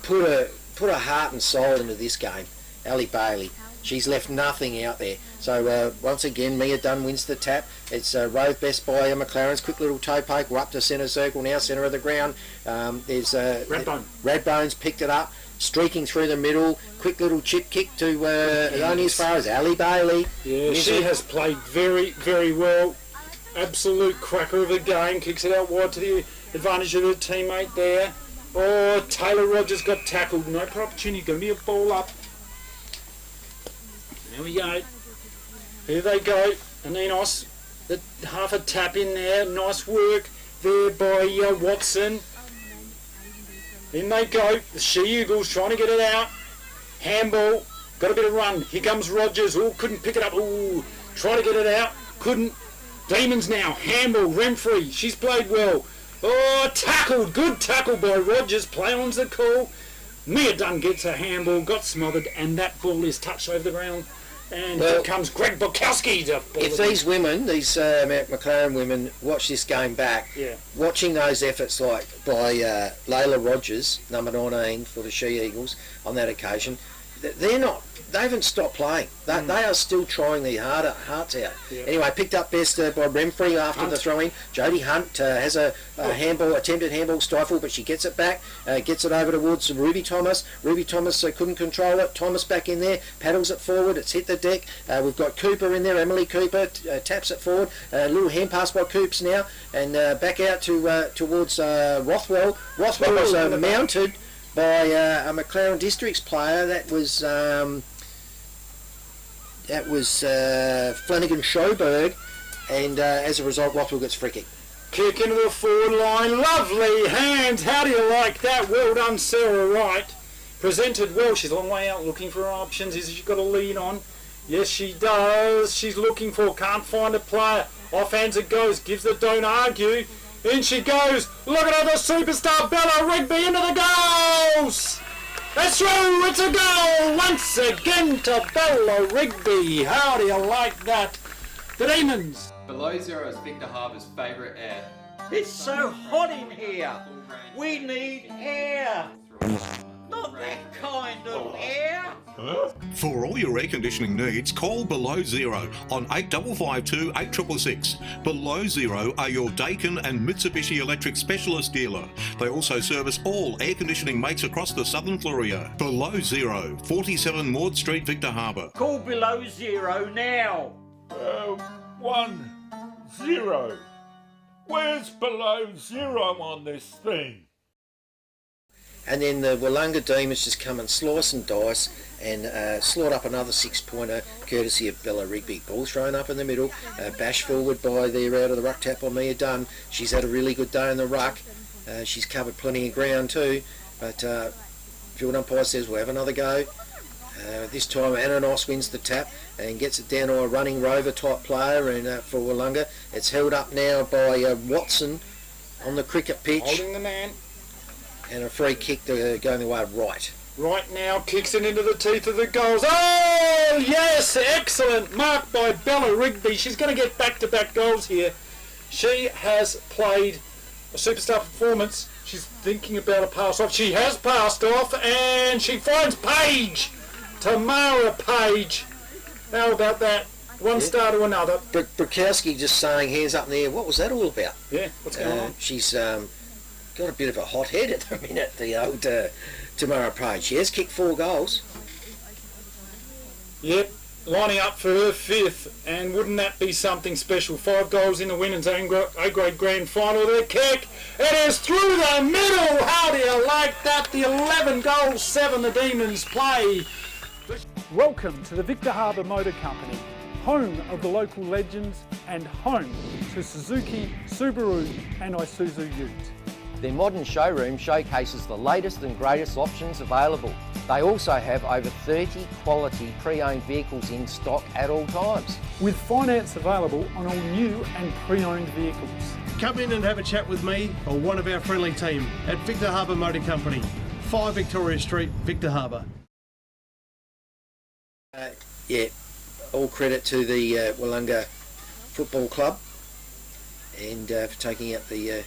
put her heart and soul into this game. Ali Bailey. She's left nothing out there. So once again, Mia Dunn wins the tap. It's rove best by McLaren's quick little toe poke. We're up to centre circle now, centre of the ground. There's Radbone's picked it up, streaking through the middle. Quick little chip kick to only as far as Ali Bailey. Yeah, she has played very, very well. Absolute cracker of a game. Kicks it out wide to the advantage of her teammate there. Oh, Taylor Rogers got tackled. No opportunity. Going to be a ball up. There we go. Here they go. Aninos, half a tap in there. Nice work there by Watson. In they go. The She-Eagles trying to get it out. Handball. Got a bit of run. Here comes Rogers. Oh, couldn't pick it up. Oh, try to get it out. Couldn't. Demons now. Handball. Renfrey. She's played well. Oh, tackled. Good tackle by Rogers. Play on's the call. Mia Dunn gets a handball. Got smothered. And that ball is touched over the ground. And here comes Greg Bukowski. If these women, these McLaren women, watch this game back, watching those efforts like by Layla Rogers, number 19 for the She-Eagles on that occasion, they haven't stopped playing. They are still trying their hearts out. Yeah. Anyway, picked up best by Renfrey after the throw-in. Jodie Hunt has a attempted handball stifle, but she gets it back, gets it over towards Ruby Thomas. Ruby Thomas couldn't control it. Thomas back in there, paddles it forward. It's hit the deck. We've got Cooper in there, Emily Cooper, taps it forward. A little hand pass by Coops now, and back out towards Rothwell. Rothwell was mounted by a McLaren Districts player. That was Flanagan Schoberg, and as a result, Rothwell gets free kick. Kick into the forward line. Lovely hands. How do you like that? Well done, Sarah Wright. Presented well. She's a long way out looking for options. Is she got a lead on? Yes, she does. She's looking for, can't find a player. Offhands it goes. Gives the don't argue. In she goes. Look at her, the superstar Bella Rigby into the goals. That's true. It's a goal once again to Bella Rigby. How do you like that? The Demons. Below zero is Victor Harbour's favourite air. It's so hot in here. We need air. Not that kind of air. For all your air conditioning needs, call Below Zero on 8552 8666. Below Zero are your Daikin and Mitsubishi Electric specialist dealer. They also service all air conditioning makes across the Southern Fluria. Below Zero, 47 Maud Street, Victor Harbour. Call Below Zero now. 10. Where's Below Zero on this thing? And then the Willunga Demons just come and slice and dice and slot up another 6-pointer courtesy of Bella Rigby. Ball thrown up in the middle, bash forward by there out of the ruck tap on Mia Dunn. She's had a really good day in the ruck. She's covered plenty of ground too, but field umpire says we'll have another go. This time Ananos wins the tap and gets it down to a running rover type player, and for Willunga it's held up now by Watson on the cricket pitch. Holding the man. And a free kick going the way of right. Right now, kicks it into the teeth of the goals. Oh, yes, excellent. Marked by Bella Rigby. She's going to get back-to-back goals here. She has played a superstar performance. She's thinking about a pass off. She has passed off, and she finds Page. Tamara Page. How about that? One star to another. Brukowski just saying hands up in the air. What was that all about? Yeah, what's going on? She's got a bit of a hot head at the minute, the old Tamara Page. She has kicked 4 goals. Yep, lining up for her 5th, and wouldn't that be something special? 5 goals in the women's A-grade grand final. The kick, it is through the middle. How do you like that? The 11 goals, 7 the Demons play. Welcome to the Victor Harbour Motor Company, home of the local legends and home to Suzuki, Subaru and Isuzu Utes. Their modern showroom showcases the latest and greatest options available. They also have over 30 quality pre-owned vehicles in stock at all times. With finance available on all new and pre-owned vehicles. Come in and have a chat with me or one of our friendly team at Victor Harbour Motor Company, 5 Victoria Street, Victor Harbour. Yeah, all credit to the Willunga Football Club and for taking out the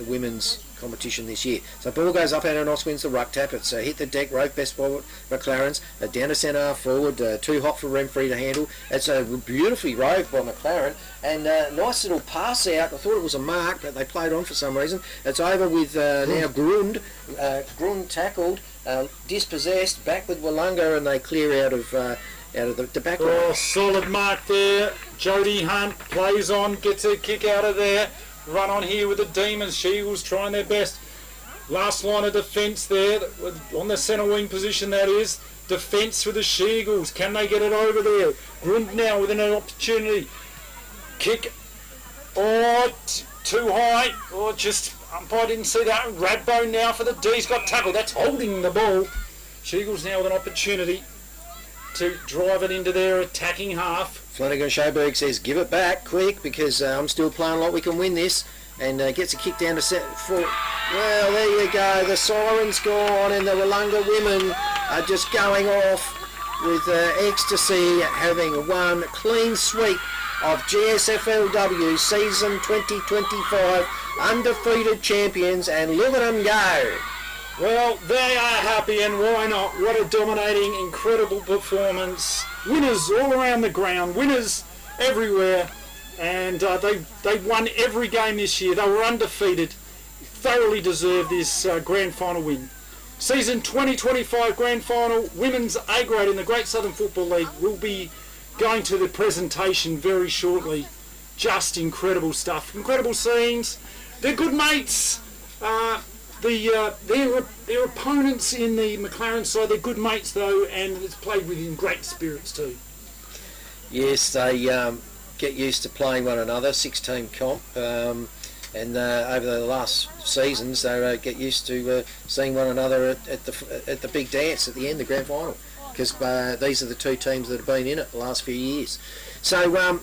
women's competition this year. So ball goes up, Ananos wins the ruck tap. It's hit the deck, rove best forward, McLaren's down to centre half forward, too hot for Renfrey to handle. It's a beautifully roved by McLaren, and nice little pass out. I thought it was a mark, but they played on for some reason. It's over with now Grund. Grund tackled, dispossessed, back with Willunga, and they clear out of the back line. Oh, solid mark there. Jodie Hunt plays on, gets a kick out of there. Run on here with the Demons. She-Eagles trying their best. Last line of defence there, on the centre wing position that is. Defence for the She-Eagles. Can they get it over there? Grund now with an opportunity. Kick. Oh, too high. Oh, just, umpire didn't see that. Radbo now for the D's got tackled. That's holding the ball. She-Eagles now with an opportunity to drive it into their attacking half. Flanagan Schoberg says, give it back quick because I'm still playing like we can win this, and gets a kick down to set for. Well, there you go. The siren's gone, and the Willunga women are just going off with ecstasy, having won clean sweep of GSFLW season 2025, undefeated champions, and look at them go. Well, they are happy, and why not? What a dominating, incredible performance. Winners all around the ground, winners everywhere, and they won every game this year. They were undefeated, thoroughly deserved this grand final win. Season 2025 grand final, women's A-grade in the Great Southern Football League will be going to the presentation very shortly. Just incredible stuff, incredible scenes. They're good mates. Their opponents in the McLaren side, they're good mates though, and it's played with in great spirits too. Yes, they get used to playing one another, 6-team comp, and over the last seasons they get used to seeing one another at the big dance at the end, the grand final, because these are the 2 teams that have been in it the last few years. So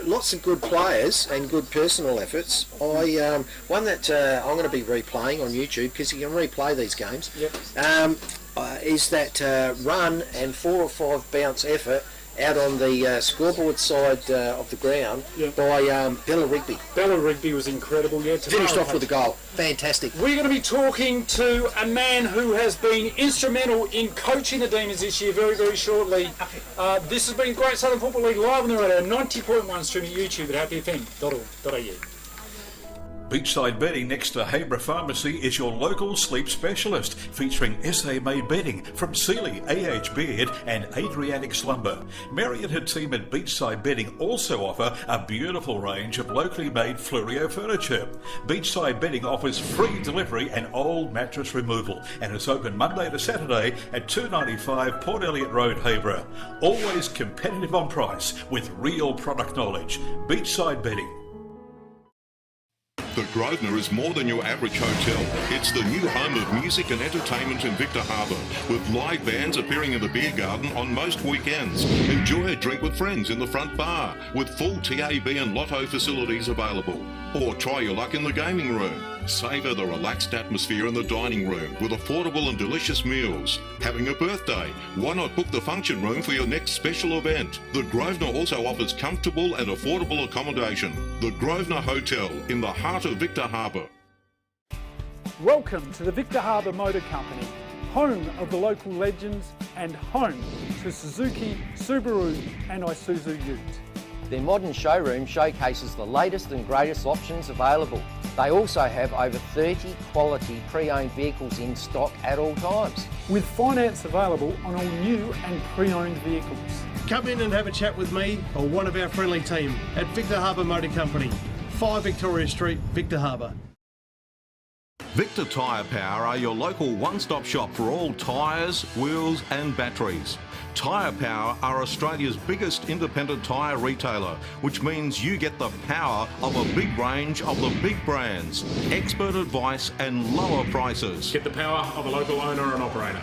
lots of good players and good personal efforts. One that I'm going to be replaying on YouTube, because you can replay these games. Yep. Is that run and 4 or 5 bounce effort out on the scoreboard side of the ground by Bella Rigby. Bella Rigby was incredible, yeah. Finished off with a goal. Fantastic. We're going to be talking to a man who has been instrumental in coaching the Demons this year very, very shortly. This has been Great Southern Football League live on the radio, 90.1 streaming YouTube at happyfm.org.au. Beachside Bedding next to Habra Pharmacy is your local sleep specialist, featuring SA-made bedding from Sealy, AH Beard and Adriatic Slumber. Mary and her team at Beachside Bedding also offer a beautiful range of locally made Fluorio furniture. Beachside Bedding offers free delivery and old mattress removal and is open Monday to Saturday at 295 Port Elliot Road, Habra. Always competitive on price with real product knowledge. Beachside Bedding. The Grosvenor is more than your average hotel. It's the new home of music and entertainment in Victor Harbour, with live bands appearing in the beer garden on most weekends. Enjoy a drink with friends in the front bar, with full TAB and lotto facilities available. Or try your luck in the gaming room. Savour the relaxed atmosphere in the dining room with affordable and delicious meals. Having a birthday? Why not book the function room for your next special event? The Grosvenor also offers comfortable and affordable accommodation. The Grosvenor Hotel in the heart of Victor Harbour. Welcome to the Victor Harbour Motor Company, home of the local legends and home to Suzuki, Subaru and Isuzu Ute. Their modern showroom showcases the latest and greatest options available. They also have over 30 quality pre-owned vehicles in stock at all times. With finance available on all new and pre-owned vehicles. Come in and have a chat with me or one of our friendly team at Victor Harbour Motor Company, 5 Victoria Street, Victor Harbour. Victor Tyre Power are your local one-stop shop for all tyres, wheels and batteries. Tyre Power are Australia's biggest independent tyre retailer, which means you get the power of a big range of the big brands, expert advice and lower prices. Get the power of a local owner and operator.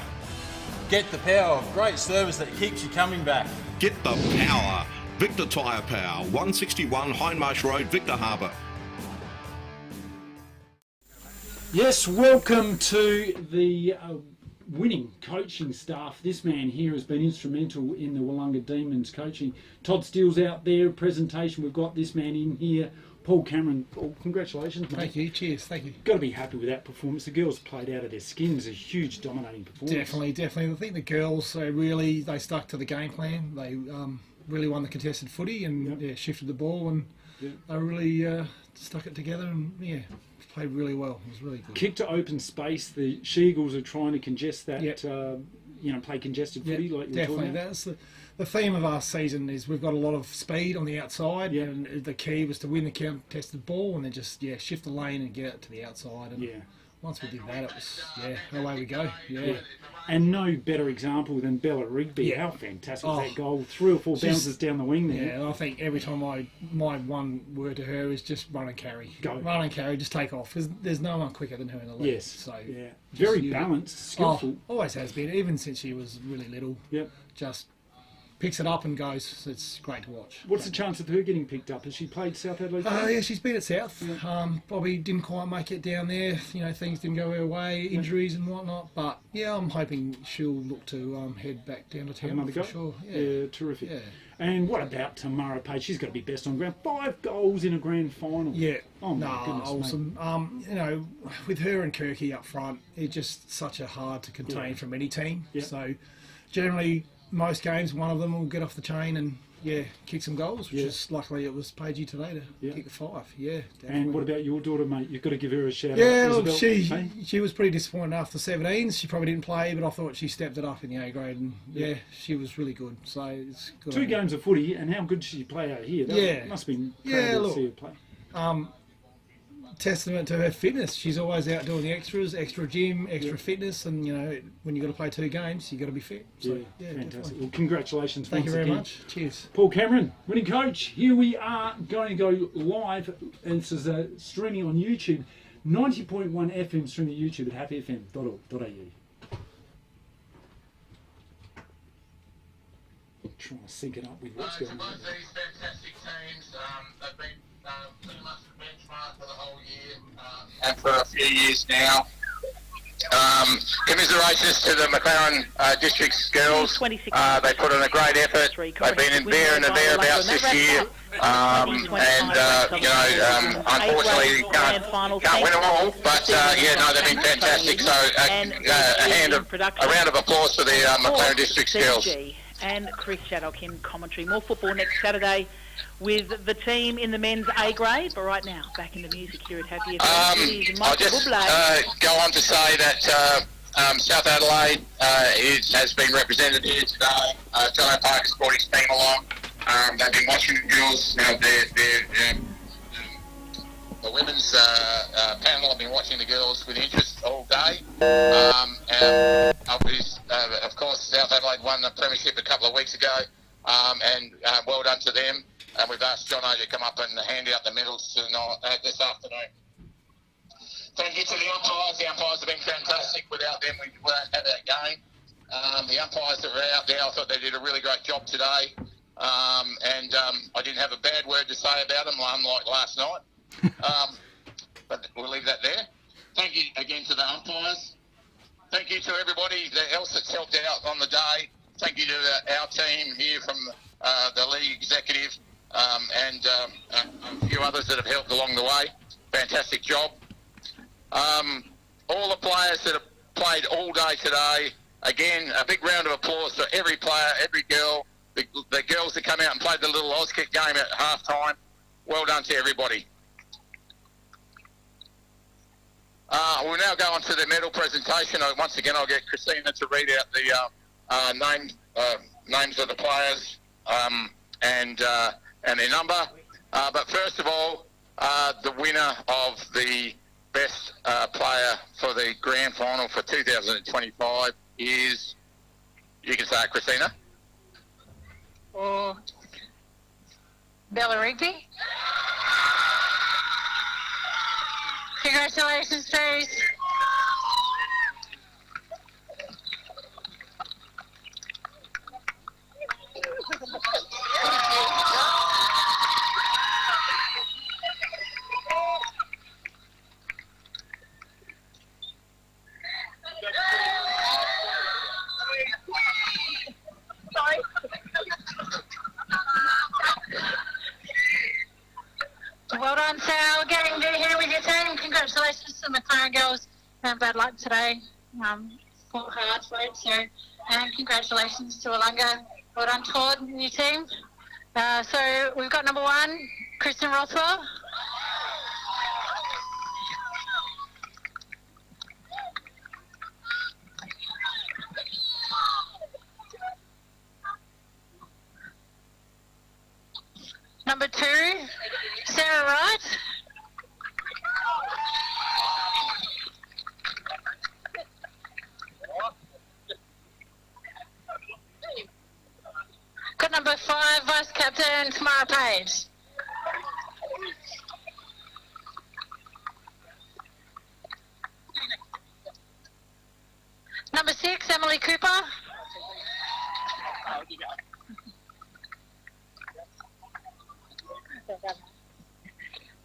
Get the power of great service that keeps you coming back. Get the power. Victor Tyre Power, 161 Hindmarsh Road, Victor Harbour. Yes, welcome to the winning coaching staff. This man here has been instrumental in the Willunga Demons coaching. Todd Steele's out there, presentation. We've got this man in here, Paul Cameron. Paul, congratulations, mate. Thank you, cheers, thank you. Got to be happy with that performance. The girls played out of their skins, a huge dominating performance. Definitely. I think the girls, they stuck to the game plan. They really won the contested footy and shifted the ball, and they really stuck it together and played really well. It was really good. Kick to open space. The She-Eagles are trying to congest that, play congested footy like you were talking about. That's the theme of our season is we've got a lot of speed on the outside, and the key was to win the contested ball and then just shift the lane and get it to the outside. And once we did that, it was away we go. And no better example than Bella Rigby. How fantastic was that goal? 3 or 4 bounces down the wing there. Yeah, I think every time my one word to her is just run and carry. Run and carry, just take off. There's no one quicker than her in the league. Yes. So very balanced, skillful. Always has been, even since she was really little. Just picks it up and goes. It's great to watch. What's the chance of her getting picked up? Has she played South Adelaide? Yeah, she's been at South. Probably didn't quite make it down there. Things didn't go her way, injuries and whatnot. But I'm hoping she'll look to head back down to town for sure. Yeah, terrific. Yeah. And what about Tamara Page? She's got to be best on ground. 5 goals in a grand final. Yeah. Oh my goodness, awesome. With her and Kirky up front, it's just such a hard to contain from any team. So generally, most games, one of them will get off the chain and kick some goals, which is luckily it was Pagey today to kick 5. Definitely. And what about your daughter, mate? You've got to give her a shout out. Yeah, she was pretty disappointed after 17s. She probably didn't play, but I thought she stepped it up in the A grade, and she was really good. So it's good. 2 games of footy, and how good did she play out here? That must have been incredible to see her play. Testament to her fitness. She's always out doing the extra gym, extra fitness, and when you've got to play 2 games, you've got to be fit. So, fantastic. Definitely. Well, congratulations. Thank you very again. much. Cheers. Paul Cameron, winning coach. Here we are going to go live, and this is streaming on YouTube, 90.1 FM streaming YouTube at happyfm.org.au. Trying to sync it up with what's going on. Both these fantastic teams, they've been pretty much the benchmark for the whole year and for a few years now. commiserations to the McLaren District's girls. They put in a great effort. They've been in there and thereabouts this year. Unfortunately, can't win them all. But they've been fantastic. So a round of applause for the McLaren District's girls. And Chris Shaddock in commentary. More football next Saturday with the team in the men's A grade. But right now, back in the music here at Happy FM. I'll just go on to say that South Adelaide has been represented here today. John Parker's brought his team along. They've been watching the girls. The women's panel have been watching the girls with interest all day. Of course, South Adelaide won the premiership a couple of weeks ago, and well done to them. And we've asked John O to come up and hand out the medals this afternoon. Thank you to the umpires. The umpires have been fantastic. Without them, we won't have that game. The umpires that were out there, I thought they did a really great job today. I didn't have a bad word to say about them, unlike last night. But we'll leave that there. Thank you again to the umpires. Thank you to everybody else that's helped out on the day. Thank you to our team here from the league executive and a few others that have helped along the way. Fantastic job. All the players that have played all day today, again, a big round of applause for every player, every girl, the girls that come out and played the little Auskick game at half-time. Well done to everybody. We'll now go on to the medal presentation. Once again, I'll get Christina to read out the names of the players and their number. But first of all, the winner of the best player for the grand final for 2025 is, you can say it, Christina. Or Bella Rigby. Congratulations, Trace. Well done, Sal. Getting here with your team. Congratulations to the McLaren girls. Bad luck today. Fought hard for it. So, congratulations to Willunga. Well done, Todd and your team. So we've got number 1, Kristen Rothwell. Number 2, Sarah Wright. Got number 5, Vice Captain Tamara Page. Number 6, Emily Cooper.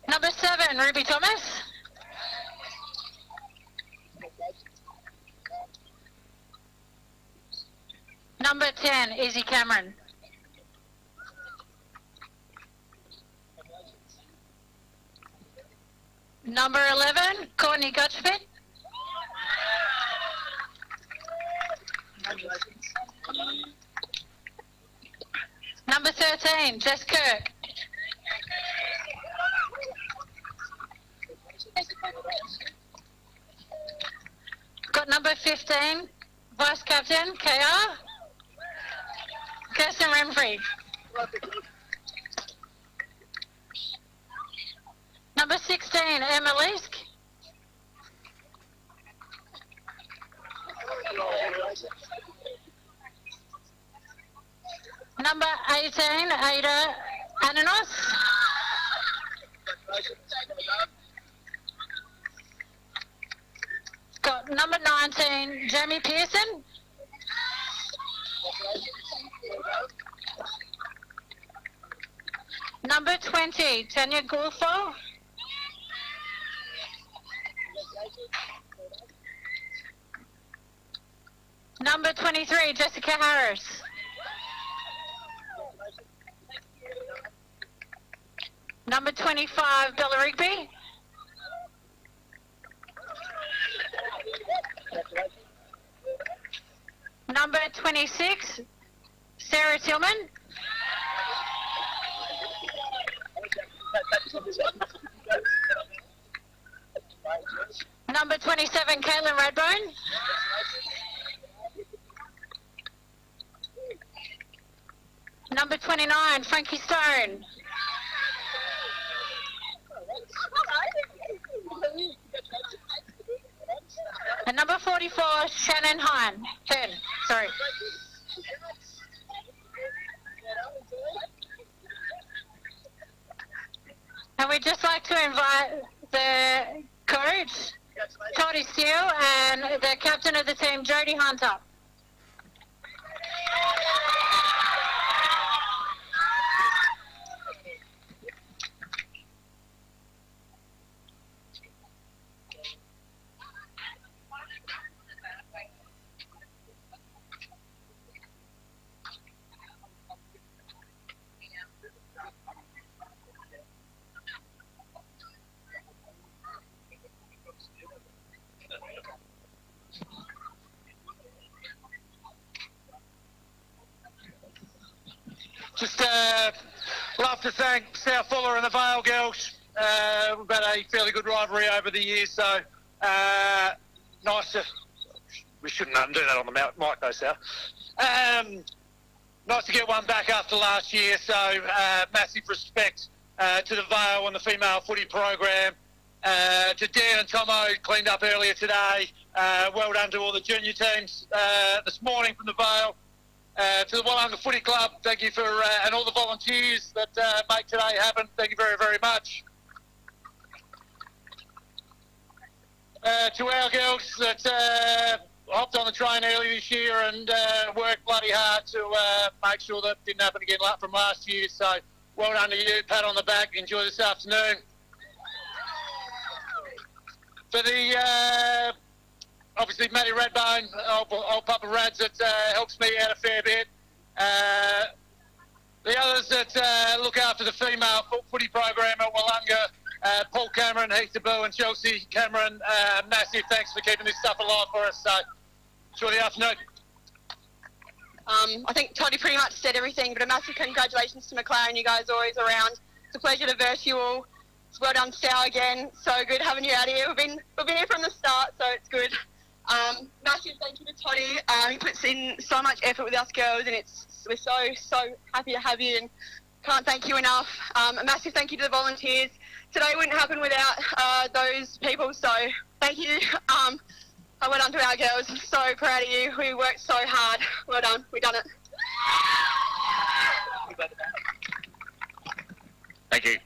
Number 7, Ruby Thomas. Number 10, Izzy Cameron. Number 11, Courtney Gotchford. Number 13, Jess Kirk. Got number 15, Vice Captain, KR. Kirsten Renfrey. Number 16, Emma Leask. Number 18, Ada Ananos. Got number 19, Jamie Pearson. Number 20, Tanya Gulfo. Number 23, Jessica Harris. Number 25, Bella Rigby. Number 26, Sarah Tillman. Number 27, Caitlin Redbone. Number 29, Frankie Stone. And number 44, Shannon Hine. Sorry. And we'd just like to invite the coach, Toddy Steele, and the captain of the team, Jodie Hunter. Just love to thank South Fuller and the Vale girls. We've had a fairly good rivalry over the years, so nice to... We shouldn't do that on the mic though, Sal. Nice to get one back after last year, so massive respect to the Vale and the female footy program. To Dan and Tomo, cleaned up earlier today. Well done to all the junior teams this morning from the Vale. To the Willunga Footy Club, thank you for, and all the volunteers that make today happen. Thank you very, very much. To our girls that hopped on the train early this year and worked bloody hard to make sure that didn't happen again from last year. So well done to you. Pat on the back. Enjoy this afternoon. For the obviously Matty Redbone, old Papa Rads, that helps me out a fair bit. The others that look after the female footy program at Willunga, Paul Cameron, Heath DeBoo and Chelsea Cameron, massive thanks for keeping this stuff alive for us. So enjoy the afternoon. I think Toddy pretty much said everything, but a massive congratulations to McLaren. You guys are always around. It's a pleasure to verse you all. It's well done, Sal, again. So good having you out here. We've been here from the start, so it's good. Massive thank you to Toddy. He puts in so much effort with us girls, and we're so happy to have you, and can't thank you enough. A massive thank you to the volunteers. Today wouldn't happen without those people, so thank you. Well done to our girls. So proud of you. We worked so hard. Well done. We've done it. Thank you.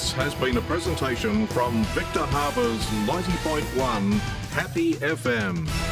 This has been a presentation from Victor Harbour's 90.1 Happy FM.